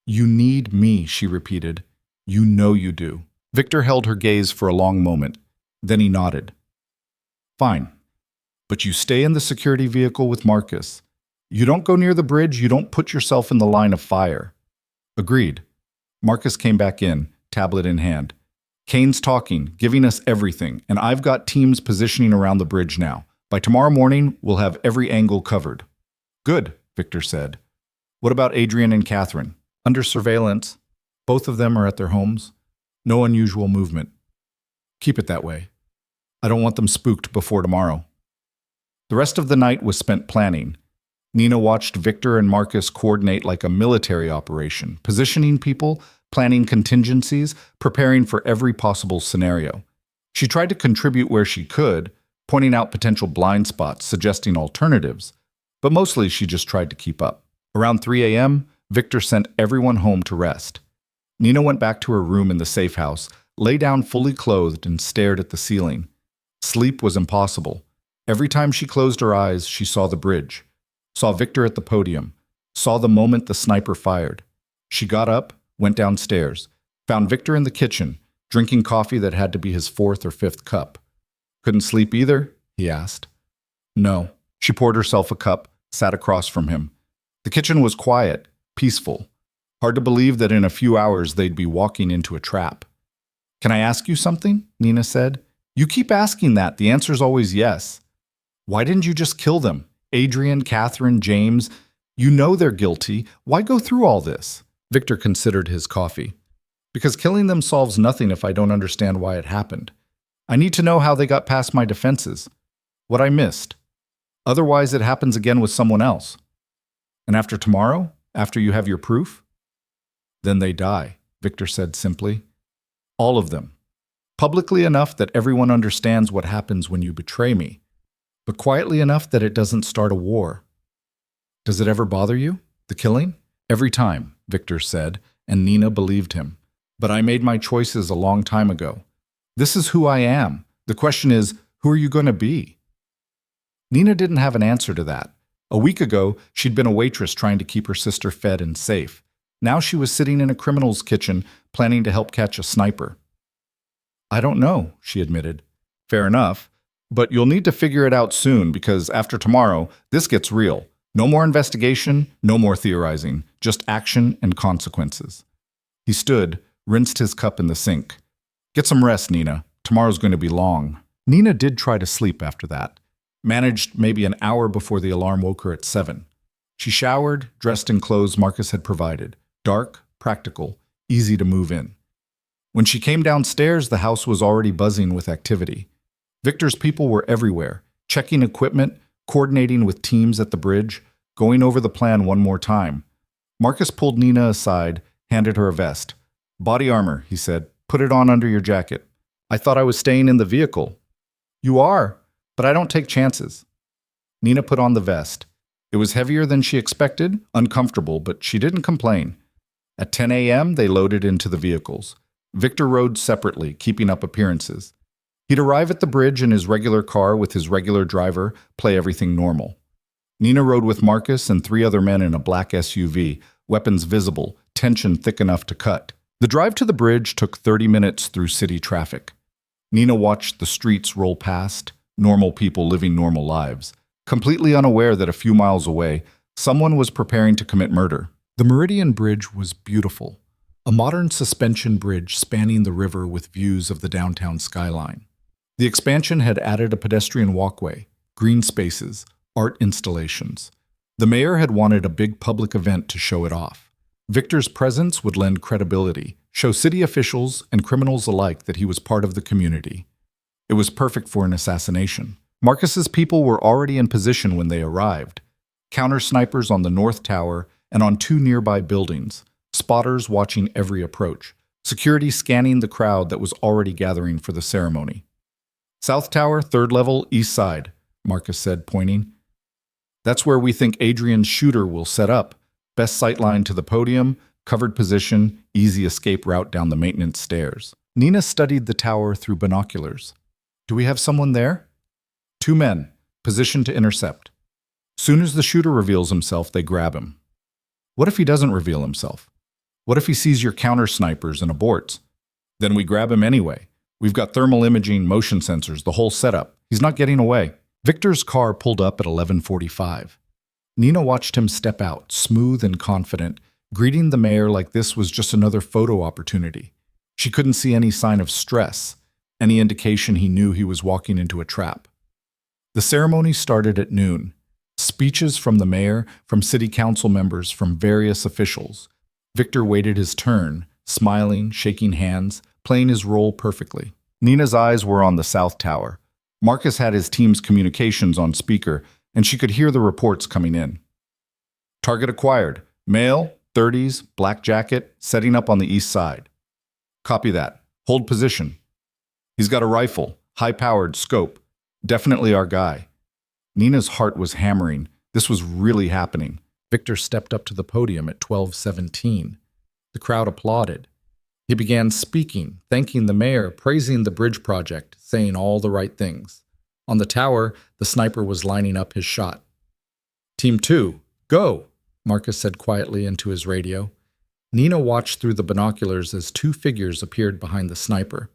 you need me," she repeated. "You know you do." Victor held her gaze for a long moment. Then he nodded. "Fine. But you stay in the security vehicle with Marcus. You don't go near the bridge, you don't put yourself in the line of fire." "Agreed." Marcus came back in, tablet in hand. "Kane's talking, giving us everything, and I've got teams positioning around the bridge now. By tomorrow morning, we'll have every angle covered." "Good," Victor said. "What about Adrian and Catherine?" "Under surveillance. Both of them are at their homes. No unusual movement." "Keep it that way. I don't want them spooked before tomorrow." The rest of the night was spent planning. Nina watched Victor and Marcus coordinate like a military operation, positioning people, planning contingencies, preparing for every possible scenario. She tried to contribute where she could, pointing out potential blind spots, suggesting alternatives, but mostly she just tried to keep up. Around 3 a.m., Victor sent everyone home to rest. Nina went back to her room in the safe house, lay down fully clothed, and stared at the ceiling. Sleep was impossible. Every time she closed her eyes, she saw the bridge, saw Victor at the podium, saw the moment the sniper fired. She got up, went downstairs, found Victor in the kitchen, drinking coffee that had to be his 4th or 5th cup. "Couldn't sleep either?" he asked. "No." She poured herself a cup, sat across from him. The kitchen was quiet, peaceful. Hard to believe that in a few hours they'd be walking into a trap. "Can I ask you something?" Nina said. "You keep asking that. The answer's always yes. Why didn't you just kill them? Adrian, Catherine, James. You know they're guilty. Why go through all this?" Victor considered his coffee. "Because killing them solves nothing if I don't understand why it happened. I need to know how they got past my defenses, what I missed. Otherwise, it happens again with someone else. And after tomorrow, after you have your proof?" "Then they die," Victor said simply. "All of them. Publicly enough that everyone understands what happens when you betray me, but quietly enough that it doesn't start a war." "Does it ever bother you, the killing?" "Every time," Victor said, and Nina believed him. "But I made my choices a long time ago. This is who I am. The question is, who are you going to be?" Nina didn't have an answer to that. A week ago, she'd been a waitress trying to keep her sister fed and safe. Now she was sitting in a criminal's kitchen, planning to help catch a sniper. "I don't know," she admitted. "Fair enough. But you'll need to figure it out soon because after tomorrow, this gets real. No more investigation, no more theorizing, just action and consequences." He stood, rinsed his cup in the sink. "Get some rest, Nina. Tomorrow's going to be long." Nina did try to sleep after that. Managed maybe an hour before the alarm woke her at 7. She showered, dressed in clothes Marcus had provided. Dark, practical, easy to move in. When she came downstairs, the house was already buzzing with activity. Victor's people were everywhere, checking equipment, coordinating with teams at the bridge, going over the plan one more time. Marcus pulled Nina aside, handed her a vest. "Body armor," he said. "Put it on under your jacket." "I thought I was staying in the vehicle." "You are, but I don't take chances." Nina put on the vest. It was heavier than she expected, uncomfortable, but she didn't complain. At 10 a.m., they loaded into the vehicles. Victor rode separately, keeping up appearances. He'd arrive at the bridge in his regular car with his regular driver, play everything normal. Nina rode with Marcus and 3 other men in a black SUV, weapons visible, tension thick enough to cut. The drive to the bridge took 30 minutes through city traffic. Nina watched the streets roll past, normal people living normal lives, completely unaware that a few miles away, someone was preparing to commit murder. The Meridian Bridge was beautiful, a modern suspension bridge spanning the river with views of the downtown skyline. The expansion had added a pedestrian walkway, green spaces, art installations. The mayor had wanted a big public event to show it off. Victor's presence would lend credibility, show city officials and criminals alike that he was part of the community. It was perfect for an assassination. Marcus's people were already in position when they arrived. Counter snipers on the North Tower and on two nearby buildings, spotters watching every approach, security scanning the crowd that was already gathering for the ceremony. South Tower, third level, east side, Marcus said, pointing. That's where we think Adrian's shooter will set up. Best sightline to the podium, covered position, easy escape route down the maintenance stairs. Nina studied the tower through binoculars. Do we have someone there? 2 men, positioned to intercept. Soon as the shooter reveals himself, they grab him. What if he doesn't reveal himself? What if he sees your counter snipers and aborts? Then we grab him anyway. We've got thermal imaging, motion sensors, the whole setup. He's not getting away. Victor's car pulled up at 11:45. Nina watched him step out, smooth and confident, greeting the mayor like this was just another photo opportunity. She couldn't see any sign of stress, any indication he knew he was walking into a trap. The ceremony started at noon. Speeches from the mayor, from city council members, from various officials. Victor waited his turn, smiling, shaking hands, playing his role perfectly. Nina's eyes were on the South Tower. Marcus had his team's communications on speaker, and she could hear the reports coming in. Target acquired. Male, 30s, black jacket, setting up on the east side. Copy that. Hold position. He's got a rifle, high-powered scope. Definitely our guy. Nina's heart was hammering. This was really happening. Victor stepped up to the podium at 12:17. The crowd applauded. He began speaking, thanking the mayor, praising the bridge project, saying all the right things. On the tower, the sniper was lining up his shot. Team 2, go, Marcus said quietly into his radio. Nina watched through the binoculars as 2 figures appeared behind the sniper.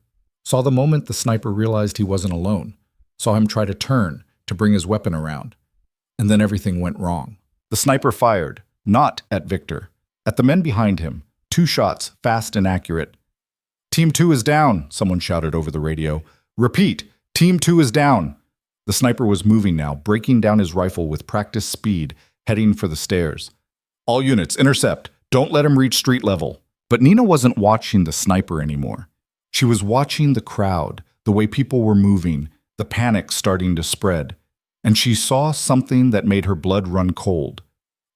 Saw the moment the sniper realized he wasn't alone. Saw him try to turn, to bring his weapon around. And then everything went wrong. The sniper fired, not at Victor, at the men behind him. 2 shots, fast and accurate. Team 2 is down, someone shouted over the radio. Repeat, Team 2 is down. The sniper was moving now, breaking down his rifle with practiced speed, heading for the stairs. All units, intercept. Don't let him reach street level. But Nina wasn't watching the sniper anymore. She was watching the crowd, the way people were moving, the panic starting to spread. And she saw something that made her blood run cold.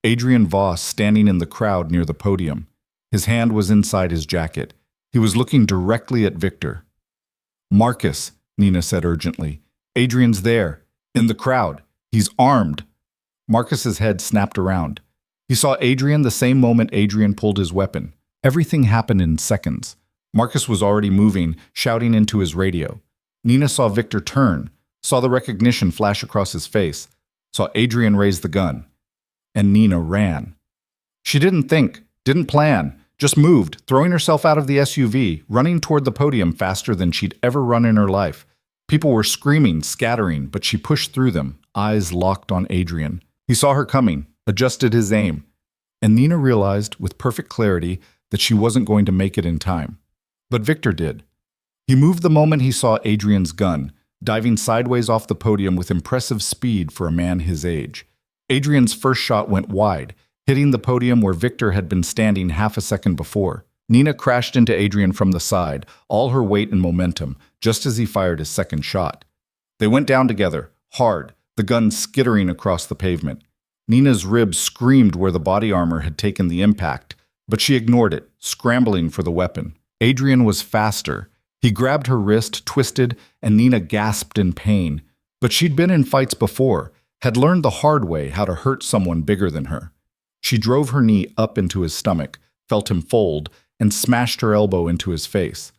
Adrian Voss standing in the crowd near the podium. His hand was inside his jacket. He was looking directly at Victor. Marcus, Nina said urgently. Adrian's there, in the crowd. He's armed. Marcus's head snapped around. He saw Adrian the same moment Adrian pulled his weapon. Everything happened in seconds. Marcus was already moving, shouting into his radio. Nina saw Victor turn, saw the recognition flash across his face, saw Adrian raise the gun. And Nina ran. She didn't think, didn't plan, just moved, throwing herself out of the SUV, running toward the podium faster than she'd ever run in her life. People were screaming, scattering, but she pushed through them, eyes locked on Adrian. He saw her coming, adjusted his aim, and Nina realized with perfect clarity that she wasn't going to make it in time. But Victor did. He moved the moment he saw Adrian's gun, diving sideways off the podium with impressive speed for a man his age. Adrian's first shot went wide, hitting the podium where Victor had been standing half a second before. Nina crashed into Adrian from the side, all her weight and momentum, just as he fired his second shot. They went down together, hard, the gun skittering across the pavement. Nina's ribs screamed where the body armor had taken the impact, but she ignored it, scrambling for the weapon. Adrian was faster. He grabbed her wrist, twisted, and Nina gasped in pain. But she'd been in fights before, had learned the hard way how to hurt someone bigger than her. She drove her knee up into his stomach, felt him fold, and smashed her elbow into his face.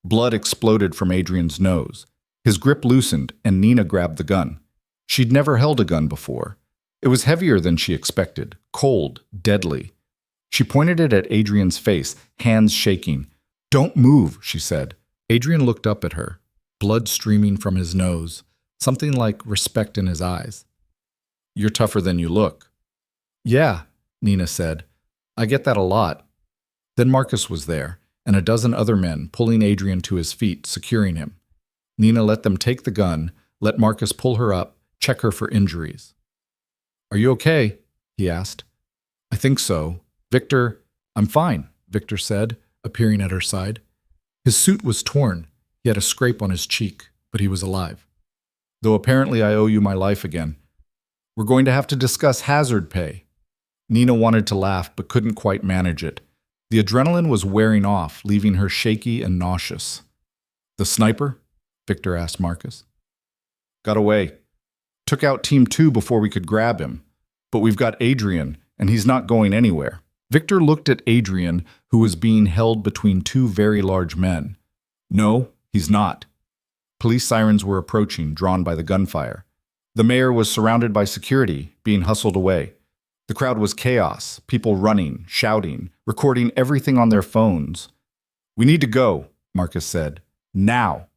Blood exploded from Adrian's nose. His grip loosened, and Nina grabbed the gun. She'd never held a gun before. It was heavier than she expected, cold, deadly. She pointed it at Adrian's face, hands shaking. "Don't move," she said. Adrian looked up at her, blood streaming from his nose, something like respect in his eyes. "You're tougher than you look." "Yeah," Nina said. "I get that a lot." Then Marcus was there, and a dozen other men pulling Adrian to his feet, securing him. Nina let them take the gun, let Marcus pull her up, check her for injuries. "Are you okay?" he asked. "I think so. Victor—" "I'm fine," Victor said, appearing at her side. His suit was torn. He had a scrape on his cheek, but he was alive. "Though apparently I owe you my life again. We're going to have to discuss hazard pay." Nina wanted to laugh but couldn't quite manage it. The adrenaline was wearing off, leaving her shaky and nauseous. "The sniper?" Victor asked Marcus. "Got away. Took out Team 2 before we could grab him. But we've got Adrian, and he's not going anywhere." Victor looked at Adrian, who was being held between two very large men. "No, he's not." Police sirens were approaching, drawn by the gunfire. The mayor was surrounded by security, being hustled away. The crowd was chaos, people running, shouting, recording everything on their phones. "We need to go," Marcus said. "Now,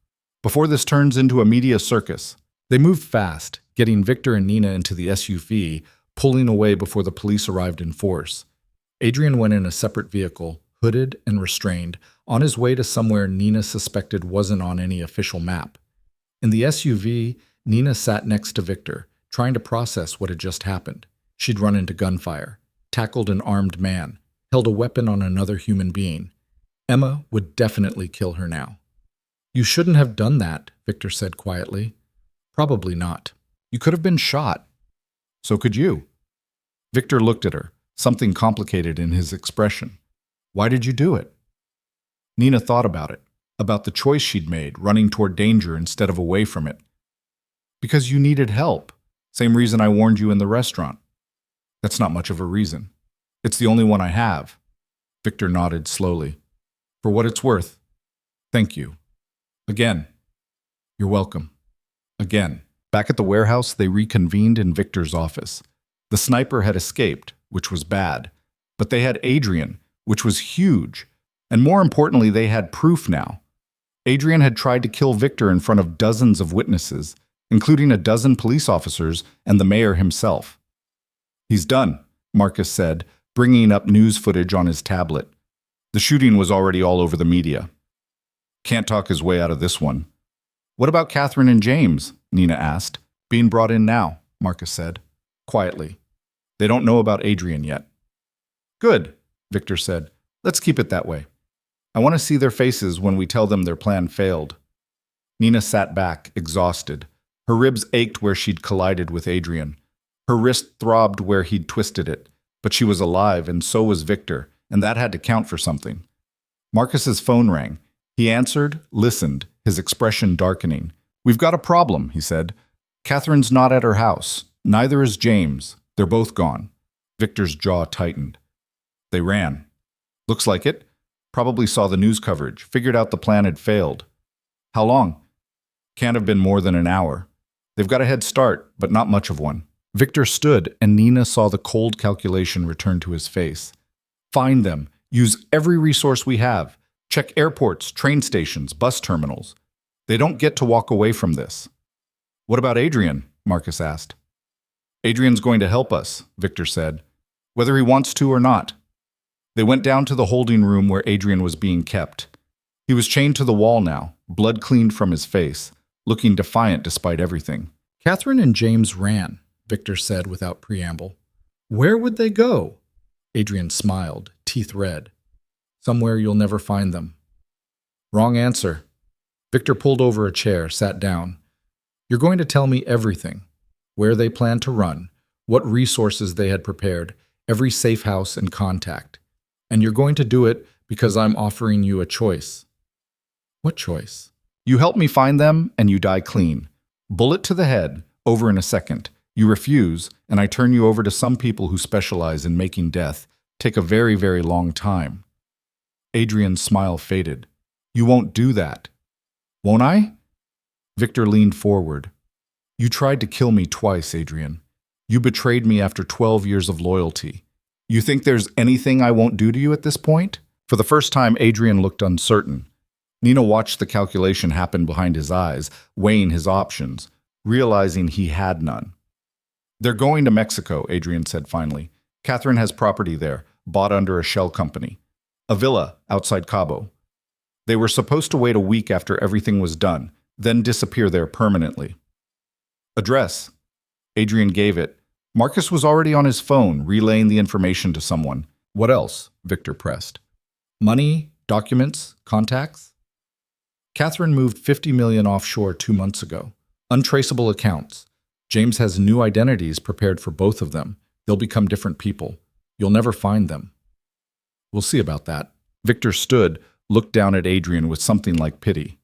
before this turns into a media circus." They moved fast, getting Victor and Nina into the SUV, pulling away before the police arrived in force. Adrian went in a separate vehicle, hooded and restrained, on his way to somewhere Nina suspected wasn't on any official map. In the SUV, Nina sat next to Victor, trying to process what had just happened. She'd run into gunfire, tackled an armed man, held a weapon on another human being. Emma would definitely kill her now. "You shouldn't have done that," Victor said quietly. "Probably not. You could have been shot." "So could you." Victor looked at her, something complicated in his expression. "Why did you do it?" Nina thought about it, about the choice she'd made, running toward danger instead of away from it. "Because you needed help. Same reason I warned you in the restaurant." "That's not much of a reason. It's the only one I have." Victor nodded slowly. "For what it's worth. Thank you. Again." "You're welcome." Again. Back at the warehouse, they reconvened in Victor's office. The sniper had escaped, which was bad. But they had Adrian, which was huge. And more importantly, they had proof now. Adrian had tried to kill Victor in front of dozens of witnesses, including a dozen police officers and the mayor himself. "He's done," Marcus said, bringing up news footage on his tablet. The shooting was already all over the media. "Can't talk his way out of this one." "What about Catherine and James?" Nina asked. "Being brought in now," Marcus said, quietly. "They don't know about Adrian yet." "Good," Victor said. "Let's keep it that way. I want to see their faces when we tell them their plan failed." Nina sat back, exhausted. Her ribs ached where she'd collided with Adrian. Her wrist throbbed where he'd twisted it. But she was alive, and so was Victor, and that had to count for something. Marcus's phone rang. He answered, listened, his expression darkening. "We've got a problem," he said. "Catherine's not at her house. Neither is James. They're both gone." Victor's jaw tightened. "They ran." "Looks like it. Probably saw the news coverage, figured out the plan had failed." "How long?" "Can't have been more than an hour. They've got a head start, but not much of one." Victor stood, and Nina saw the cold calculation return to his face. "Find them. Use every resource we have. Check airports, train stations, bus terminals. They don't get to walk away from this." "What about Adrian?" Marcus asked. "Adrian's going to help us," Victor said, "whether he wants to or not." They went down to the holding room where Adrian was being kept. He was chained to the wall now, blood cleaned from his face, looking defiant despite everything. "Catherine and James ran," Victor said without preamble. "Where would they go?" Adrian smiled, teeth red. "Somewhere you'll never find them." "Wrong answer." Victor pulled over a chair, sat down. "You're going to tell me everything. Where they planned to run, what resources they had prepared, every safe house and contact. And you're going to do it because I'm offering you a choice." "What choice?" "You help me find them, and you die clean. Bullet to the head, over in a second. You refuse, and I turn you over to some people who specialize in making death take a very, very long time." Adrian's smile faded. "You won't do that." "Won't I?" Victor leaned forward. "You tried to kill me twice, Adrian. You betrayed me after 12 years of loyalty. You think there's anything I won't do to you at this point?" For the first time, Adrian looked uncertain. Nina watched the calculation happen behind his eyes, weighing his options, realizing he had none. "They're going to Mexico," Adrian said finally. "Catherine has property there, bought under a shell company. A villa outside Cabo. They were supposed to wait a week after everything was done, then disappear there permanently." "Address." Adrian gave it. Marcus was already on his phone, relaying the information to someone. "What else?" Victor pressed. "Money, documents, contacts?" "Catherine moved $50 million offshore 2 months ago. Untraceable accounts. James has new identities prepared for both of them. They'll become different people. You'll never find them. We'll see about that. Victor stood, looked down at Adrian with something like pity.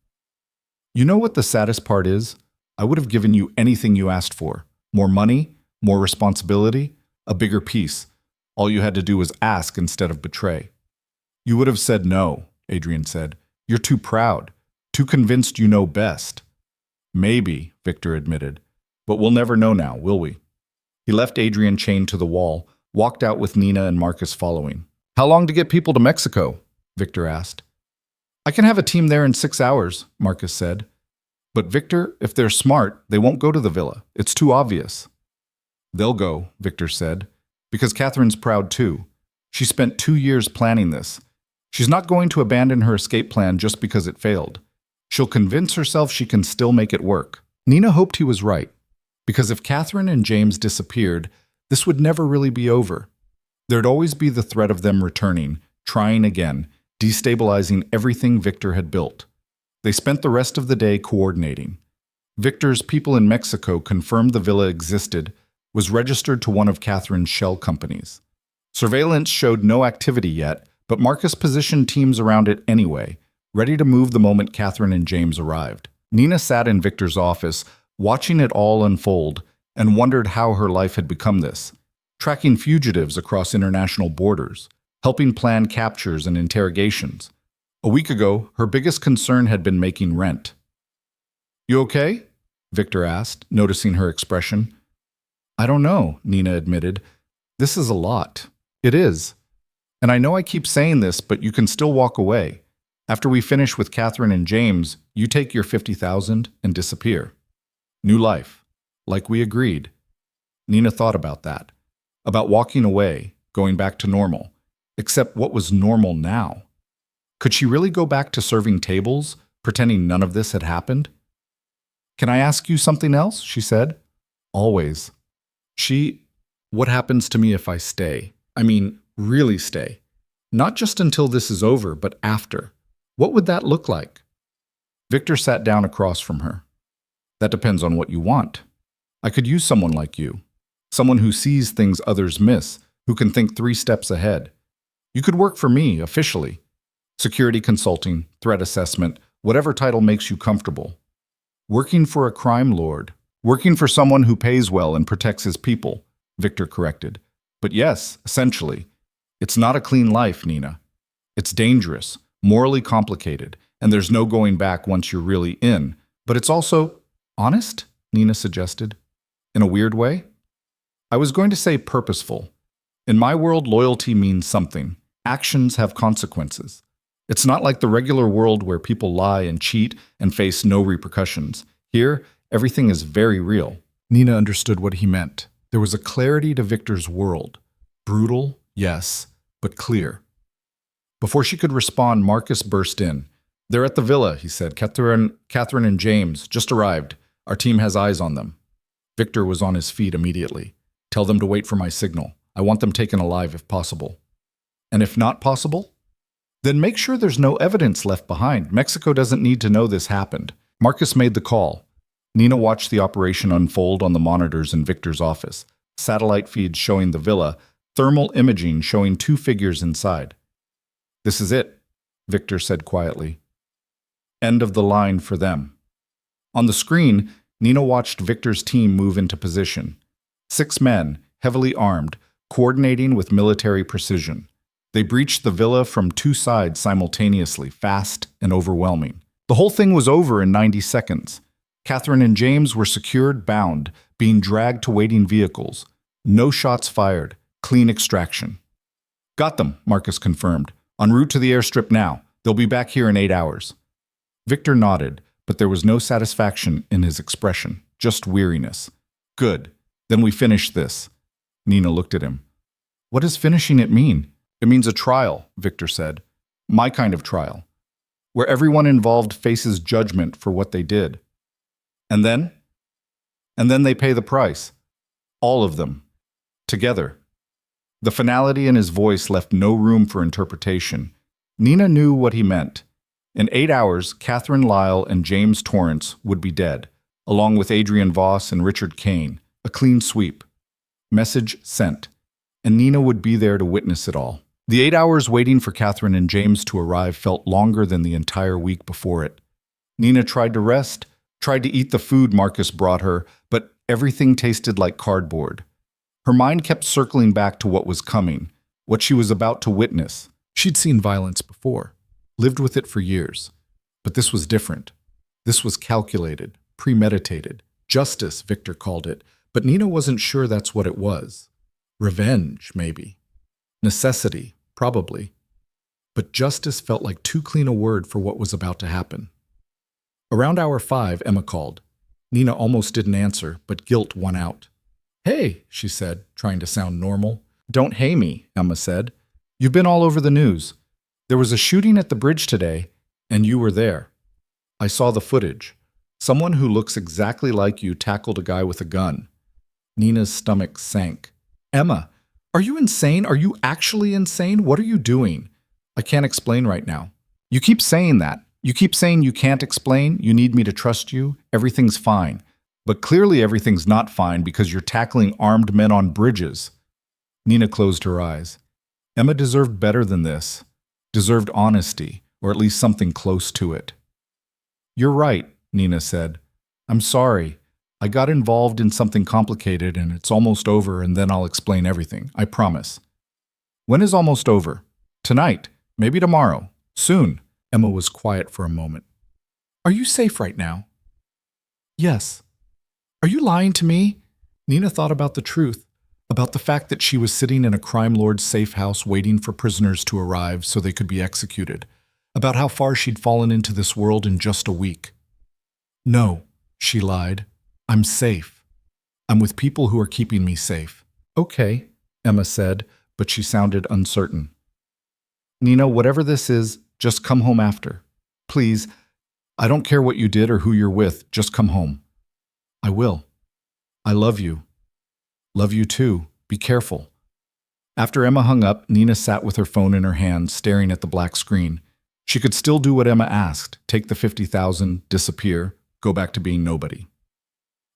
You know what the saddest part is? I would have given you anything you asked for. More money, more responsibility, a bigger piece. All you had to do was ask instead of betray. You would have said no, Adrian said. You're too proud, too convinced you know best. Maybe, Victor admitted. But we'll never know now, will we? He left Adrian chained to the wall, walked out with Nina and Marcus following. How long to get people to Mexico? Victor asked. I can have a team there in 6 hours, Marcus said. But Victor, if they're smart, they won't go to the villa. It's too obvious. They'll go, Victor said, because Catherine's proud too. She spent 2 years planning this. She's not going to abandon her escape plan just because it failed. She'll convince herself she can still make it work. Nina hoped he was right, because if Catherine and James disappeared, this would never really be over. There'd always be the threat of them returning, trying again, destabilizing everything Victor had built. They spent the rest of the day coordinating. Victor's people in Mexico confirmed the villa existed, was registered to one of Catherine's shell companies. Surveillance showed no activity yet, but Marcus positioned teams around it anyway, ready to move the moment Catherine and James arrived. Nina sat in Victor's office, watching it all unfold, and wondered how her life had become this, tracking fugitives across international borders, helping plan captures and interrogations. A week ago, her biggest concern had been making rent. You okay? Victor asked, noticing her expression. I don't know, Nina admitted. This is a lot. It is. And I know I keep saying this, but you can still walk away. After we finish with Catherine and James, you take your $50,000 and disappear. New life. Like we agreed. Nina thought about that. About walking away, going back to normal. Except what was normal now? Could she really go back to serving tables, pretending none of this had happened? Can I ask you something else? She said. Always. What happens to me if I stay? I mean, really stay. Not just until this is over, but after. What would that look like? Victor sat down across from her. That depends on what you want. I could use someone like you. Someone who sees things others miss, who can think 3 steps ahead. You could work for me, officially. Security consulting, threat assessment, whatever title makes you comfortable. Working for a crime lord. Working for someone who pays well and protects his people, Victor corrected. But yes, essentially. It's not a clean life, Nina. It's dangerous, morally complicated, and there's no going back once you're really in. But it's also honest, Nina suggested. In a weird way? I was going to say purposeful. In my world, loyalty means something. Actions have consequences. It's not like the regular world where people lie and cheat and face no repercussions. Here, everything is very real. Nina understood what he meant. There was a clarity to Victor's world. Brutal, yes, but clear. Before she could respond, Marcus burst in. They're at the villa, he said. Catherine and James just arrived. Our team has eyes on them. Victor was on his feet immediately. Tell them to wait for my signal. I want them taken alive if possible. And if not possible? Then make sure there's no evidence left behind. Mexico doesn't need to know this happened. Marcus made the call. Nina watched the operation unfold on the monitors in Victor's office. Satellite feeds showing the villa, thermal imaging showing 2 figures inside. This is it, Victor said quietly. End of the line for them. On the screen, Nina watched Victor's team move into position. 6 men, heavily armed, coordinating with military precision. They breached the villa from 2 sides simultaneously, fast and overwhelming. The whole thing was over in 90 seconds. Catherine and James were secured, bound, being dragged to waiting vehicles. No shots fired. Clean extraction. Got them, Marcus confirmed. En route to the airstrip now. They'll be back here in 8 hours. Victor nodded, but there was no satisfaction in his expression, just weariness. Good. Then we finish this. Nina looked at him. What does finishing it mean? It means a trial, Victor said. My kind of trial. Where everyone involved faces judgment for what they did. And then? And then they pay the price. All of them. Together. The finality in his voice left no room for interpretation. Nina knew what he meant. In 8 hours, Catherine Lyle and James Torrance would be dead, along with Adrian Voss and Richard Kane. A clean sweep. Message sent. and Nina would be there to witness it all. The 8 hours waiting for Catherine and James to arrive felt longer than the entire week before it. Nina tried to rest, tried to eat the food Marcus brought her, but everything tasted like cardboard. Her mind kept circling back to what was coming, what she was about to witness. She'd seen violence before, lived with it for years. But this was different. This was calculated, premeditated. Justice, Victor called it, but Nina wasn't sure that's what it was. Revenge, maybe. Necessity, probably. But justice felt like too clean a word for what was about to happen. Around hour 5, Emma called. Nina almost didn't answer, but guilt won out. "Hey," she said, trying to sound normal. "Don't hey me," Emma said. "You've been all over the news. There was a shooting at the bridge today, and you were there. I saw the footage. Someone who looks exactly like you tackled a guy with a gun." Nina's stomach sank. "Emma, are you insane? Are you actually insane? What are you doing?" "I can't explain right now." "You keep saying that. You keep saying you can't explain, you need me to trust you, everything's fine. But clearly everything's not fine because you're tackling armed men on bridges." Nina closed her eyes. Emma deserved better than this. Deserved honesty, or at least something close to it. "You're right," Nina said. "I'm sorry. I got involved in something complicated and it's almost over, and then I'll explain everything. I promise." "When is almost over?" "Tonight. Maybe tomorrow. Soon." Emma was quiet for a moment. "Are you safe right now?" "Yes." "Are you lying to me?" Nina thought about the truth, about the fact that she was sitting in a crime lord's safe house waiting for prisoners to arrive so they could be executed, about how far she'd fallen into this world in just a week. "No," she lied. "I'm safe. I'm with people who are keeping me safe." "Okay," Emma said, but she sounded uncertain. "Nina, whatever this is, just come home after. Please, I don't care what you did or who you're with, just come home." "I will. I love you." "Love you too. Be careful." After Emma hung up, Nina sat with her phone in her hand, staring at the black screen. She could still do what Emma asked, take the 50,000, disappear, go back to being nobody.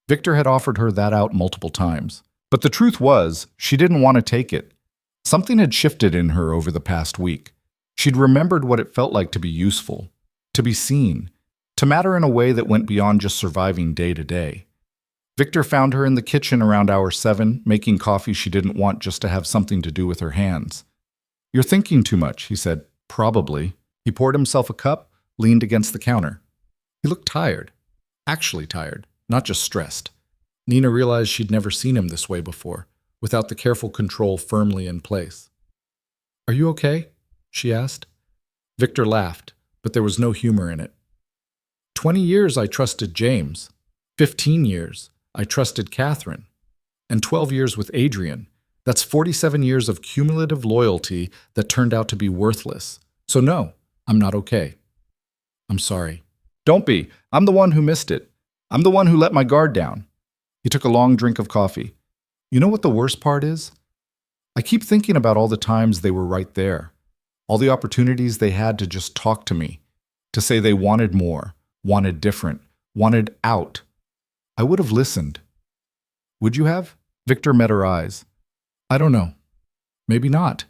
Victor had offered her that out multiple times. But the truth was, she didn't want to take it. Something had shifted in her over the past week. She'd remembered what it felt like to be useful, to be seen, to matter in a way that went beyond just surviving day to day. Victor found her in the kitchen around hour 7, making coffee she didn't want just to have something to do with her hands. "You're thinking too much," he said. "Probably." He poured himself a cup, leaned against the counter. He looked tired. Actually tired, not just stressed. Nina realized she'd never seen him this way before, without the careful control firmly in place. "Are you okay?" she asked. Victor laughed, but there was no humor in it. 20 years I trusted James. 15 years I trusted Catherine. And 12 years with Adrian. That's 47 years of cumulative loyalty that turned out to be worthless. So no, I'm not okay. "I'm sorry." "Don't be. I'm the one who missed it. I'm the one who let my guard down." He took a long drink of coffee. "You know what the worst part is? I keep thinking about all the times they were right there. All the opportunities they had to just talk to me, to say they wanted more, wanted different, wanted out. I would have listened." "Would you have?" Victor met her eyes. "I don't know. Maybe not.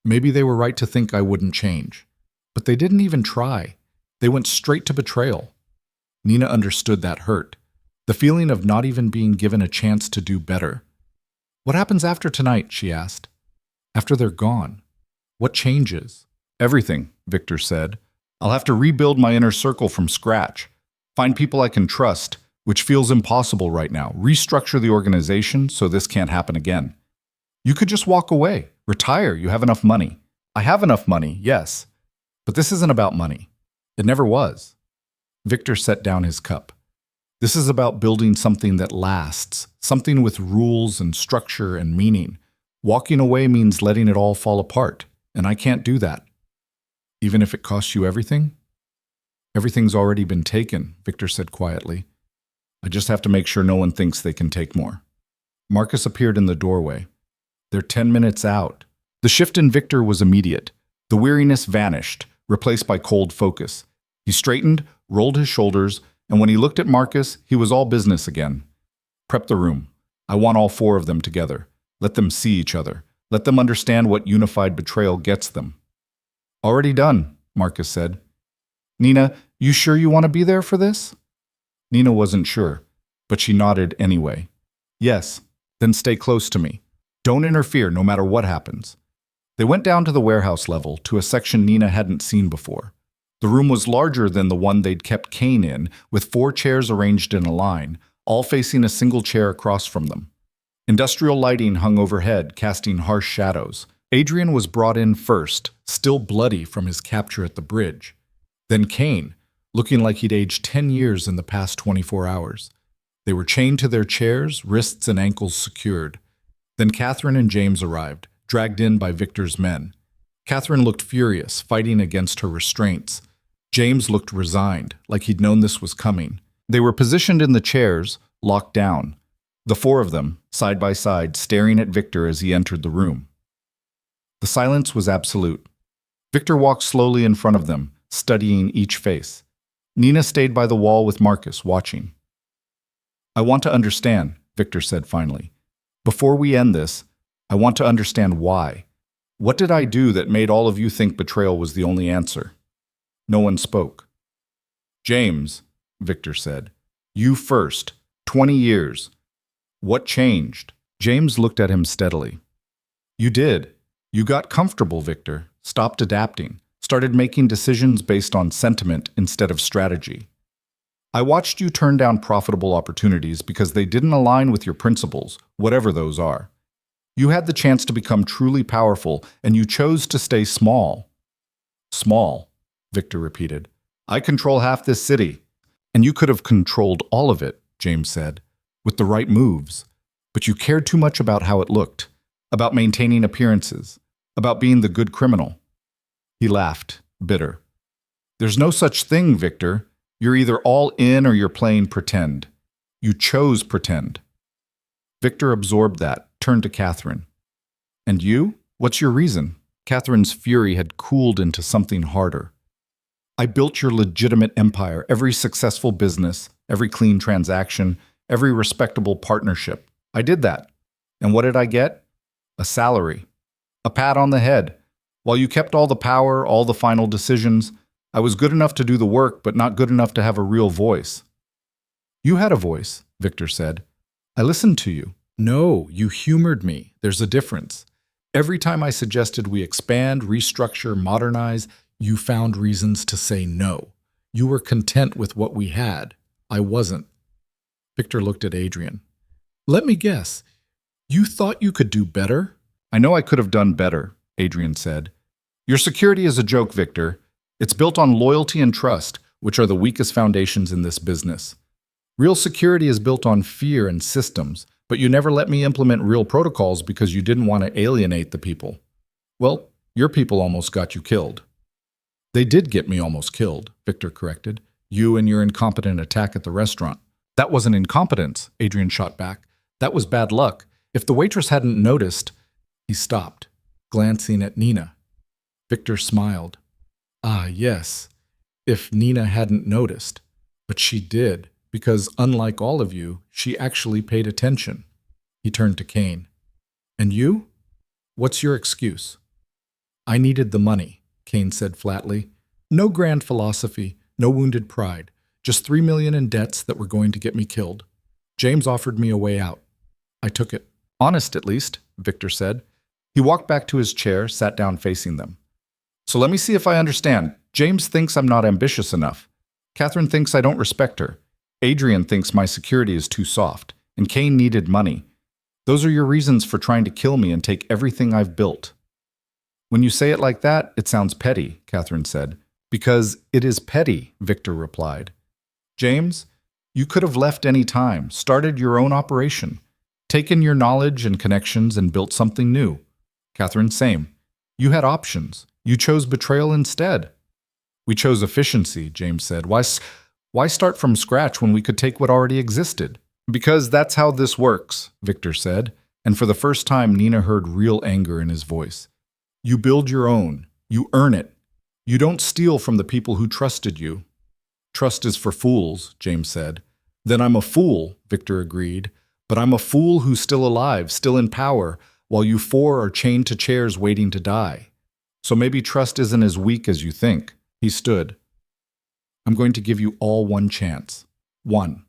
Maybe they were right to think I wouldn't change. But they didn't even try. They went straight to betrayal." Nina understood that hurt. The feeling of not even being given a chance to do better. "What happens after tonight?" she asked. "After they're gone? What changes?" "Everything," Victor said. "I'll have to rebuild my inner circle from scratch. Find people I can trust, which feels impossible right now. Restructure the organization so this can't happen again." "You could just walk away. Retire. You have enough money." "I have enough money, yes. But this isn't about money. It never was." Victor set down his cup. "This is about building something that lasts, something with rules and structure and meaning. Walking away means letting it all fall apart, and I can't do that." "Even if it costs you everything?" "Everything's already been taken," Victor said quietly. "I just have to make sure no one thinks they can take more." Marcus appeared in the doorway. "They're 10 minutes out." The shift in Victor was immediate. The weariness vanished, replaced by cold focus. He straightened, rolled his shoulders, and when he looked at Marcus, he was all business again. "Prep the room. I want all 4 of them together. Let them see each other. Let them understand what unified betrayal gets them. Already done, Marcus said. Nina, you sure you want to be there for this? Nina wasn't sure, but she nodded anyway. Yes, then stay close to me. Don't interfere no matter what happens. They went down to the warehouse level, to a section Nina hadn't seen before. The room was larger than the one they'd kept Kane in, with 4 chairs arranged in a line, all facing a single chair across from them. Industrial lighting hung overhead, casting harsh shadows. Adrian was brought in first, still bloody from his capture at the bridge. Then Kane, looking like he'd aged 10 years in the past 24 hours. They were chained to their chairs, wrists and ankles secured. Then Catherine and James arrived, dragged in by Victor's men. Catherine looked furious, fighting against her restraints. James looked resigned, like he'd known this was coming. They were positioned in the chairs, locked down. The 4 of them, side by side, staring at Victor as he entered the room. The silence was absolute. Victor walked slowly in front of them, studying each face. Nina stayed by the wall with Marcus, watching. I want to understand, Victor said finally. Before we end this, I want to understand why. What did I do that made all of you think betrayal was the only answer? No one spoke. James, Victor said. You first. 20 years. What changed? James looked at him steadily. You did. You got comfortable, Victor. Stopped adapting. Started making decisions based on sentiment instead of strategy. I watched you turn down profitable opportunities because they didn't align with your principles, whatever those are. You had the chance to become truly powerful, and you chose to stay small. Small, Victor repeated. I control half this city. And you could have controlled all of it, James said, with the right moves. But you cared too much about how it looked, about maintaining appearances, about being the good criminal. He laughed, bitter. There's no such thing, Victor. You're either all in or you're playing pretend. You chose pretend. Victor absorbed that, turned to Catherine. And you? What's your reason? Catherine's fury had cooled into something harder. I built your legitimate empire, every successful business, every clean transaction, every respectable partnership. I did that. And what did I get? A salary. A pat on the head. While you kept all the power, all the final decisions, I was good enough to do the work, but not good enough to have a real voice. You had a voice, Victor said. I listened to you. No, you humored me. There's a difference. Every time I suggested we expand, restructure, modernize, you found reasons to say no. You were content with what we had. I wasn't. Victor looked at Adrian. Let me guess. You thought you could do better? I know I could have done better, Adrian said. Your security is a joke, Victor. It's built on loyalty and trust, which are the weakest foundations in this business. Real security is built on fear and systems, but you never let me implement real protocols because you didn't want to alienate the people. Well, your people almost got you killed. They did get me almost killed, Victor corrected. You and your incompetent attack at the restaurant. That wasn't incompetence, Adrian shot back. That was bad luck. If the waitress hadn't noticed... He stopped, glancing at Nina. Victor smiled. Ah, yes, if Nina hadn't noticed. But she did, because unlike all of you, she actually paid attention. He turned to Kane. And you? What's your excuse? I needed the money, Kane said flatly. No grand philosophy, no wounded pride. Just $3 million in debts that were going to get me killed. James offered me a way out. I took it. Honest, at least, Victor said. He walked back to his chair, sat down facing them. So let me see if I understand. James thinks I'm not ambitious enough. Catherine thinks I don't respect her. Adrian thinks my security is too soft. And Kane needed money. Those are your reasons for trying to kill me and take everything I've built. When you say it like that, it sounds petty, Catherine said. Because it is petty, Victor replied. James, you could have left any time, started your own operation, taken your knowledge and connections and built something new. Catherine, same. You had options. You chose betrayal instead. We chose efficiency, James said. Why start from scratch when we could take what already existed? Because that's how this works, Victor said, and for the first time Nina heard real anger in his voice. You build your own. You earn it. You don't steal from the people who trusted you. Trust is for fools, James said. Then I'm a fool, Victor agreed. But I'm a fool who's still alive, still in power. while you four are chained to chairs waiting to die. So maybe trust isn't as weak as you think. He stood. I'm going to give you all one chance. One.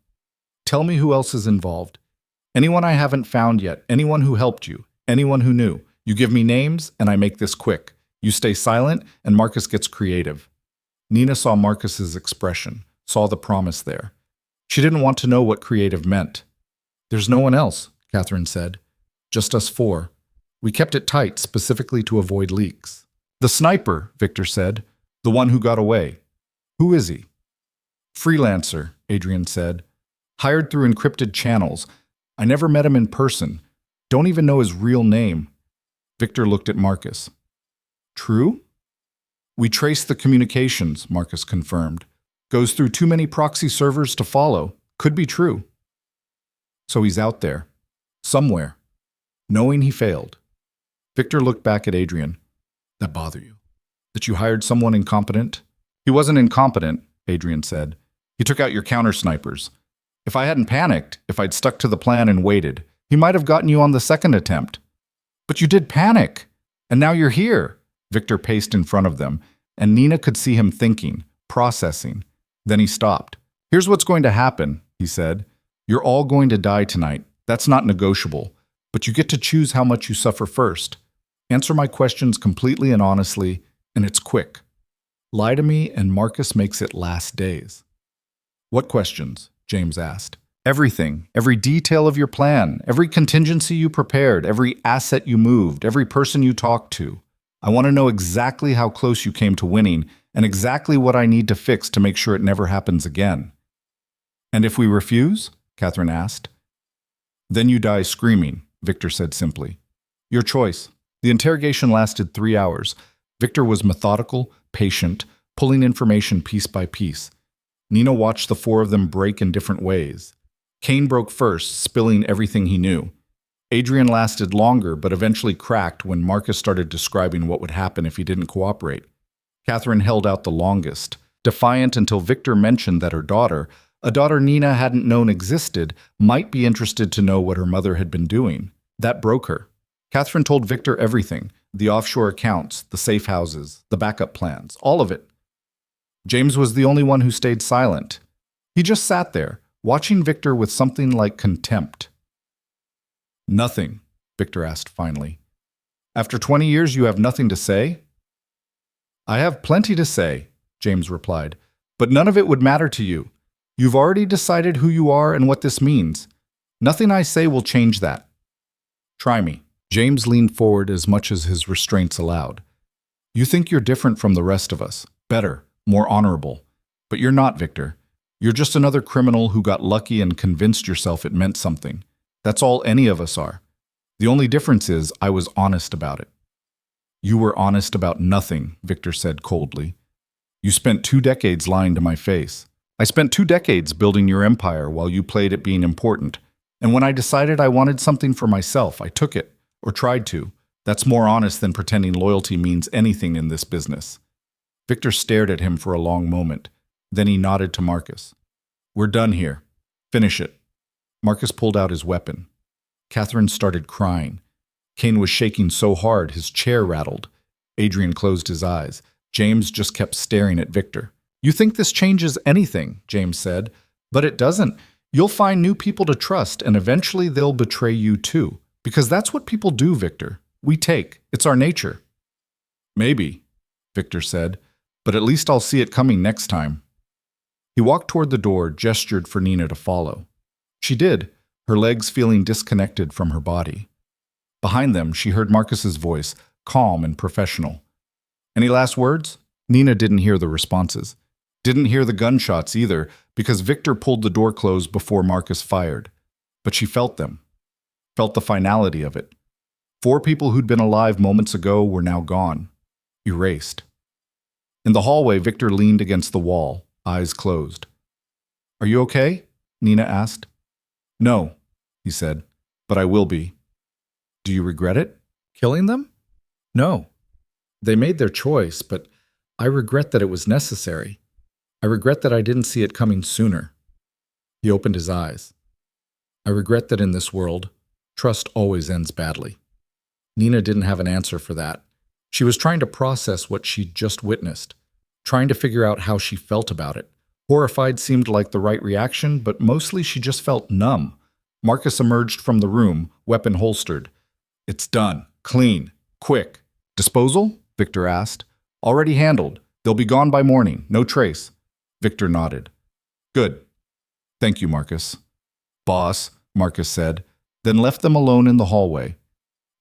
Tell me who else is involved. Anyone I haven't found yet, anyone who helped you, anyone who knew. You give me names, and I make this quick. You stay silent, and Marcus gets creative. Nina saw Marcus's expression, saw the promise there. She didn't want to know what creative meant. There's no one else, Catherine said. Just us four. We kept it tight, specifically to avoid leaks. The sniper, Victor said. The one who got away. Who is he? Freelancer, Adrian said. Hired through encrypted channels. I never met him in person. Don't even know his real name. Victor looked at Marcus. True? We traced the communications, Marcus confirmed. Goes through too many proxy servers to follow. Could be true. So he's out there. Somewhere. Knowing he failed. Victor looked back at Adrian. That bother you? That you hired someone incompetent? He wasn't incompetent, Adrian said. He took out your counter snipers. If I hadn't panicked, if I'd stuck to the plan and waited, he might have gotten you on the second attempt. But you did panic. And now you're here. Victor paced in front of them, and Nina could see him thinking, processing. Then he stopped. Here's what's going to happen, he said. You're all going to die tonight. That's not negotiable. But you get to choose how much you suffer first. Answer my questions completely and honestly, and it's quick. Lie to me, and Marcus makes it last days. What questions? James asked. Everything, every detail of your plan, every contingency you prepared, every asset you moved, every person you talked to. I want to know exactly how close you came to winning and exactly what I need to fix to make sure it never happens again. And if we refuse? Catherine asked. Then you die screaming, Victor said simply. Your choice. The interrogation lasted 3 hours. Victor was methodical, patient, pulling information piece by piece. Nina watched the four of them break in different ways. Kane broke first, spilling everything he knew. Adrian lasted longer, but eventually cracked when Marcus started describing what would happen if he didn't cooperate. Catherine held out the longest, defiant until Victor mentioned that her daughter, a daughter Nina hadn't known existed, might be interested to know what her mother had been doing. That broke her. Catherine told Victor everything, the offshore accounts, the safe houses, the backup plans, all of it. James was the only one who stayed silent. He just sat there, watching Victor with something like contempt. Nothing, Victor asked finally. After 20 years, you have nothing to say? I have plenty to say, James replied, but none of it would matter to you. You've already decided who you are and what this means. Nothing I say will change that. Try me. James leaned forward as much as his restraints allowed. You think you're different from the rest of us, better, more honorable. But you're not, Victor. You're just another criminal who got lucky and convinced yourself it meant something. That's all any of us are. The only difference is I was honest about it. You were honest about nothing, Victor said coldly. You spent 2 decades lying to my face. I spent 2 decades building your empire while you played at being important. And when I decided I wanted something for myself, I took it, or tried to. That's more honest than pretending loyalty means anything in this business. Victor stared at him for a long moment. Then he nodded to Marcus. We're done here. Finish it. Marcus pulled out his weapon. Catherine started crying. Kane was shaking so hard his chair rattled. Adrian closed his eyes. James just kept staring at Victor. You think this changes anything, James said. But it doesn't. You'll find new people to trust, and eventually they'll betray you too. Because that's what people do, Victor. We take. It's our nature. Maybe, Victor said, but at least I'll see it coming next time. He walked toward the door, gestured for Nina to follow. She did, her legs feeling disconnected from her body. Behind them, she heard Marcus's voice, calm and professional. Any last words? Nina didn't hear the responses. Didn't hear the gunshots either, because Victor pulled the door closed before Marcus fired. But she felt them. Felt the finality of it. 4 people who'd been alive moments ago were now gone. Erased. In the hallway, Victor leaned against the wall, eyes closed. Are you okay? Nina asked. No, he said, but I will be. Do you regret it? Killing them? No. They made their choice, but I regret that it was necessary. I regret that I didn't see it coming sooner. He opened his eyes. I regret that in this world, trust always ends badly. Nina didn't have an answer for that. She was trying to process what she'd just witnessed, trying to figure out how she felt about it. Horrified seemed like the right reaction, but mostly she just felt numb. Marcus emerged from the room, weapon holstered. "It's done. Clean. Quick. Disposal?" Victor asked. "Already handled. They'll be gone by morning. No trace." Victor nodded. "Good. Thank you, Marcus." "Boss," Marcus said, then left them alone in the hallway.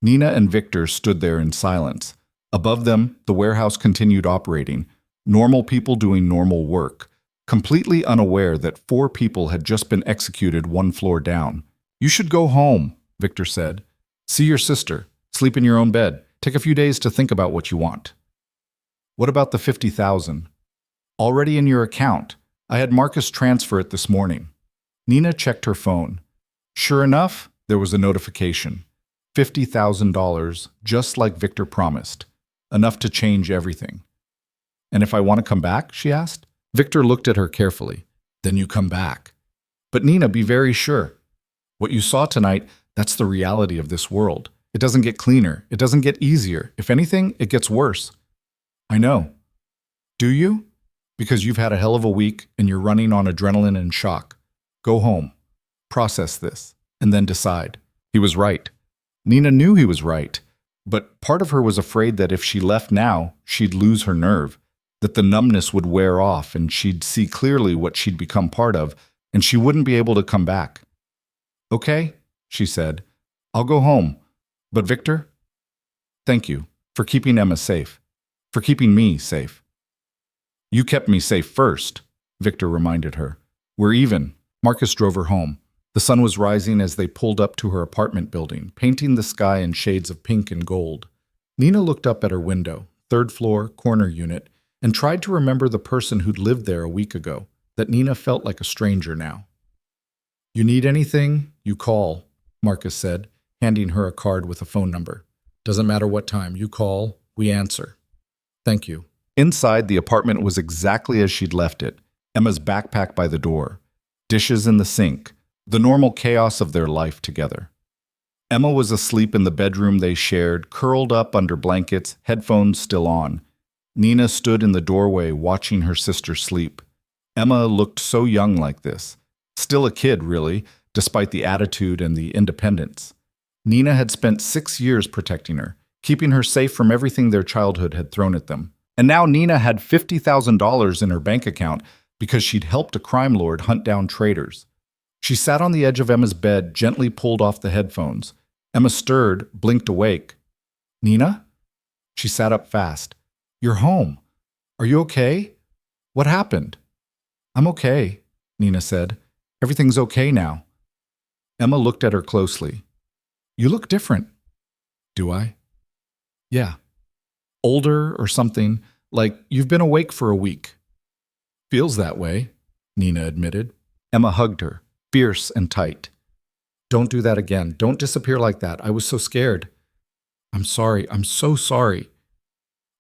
Nina and Victor stood there in silence. Above them, the warehouse continued operating, normal people doing normal work, completely unaware that 4 people had just been executed 1 floor down. "You should go home," Victor said. "See your sister. Sleep in your own bed. Take a few days to think about what you want." "What about the 50,000? "Already in your account. I had Marcus transfer it this morning." Nina checked her phone. Sure enough, there was a notification. $50,000, just like Victor promised. Enough to change everything. "And if I want to come back?" she asked. Victor looked at her carefully. "Then you come back." "But Nina, be very sure. What you saw tonight, that's the reality of this world. It doesn't get cleaner. It doesn't get easier. If anything, it gets worse." "I know." "Do you? Because you've had a hell of a week and you're running on adrenaline and shock. Go home. Process this. And then decide." He was right. Nina knew he was right. But part of her was afraid that if she left now, she'd lose her nerve, that the numbness would wear off and she'd see clearly what she'd become part of, and she wouldn't be able to come back. "Okay," she said. "I'll go home. But Victor, thank you for keeping Emma safe, for keeping me safe." "You kept me safe first," Victor reminded her. "We're even." Marcus drove her home. The sun was rising as they pulled up to her apartment building, painting the sky in shades of pink and gold. Nina looked up at her window, 3rd floor, corner unit, and tried to remember the person who'd lived there a week ago, that Nina felt like a stranger now. "You need anything, you call," Marcus said, handing her a card with a phone number. "Doesn't matter what time, you call, we answer." "Thank you." Inside, the apartment was exactly as she'd left it, Emma's backpack by the door, dishes in the sink, the normal chaos of their life together. Emma was asleep in the bedroom they shared, curled up under blankets, headphones still on. Nina stood in the doorway watching her sister sleep. Emma looked so young like this. Still a kid, really, despite the attitude and the independence. Nina had spent 6 years protecting her, keeping her safe from everything their childhood had thrown at them. And now Nina had $50,000 in her bank account because she'd helped a crime lord hunt down traitors. She sat on the edge of Emma's bed, gently pulled off the headphones. Emma stirred, blinked awake. "Nina?" She sat up fast. "You're home. Are you okay? What happened?" "I'm okay," Nina said. "Everything's okay now." Emma looked at her closely. "You look different." "Do I?" "Yeah. Older or something, like you've been awake for a week." "Feels that way," Nina admitted. Emma hugged her, fierce and tight. "Don't do that again. Don't disappear like that. I was so scared." "I'm sorry. I'm so sorry."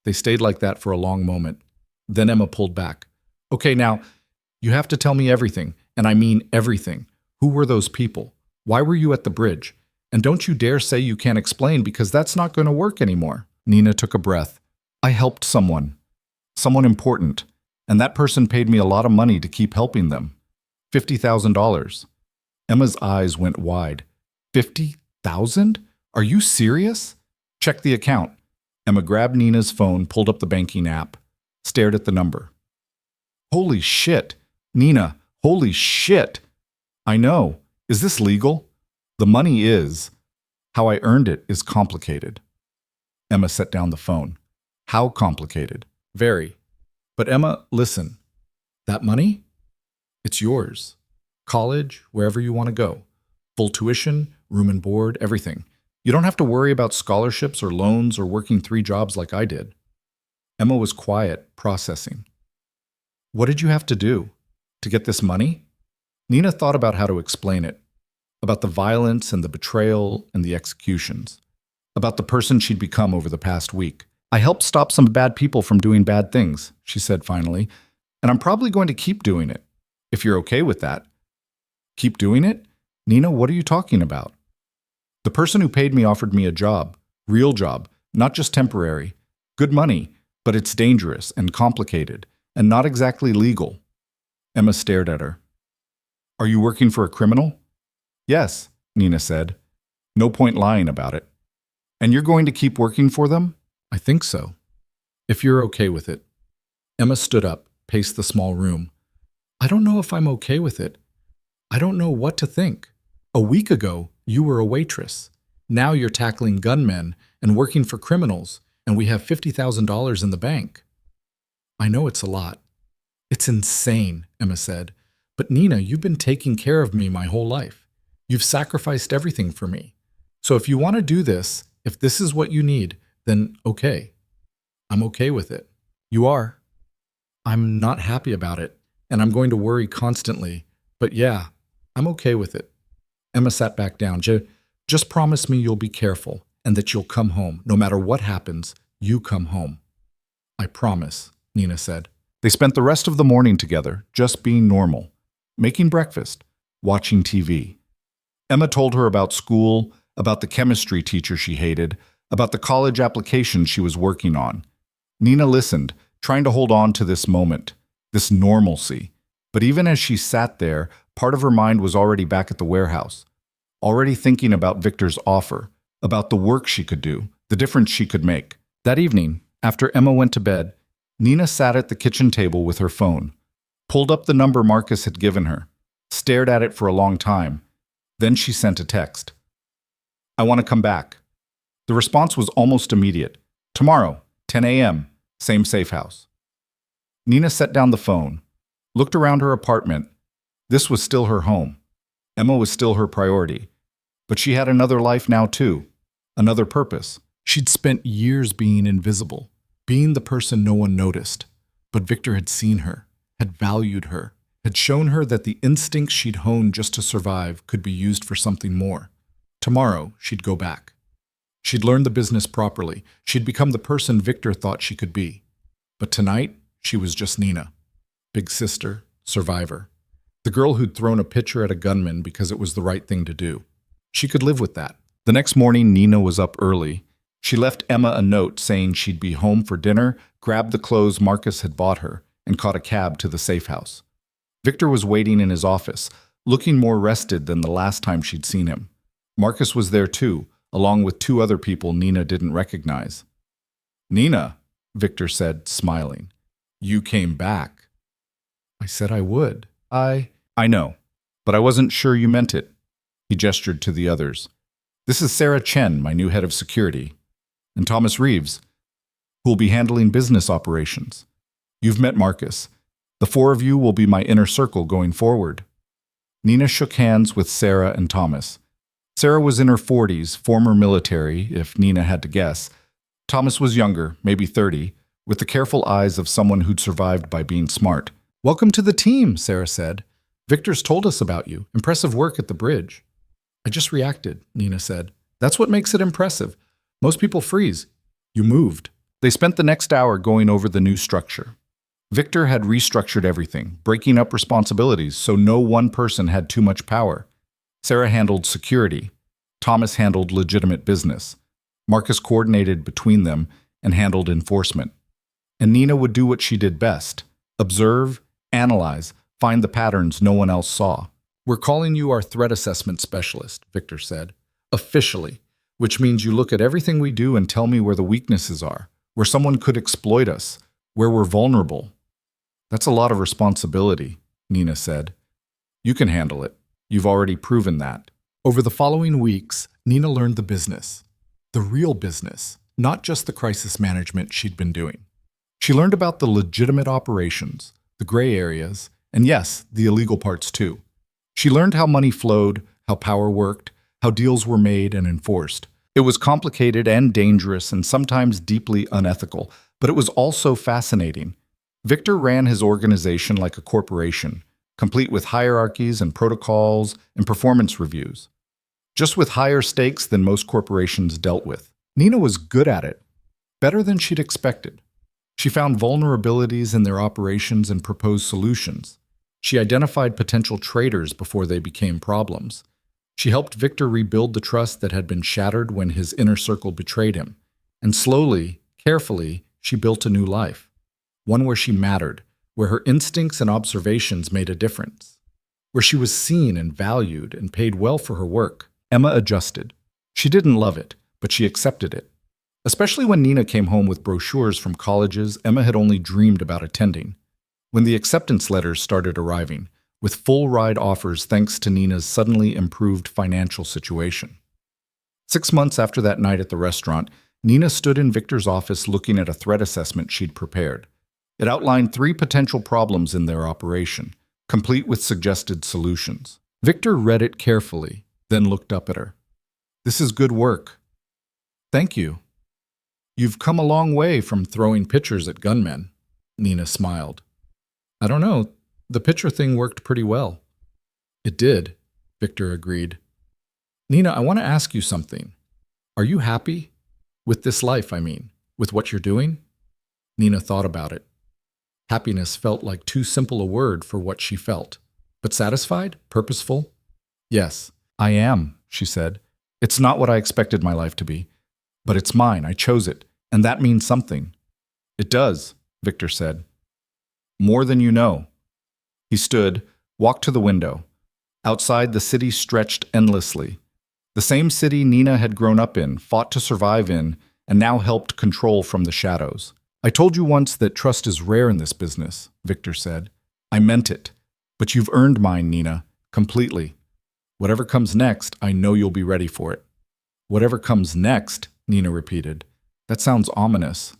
They stayed like that for a long moment. Then Emma pulled back. "Okay, now, you have to tell me everything, and I mean everything. Who were those people? Why were you at the bridge? And don't you dare say you can't explain, because that's not going to work anymore." Nina took a breath. "I helped someone important, and that person paid me a lot of money to keep helping them. $50,000. Emma's eyes went wide. $50,000? Are you serious? Check the account. Emma grabbed Nina's phone, pulled up the banking app, stared at the number. Holy shit. Nina, holy shit. I know. Is this legal? The money is. How I earned it is complicated. Emma set down the phone. How complicated? Very. But Emma, listen. That money? It's yours. College, wherever you want to go. Full tuition, room and board, everything. You don't have to worry about scholarships or loans or working 3 jobs like I did. Emma was quiet, processing. What did you have to do? To get this money? Nina thought about how to explain it. About the violence and the betrayal and the executions. About the person she'd become over the past week. I helped stop some bad people from doing bad things, she said finally, and I'm probably going to keep doing it, if you're okay with that. Keep doing it? Nina, what are you talking about? The person who paid me offered me a job. Real job, not just temporary. Good money, but it's dangerous and complicated, and not exactly legal. Emma stared at her. Are you working for a criminal? Yes, Nina said. No point lying about it. And you're going to keep working for them? I think so. If you're okay with it. Emma stood up, paced the small room. I don't know if I'm okay with it. I don't know what to think. A week ago, you were a waitress. Now you're tackling gunmen and working for criminals, and we have $50,000 in the bank. I know it's a lot. It's insane, Emma said. But Nina, you've been taking care of me my whole life. You've sacrificed everything for me. So if you want to do this, if this is what you need, then okay. I'm okay with it. You are. I'm not happy about it, and I'm going to worry constantly. But yeah, I'm okay with it. Emma sat back down. Just promise me you'll be careful and that you'll come home. No matter what happens, you come home. I promise, Nina said. They spent the rest of the morning together, just being normal, making breakfast, watching TV. Emma told her about school, about the chemistry teacher she hated, about the college application she was working on. Nina listened, trying to hold on to this moment, this normalcy. But even as she sat there, part of her mind was already back at the warehouse, already thinking about Victor's offer, about the work she could do, the difference she could make. That evening, after Emma went to bed, Nina sat at the kitchen table with her phone, pulled up the number Marcus had given her, stared at it for a long time. Then she sent a text. I want to come back. The response was almost immediate. Tomorrow, 10 a.m., same safe house. Nina set down the phone, looked around her apartment. This was still her home. Emma was still her priority. But she had another life now too, another purpose. She'd spent years being invisible, being the person no one noticed. But Victor had seen her, had valued her, had shown her that the instincts she'd honed just to survive could be used for something more. Tomorrow, she'd go back. She'd learn the business properly. She'd become the person Victor thought she could be. But tonight, she was just Nina. Big sister, survivor. The girl who'd thrown a pitcher at a gunman because it was the right thing to do. She could live with that. The next morning, Nina was up early. She left Emma a note saying she'd be home for dinner, grabbed the clothes Marcus had bought her, and caught a cab to the safe house. Victor was waiting in his office, looking more rested than the last time she'd seen him. Marcus was there too, along with two other people Nina didn't recognize. Nina, Victor said, smiling. You came back. I said I would. I know, but I wasn't sure you meant it. He gestured to the others. This is Sarah Chen, my new head of security, and Thomas Reeves, who will be handling business operations. You've met Marcus. The four of you will be my inner circle going forward. Nina shook hands with Sarah and Thomas. Sarah was in her 40s, former military, if Nina had to guess. Thomas was younger, maybe 30, with the careful eyes of someone who'd survived by being smart. Welcome to the team, Sarah said. Victor's told us about you. Impressive work at the bridge. I just reacted, Nina said. That's what makes it impressive. Most people freeze. You moved. They spent the next hour going over the new structure. Victor had restructured everything, breaking up responsibilities so no one person had too much power. Sarah handled security. Thomas handled legitimate business. Marcus coordinated between them and handled enforcement. And Nina would do what she did best. Observe, analyze, find the patterns no one else saw. We're calling you our threat assessment specialist, Victor said. Officially, which means you look at everything we do and tell me where the weaknesses are, where someone could exploit us, where we're vulnerable. That's a lot of responsibility, Nina said. You can handle it. You've already proven that. Over the following weeks, Nina learned the business. The real business, not just the crisis management she'd been doing. She learned about the legitimate operations, the gray areas, and yes, the illegal parts too. She learned how money flowed, how power worked, how deals were made and enforced. It was complicated and dangerous and sometimes deeply unethical, but it was also fascinating. Victor ran his organization like a corporation, complete with hierarchies and protocols and performance reviews, just with higher stakes than most corporations dealt with. Nina was good at it, better than she'd expected. She found vulnerabilities in their operations and proposed solutions. She identified potential traitors before they became problems. She helped Victor rebuild the trust that had been shattered when his inner circle betrayed him. And slowly, carefully, she built a new life. One where she mattered, where her instincts and observations made a difference, where she was seen and valued and paid well for her work. Emma adjusted. She didn't love it, but she accepted it. Especially when Nina came home with brochures from colleges Emma had only dreamed about attending. When the acceptance letters started arriving, with full ride offers thanks to Nina's suddenly improved financial situation. 6 months after that night at the restaurant, Nina stood in Victor's office looking at a threat assessment she'd prepared. It outlined 3 potential problems in their operation, complete with suggested solutions. Victor read it carefully, then looked up at her. "This is good work." "Thank you." "You've come a long way from throwing pitchers at gunmen." Nina smiled. "I don't know. The pitcher thing worked pretty well." "It did," Victor agreed. "Nina, I want to ask you something. Are you happy? With this life, I mean. With what you're doing?" Nina thought about it. Happiness felt like too simple a word for what she felt. But satisfied? Purposeful? "Yes, I am," she said. "It's not what I expected my life to be. But it's mine. I chose it. And that means something." "It does," Victor said. "More than you know." He stood, walked to the window. Outside, the city stretched endlessly. The same city Nina had grown up in, fought to survive in, and now helped control from the shadows. "I told you once that trust is rare in this business," Victor said. "I meant it. But you've earned mine, Nina, completely. Whatever comes next, I know you'll be ready for it." "Whatever comes next," Nina repeated. "That sounds ominous."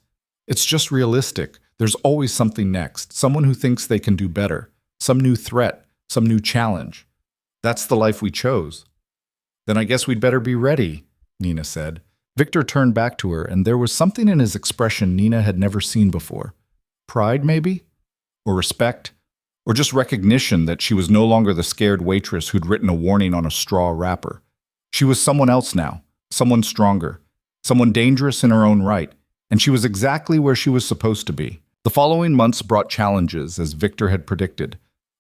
"It's just realistic. There's always something next, someone who thinks they can do better, some new threat, some new challenge. That's the life we chose." "Then I guess we'd better be ready," Nina said. Victor turned back to her, and there was something in his expression Nina had never seen before. Pride, maybe? Or respect? Or just recognition that she was no longer the scared waitress who'd written a warning on a straw wrapper. She was someone else now, someone stronger, someone dangerous in her own right, and she was exactly where she was supposed to be. The following months brought challenges, as Victor had predicted.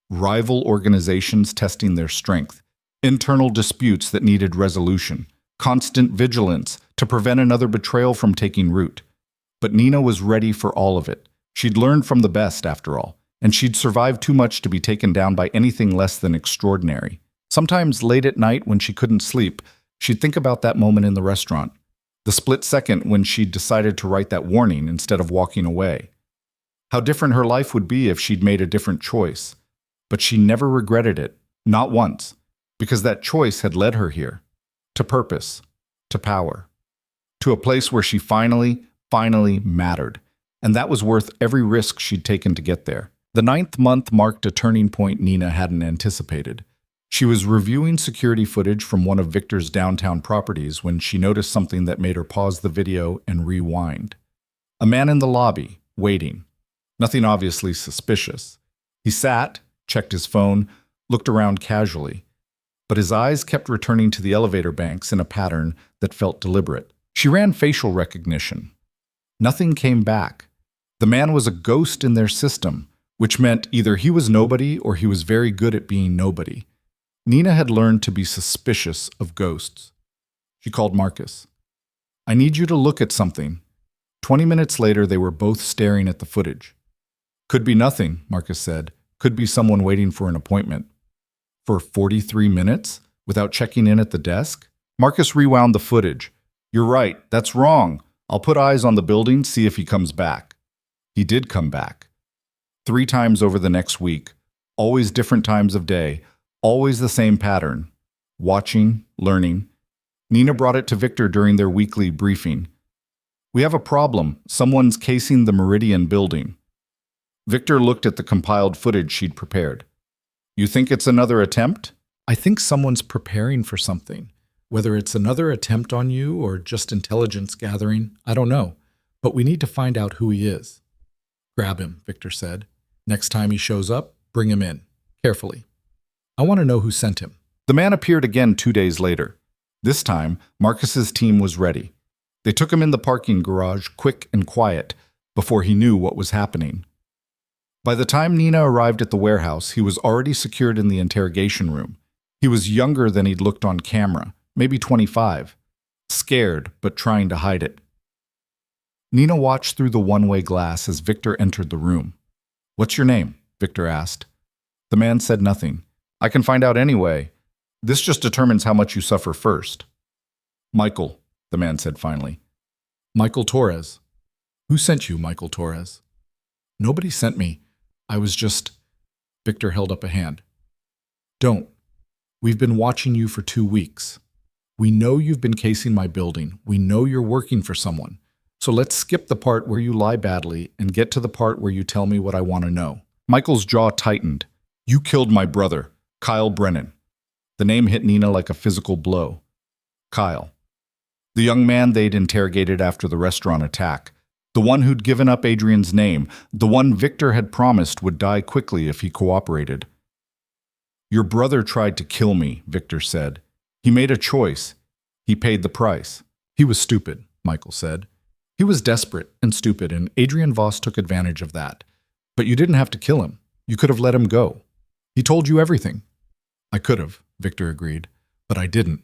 Rival organizations testing their strength, internal disputes that needed resolution, constant vigilance to prevent another betrayal from taking root. But Nina was ready for all of it. She'd learned from the best, after all, and she'd survived too much to be taken down by anything less than extraordinary. Sometimes late at night when she couldn't sleep, she'd think about that moment in the restaurant, the split second when she'd decided to write that warning instead of walking away. How different her life would be if she'd made a different choice. But she never regretted it, not once, because that choice had led her here, to purpose, to power, to a place where she finally mattered, and that was worth every risk she'd taken to get there. The 9th month marked a turning point Nina hadn't anticipated. She was reviewing security footage from one of Victor's downtown properties when she noticed something that made her pause the video and rewind. A man in the lobby, waiting. Nothing obviously suspicious. He sat, checked his phone, looked around casually, but his eyes kept returning to the elevator banks in a pattern that felt deliberate. She ran facial recognition. Nothing came back. The man was a ghost in their system, which meant either he was nobody or he was very good at being nobody. Nina had learned to be suspicious of ghosts. She called Marcus. "I need you to look at something." 20 minutes later, they were both staring at the footage. "Could be nothing," Marcus said. "Could be someone waiting for an appointment." "For 43 minutes? Without checking in at the desk?" Marcus rewound the footage. "You're right. That's wrong. I'll put eyes on the building, see if he comes back." He did come back. 3 times over the next week. Always different times of day. Always the same pattern. Watching, learning. Nina brought it to Victor during their weekly briefing. "We have a problem. Someone's casing the Meridian building." Victor looked at the compiled footage she'd prepared. "You think it's another attempt?" "I think someone's preparing for something. Whether it's another attempt on you or just intelligence gathering, I don't know. But we need to find out who he is." "Grab him," Victor said. "Next time he shows up, bring him in. Carefully. I want to know who sent him." The man appeared again 2 days later. This time, Marcus's team was ready. They took him in the parking garage, quick and quiet, before he knew what was happening. By the time Nina arrived at the warehouse, he was already secured in the interrogation room. He was younger than he'd looked on camera, maybe 25, scared but trying to hide it. Nina watched through the one-way glass as Victor entered the room. "What's your name?" Victor asked. The man said nothing. "I can find out anyway. This just determines how much you suffer first." "Michael," the man said finally. "Michael Torres." "Who sent you, Michael Torres?" "Nobody sent me. I was just—" Victor held up a hand. "Don't. We've been watching you for 2 weeks. We know you've been casing my building. We know you're working for someone. So let's skip the part where you lie badly and get to the part where you tell me what I want to know." Michael's jaw tightened. "You killed my brother, Kyle Brennan." The name hit Nina like a physical blow. Kyle. The young man they'd interrogated after the restaurant attack. The one who'd given up Adrian's name. The one Victor had promised would die quickly if he cooperated. "Your brother tried to kill me," Victor said. "He made a choice. He paid the price." "He was stupid," Michael said. "He was desperate and stupid, and Adrian Voss took advantage of that. But you didn't have to kill him. You could have let him go. He told you everything." "I could have," Victor agreed, "but I didn't.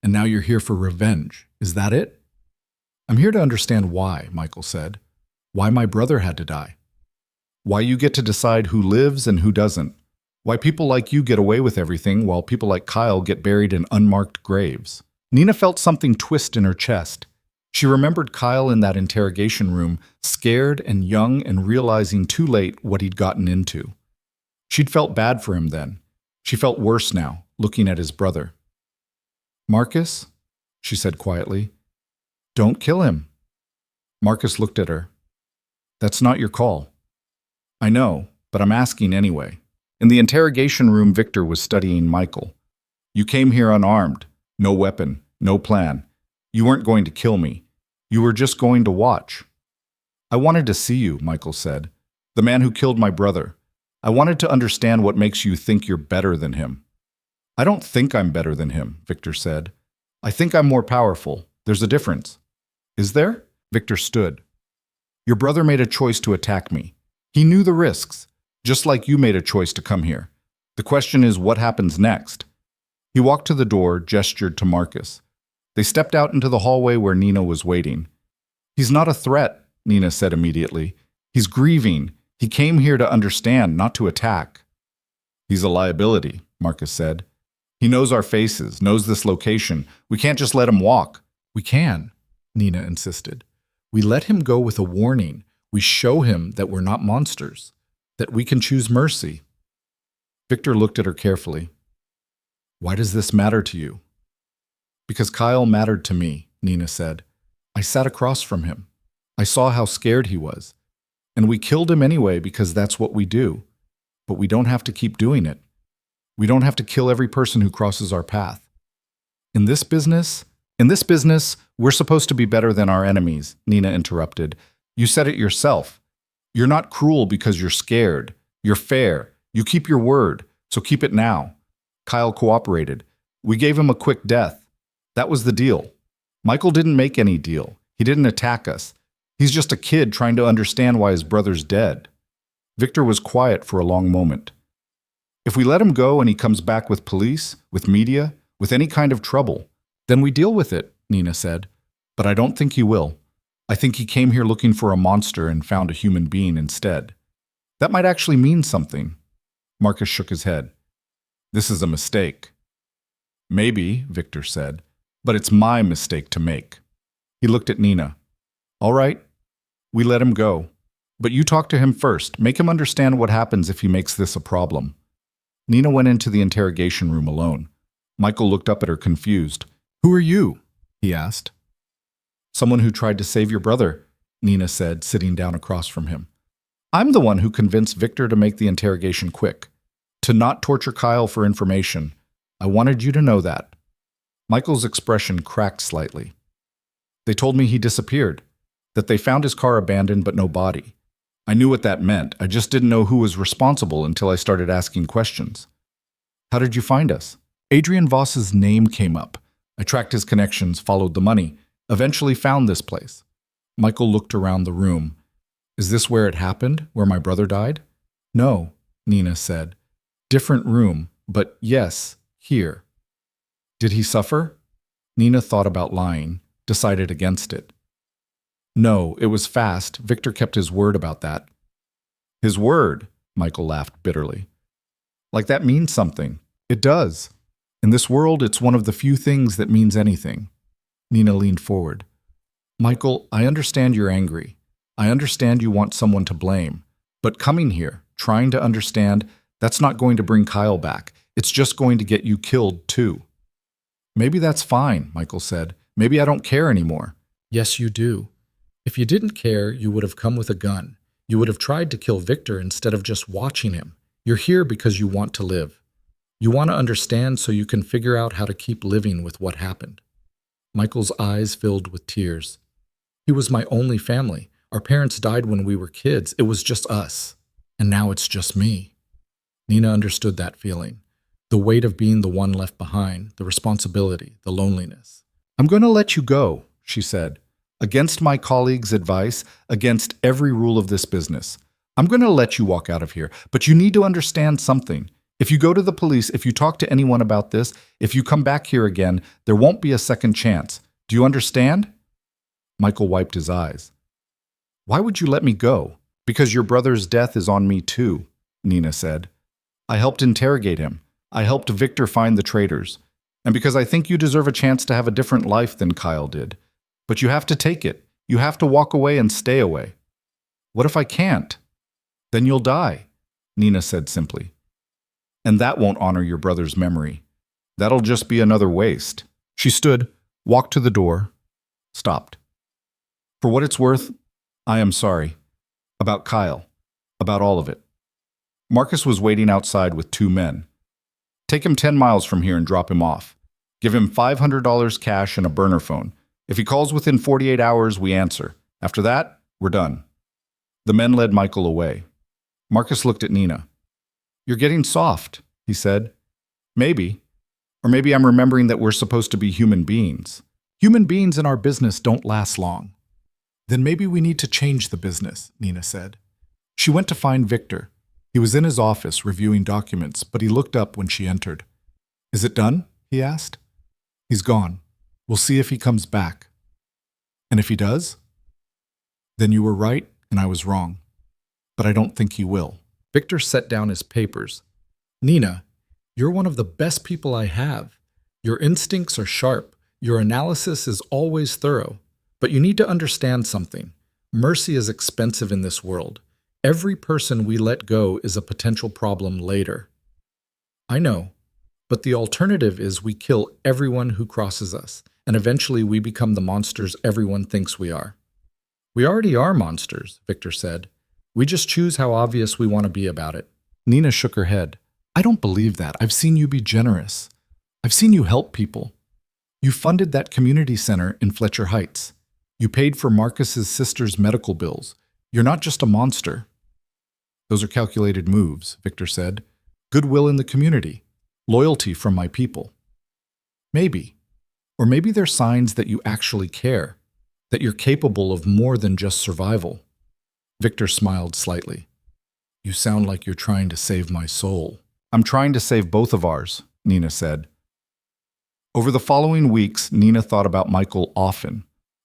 And now you're here for revenge. Is that it?" "I'm here to understand why," Michael said. "Why my brother had to die. Why you get to decide who lives and who doesn't. Why people like you get away with everything while people like Kyle get buried in unmarked graves." Nina felt something twist in her chest. She remembered Kyle in that interrogation room, scared and young and realizing too late what he'd gotten into. She'd felt bad for him then. She felt worse now, looking at his brother. "Marcus," she said quietly, "don't kill him." Marcus looked at her. "That's not your call." "I know, but I'm asking anyway." In the interrogation room, Victor was studying Michael. "You came here unarmed, no weapon, no plan. You weren't going to kill me. You were just going to watch." "I wanted to see you," Michael said. "The man who killed my brother. I wanted to understand what makes you think you're better than him." "I don't think I'm better than him," Victor said. "I think I'm more powerful. There's a difference." "Is there?" Victor stood. "Your brother made a choice to attack me. He knew the risks, just like you made a choice to come here. The question is, what happens next?" He walked to the door, gestured to Marcus. They stepped out into the hallway where Nina was waiting. "He's not a threat," Nina said immediately. "He's grieving. He came here to understand, not to attack." "He's a liability," Marcus said. "He knows our faces, knows this location. We can't just let him walk." "We can," Nina insisted. "We let him go with a warning. We show him that we're not monsters, that we can choose mercy." Victor looked at her carefully. "Why does this matter to you?" "Because Kyle mattered to me," Nina said. "I sat across from him. I saw how scared he was. And we killed him anyway because that's what we do. But we don't have to keep doing it. We don't have to kill every person who crosses our path. In this business, we're supposed to be better than our enemies," Nina interrupted. "You said it yourself. You're not cruel because you're scared. You're fair. You keep your word, so keep it now. Kyle cooperated. We gave him a quick death. That was the deal. Michael didn't make any deal. He didn't attack us. He's just a kid trying to understand why his brother's dead." Victor was quiet for a long moment. "If we let him go and he comes back with police, with media, with any kind of trouble, then we deal with it," Nina said. "But I don't think he will. I think he came here looking for a monster and found a human being instead. That might actually mean something." Marcus shook his head. "This is a mistake." "Maybe," Victor said, "but it's my mistake to make." He looked at Nina. "All right, we let him go. But you talk to him first. Make him understand what happens if he makes this a problem." Nina went into the interrogation room alone. Michael looked up at her confused. "Who are you?" he asked. "Someone who tried to save your brother," Nina said, sitting down across from him. "I'm the one who convinced Victor to make the interrogation quick, to not torture Kyle for information. I wanted you to know that." Michael's expression cracked slightly. "They told me he disappeared, that they found his car abandoned but no body. I knew what that meant. I just didn't know who was responsible until I started asking questions." "How did you find us?" "Adrian Voss's name came up. I tracked his connections, followed the money, eventually found this place." Michael looked around the room. "Is this where it happened, where my brother died?" "No," Nina said. "Different room, but yes, Here. Did he suffer? Nina thought about lying, decided against it. No, it was fast. Victor kept his word about that. His word? Michael laughed bitterly. Like that means something. It does. In this world, it's one of the few things that means anything. Nina leaned forward. Michael, I understand you're angry. I understand you want someone to blame. But coming here, trying to understand, that's not going to bring Kyle back. It's just going to get you killed, too. Maybe that's fine, Michael said. Maybe I don't care anymore. Yes, you do. If you didn't care, you would have come with a gun. You would have tried to kill Victor instead of just watching him. You're here because you want to live. You want to understand so you can figure out how to keep living with what happened. Michael's eyes filled with tears. He was my only family. Our parents died when we were kids. It was just us. And now it's just me. Nina understood that feeling. The weight of being the one left behind, the responsibility, the loneliness. I'm going to let you go, she said. Against my colleagues' advice, against every rule of this business. I'm going to let you walk out of here, but you need to understand something. If you go to the police, if you talk to anyone about this, if you come back here again, there won't be a second chance. Do you understand? Michael wiped his eyes. Why would you let me go? Because your brother's death is on me too, Nina said. I helped interrogate him. I helped Victor find the traitors. And because I think you deserve a chance to have a different life than Kyle did. But you have to take it. You have to walk away and stay away. What if I can't? Then you'll die, Nina said simply. And that won't honor your brother's memory. That'll just be another waste. She stood, walked to the door, stopped. For what it's worth, I am sorry. About Kyle. About all of it. Marcus was waiting outside with 2 men. Take him 10 miles from here and drop him off. Give him $500 cash and a burner phone. If he calls within 48 hours, we answer. After that, we're done. The men led Michael away. Marcus looked at Nina. You're getting soft, he said. Maybe. Or maybe I'm remembering that we're supposed to be human beings. Human beings in our business don't last long. Then maybe we need to change the business, Nina said. She went to find Victor. He was in his office reviewing documents, but he looked up when she entered. Is it done? He asked. He's gone. We'll see if he comes back. And if he does? Then you were right and I was wrong. But I don't think he will. Victor set down his papers. Nina, you're one of the best people I have. Your instincts are sharp. Your analysis is always thorough. But you need to understand something. Mercy is expensive in this world. Every person we let go is a potential problem later. I know, but the alternative is we kill everyone who crosses us, and eventually we become the monsters everyone thinks we are. We already are monsters, Victor said. We just choose how obvious we want to be about it. Nina shook her head. I don't believe that. I've seen you be generous. I've seen you help people. You funded that community center in Fletcher Heights. You paid for Marcus's sister's medical bills. You're not just a monster. Those are calculated moves, Victor said. Goodwill in the community. Loyalty from my people. Maybe. Or maybe they're signs that you actually care. That you're capable of more than just survival. Victor smiled slightly. You sound like you're trying to save my soul. I'm trying to save both of ours, Nina said. Over the following weeks, Nina thought about Michael often.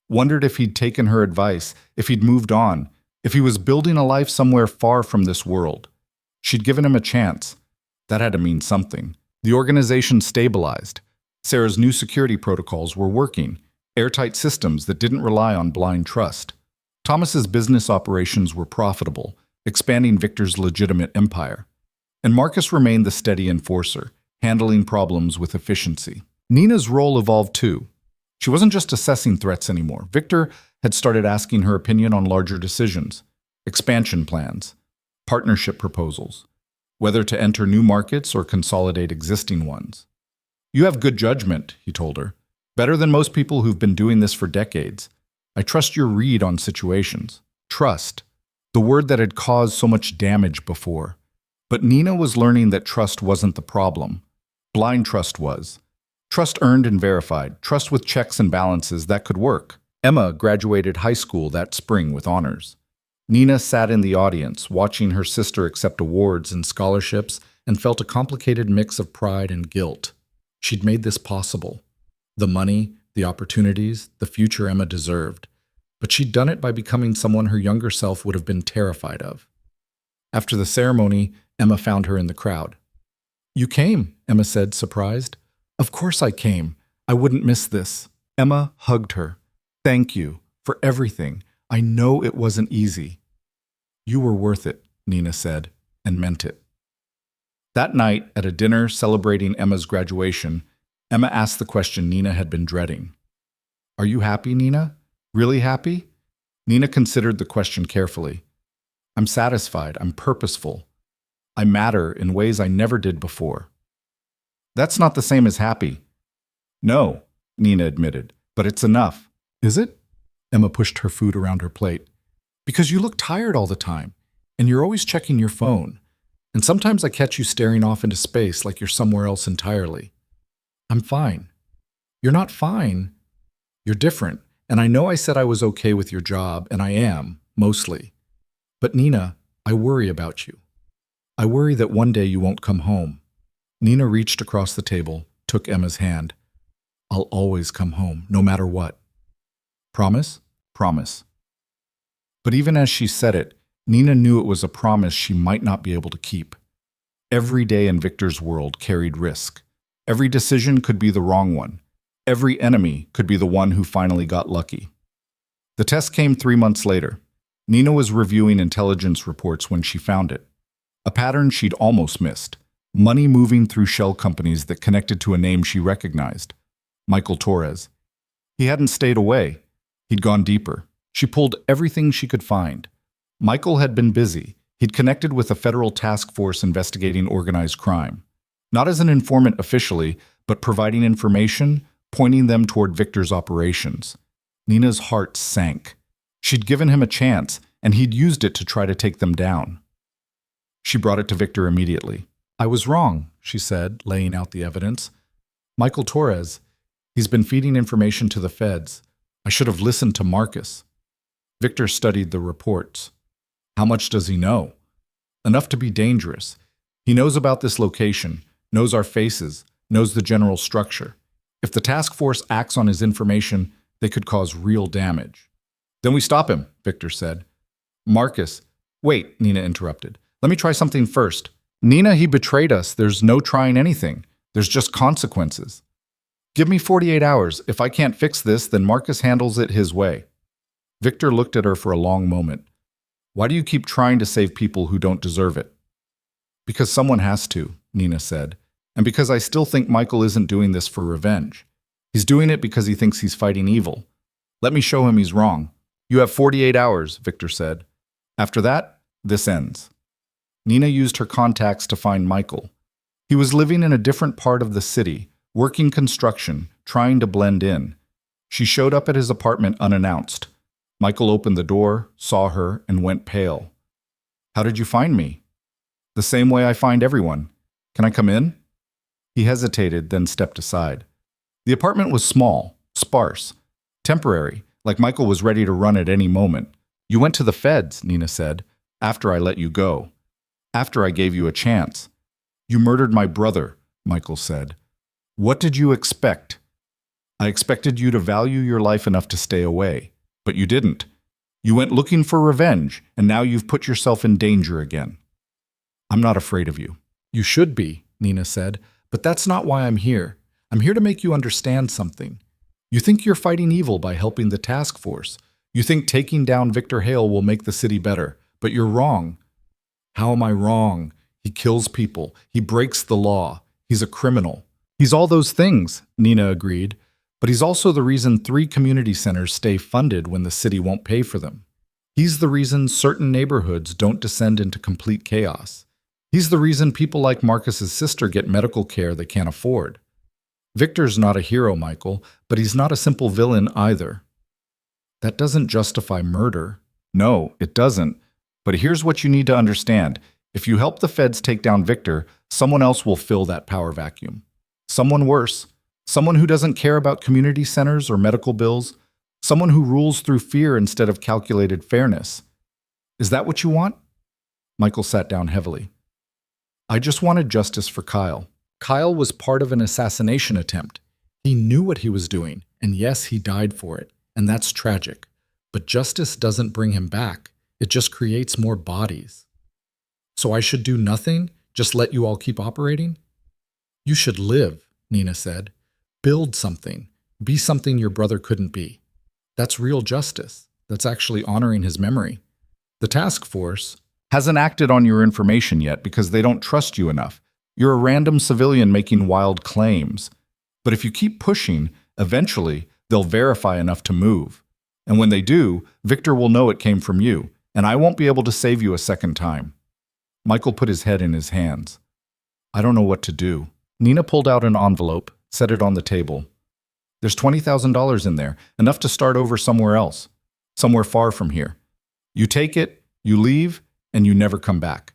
Wondered if he'd taken her advice, if he'd moved on, if he was building a life somewhere far from this world. She'd given him a chance. That had to mean something. The organization stabilized. Sarah's new security protocols were working, airtight systems that didn't rely on blind trust. Thomas's business operations were profitable, expanding Victor's legitimate empire. And Marcus remained the steady enforcer, handling problems with efficiency. Nina's role evolved too. She wasn't just assessing threats anymore. Victor had started asking her opinion on larger decisions, expansion plans, partnership proposals, whether to enter new markets or consolidate existing ones. You have good judgment, he told her. Better than most people who've been doing this for decades. I trust your read on situations. Trust, the word that had caused so much damage before. But Nina was learning that trust wasn't the problem. Blind trust was. Trust earned and verified, trust with checks and balances that could work. Emma graduated high school that spring with honors. Nina sat in the audience, watching her sister accept awards and scholarships, and felt a complicated mix of pride and guilt. She'd made this possible. The money, the opportunities, the future Emma deserved. But she'd done it by becoming someone her younger self would have been terrified of. After the ceremony, Emma found her in the crowd. "You came," Emma said, surprised. "Of course I came. I wouldn't miss this." Emma hugged her. "Thank you for everything. I know it wasn't easy." "You were worth it," Nina said, and meant it. That night, at a dinner celebrating Emma's graduation, Emma asked the question Nina had been dreading. "Are you happy, Nina? Really happy?" Nina considered the question carefully. "I'm satisfied. I'm purposeful. I matter in ways I never did before." "That's not the same as happy." "No," Nina admitted, "but it's enough." "Is it?" Emma pushed her food around her plate. "Because you look tired all the time, and you're always checking your phone. And sometimes I catch you staring off into space like you're somewhere else entirely." "I'm fine." "You're not fine. You're different. And I know I said I was okay with your job, and I am, mostly. But Nina, I worry about you. I worry that one day you won't come home." Nina reached across the table, took Emma's hand. "I'll always come home, no matter what." "Promise?" "Promise." But even as she said it, Nina knew it was a promise she might not be able to keep. Every day in Victor's world carried risk. Every decision could be the wrong one. Every enemy could be the one who finally got lucky. The test came 3 months later. Nina was reviewing intelligence reports when she found it. A pattern she'd almost missed. Money moving through shell companies that connected to a name she recognized. Michael Torres. He hadn't stayed away. He'd gone deeper. She pulled everything she could find. Michael had been busy. He'd connected with a federal task force investigating organized crime. Not as an informant officially, but providing information, pointing them toward Victor's operations. Nina's heart sank. She'd given him a chance, and he'd used it to try to take them down. She brought it to Victor immediately. "I was wrong," she said, laying out the evidence. "Michael Torres, he's been feeding information to the feds. I should have listened to Marcus." Victor studied the reports. "How much does he know?" "Enough to be dangerous. He knows about this location, knows our faces, knows the general structure. If the task force acts on his information, they could cause real damage." "Then we stop him," Victor said. "Marcus." "Wait," Nina interrupted. "Let me try something first." "Nina, he betrayed us. There's no trying anything. There's just consequences." "Give me 48 hours. If I can't fix this, then Marcus handles it his way." Victor looked at her for a long moment. "Why do you keep trying to save people who don't deserve it?" "Because someone has to," Nina said. "And because I still think Michael isn't doing this for revenge. He's doing it because he thinks he's fighting evil. Let me show him he's wrong." "You have 48 hours, Victor said. "After that, this ends." Nina used her contacts to find Michael. He was living in a different part of the city, working construction, trying to blend in. She showed up at his apartment unannounced. Michael opened the door, saw her, and went pale. "How did you find me?" "The same way I find everyone. Can I come in?" He hesitated, then stepped aside. The apartment was small, sparse, temporary, like Michael was ready to run at any moment. "You went to the feds," Nina said, "after I let you go. After I gave you a chance." "You murdered my brother," Michael said. "What did you expect?" "I expected you to value your life enough to stay away, but you didn't. You went looking for revenge, and now you've put yourself in danger again." "I'm not afraid of you." "You should be," Nina said, "but that's not why I'm here. I'm here to make you understand something. You think you're fighting evil by helping the task force. You think taking down Victor Hale will make the city better, but you're wrong." "How am I wrong? He kills people. He breaks the law. He's a criminal." "He's all those things," Nina agreed, "but he's also the reason 3 community centers stay funded when the city won't pay for them. He's the reason certain neighborhoods don't descend into complete chaos. He's the reason people like Marcus's sister get medical care they can't afford. Victor's not a hero, Michael, but he's not a simple villain either." "That doesn't justify murder." "No, it doesn't. But here's what you need to understand. If you help the feds take down Victor, someone else will fill that power vacuum. Someone worse. Someone who doesn't care about community centers or medical bills. Someone who rules through fear instead of calculated fairness. Is that what you want?" Michael sat down heavily. "I just wanted justice for Kyle." Kyle was part of an assassination attempt. He knew what he was doing, and yes, he died for it, and that's tragic. But justice doesn't bring him back. It just creates more bodies. So I should do nothing? Just let you all keep operating? You should live, Nina said. Build something. Be something your brother couldn't be. That's real justice. That's actually honoring his memory. The task force hasn't acted on your information yet because they don't trust you enough. You're a random civilian making wild claims. But if you keep pushing, eventually they'll verify enough to move. And when they do, Victor will know it came from you, and I won't be able to save you a second time. Michael put his head in his hands. I don't know what to do. Nina pulled out an envelope, set it on the table. There's $20,000 in there, enough to start over somewhere else, somewhere far from here. You take it, you leave, and you never come back.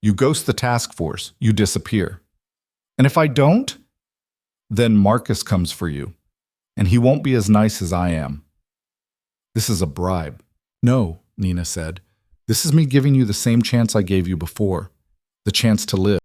You ghost the task force, you disappear. And if I don't, then Marcus comes for you, and he won't be as nice as I am. This is a bribe. No, Nina said. This is me giving you the same chance I gave you before, the chance to live.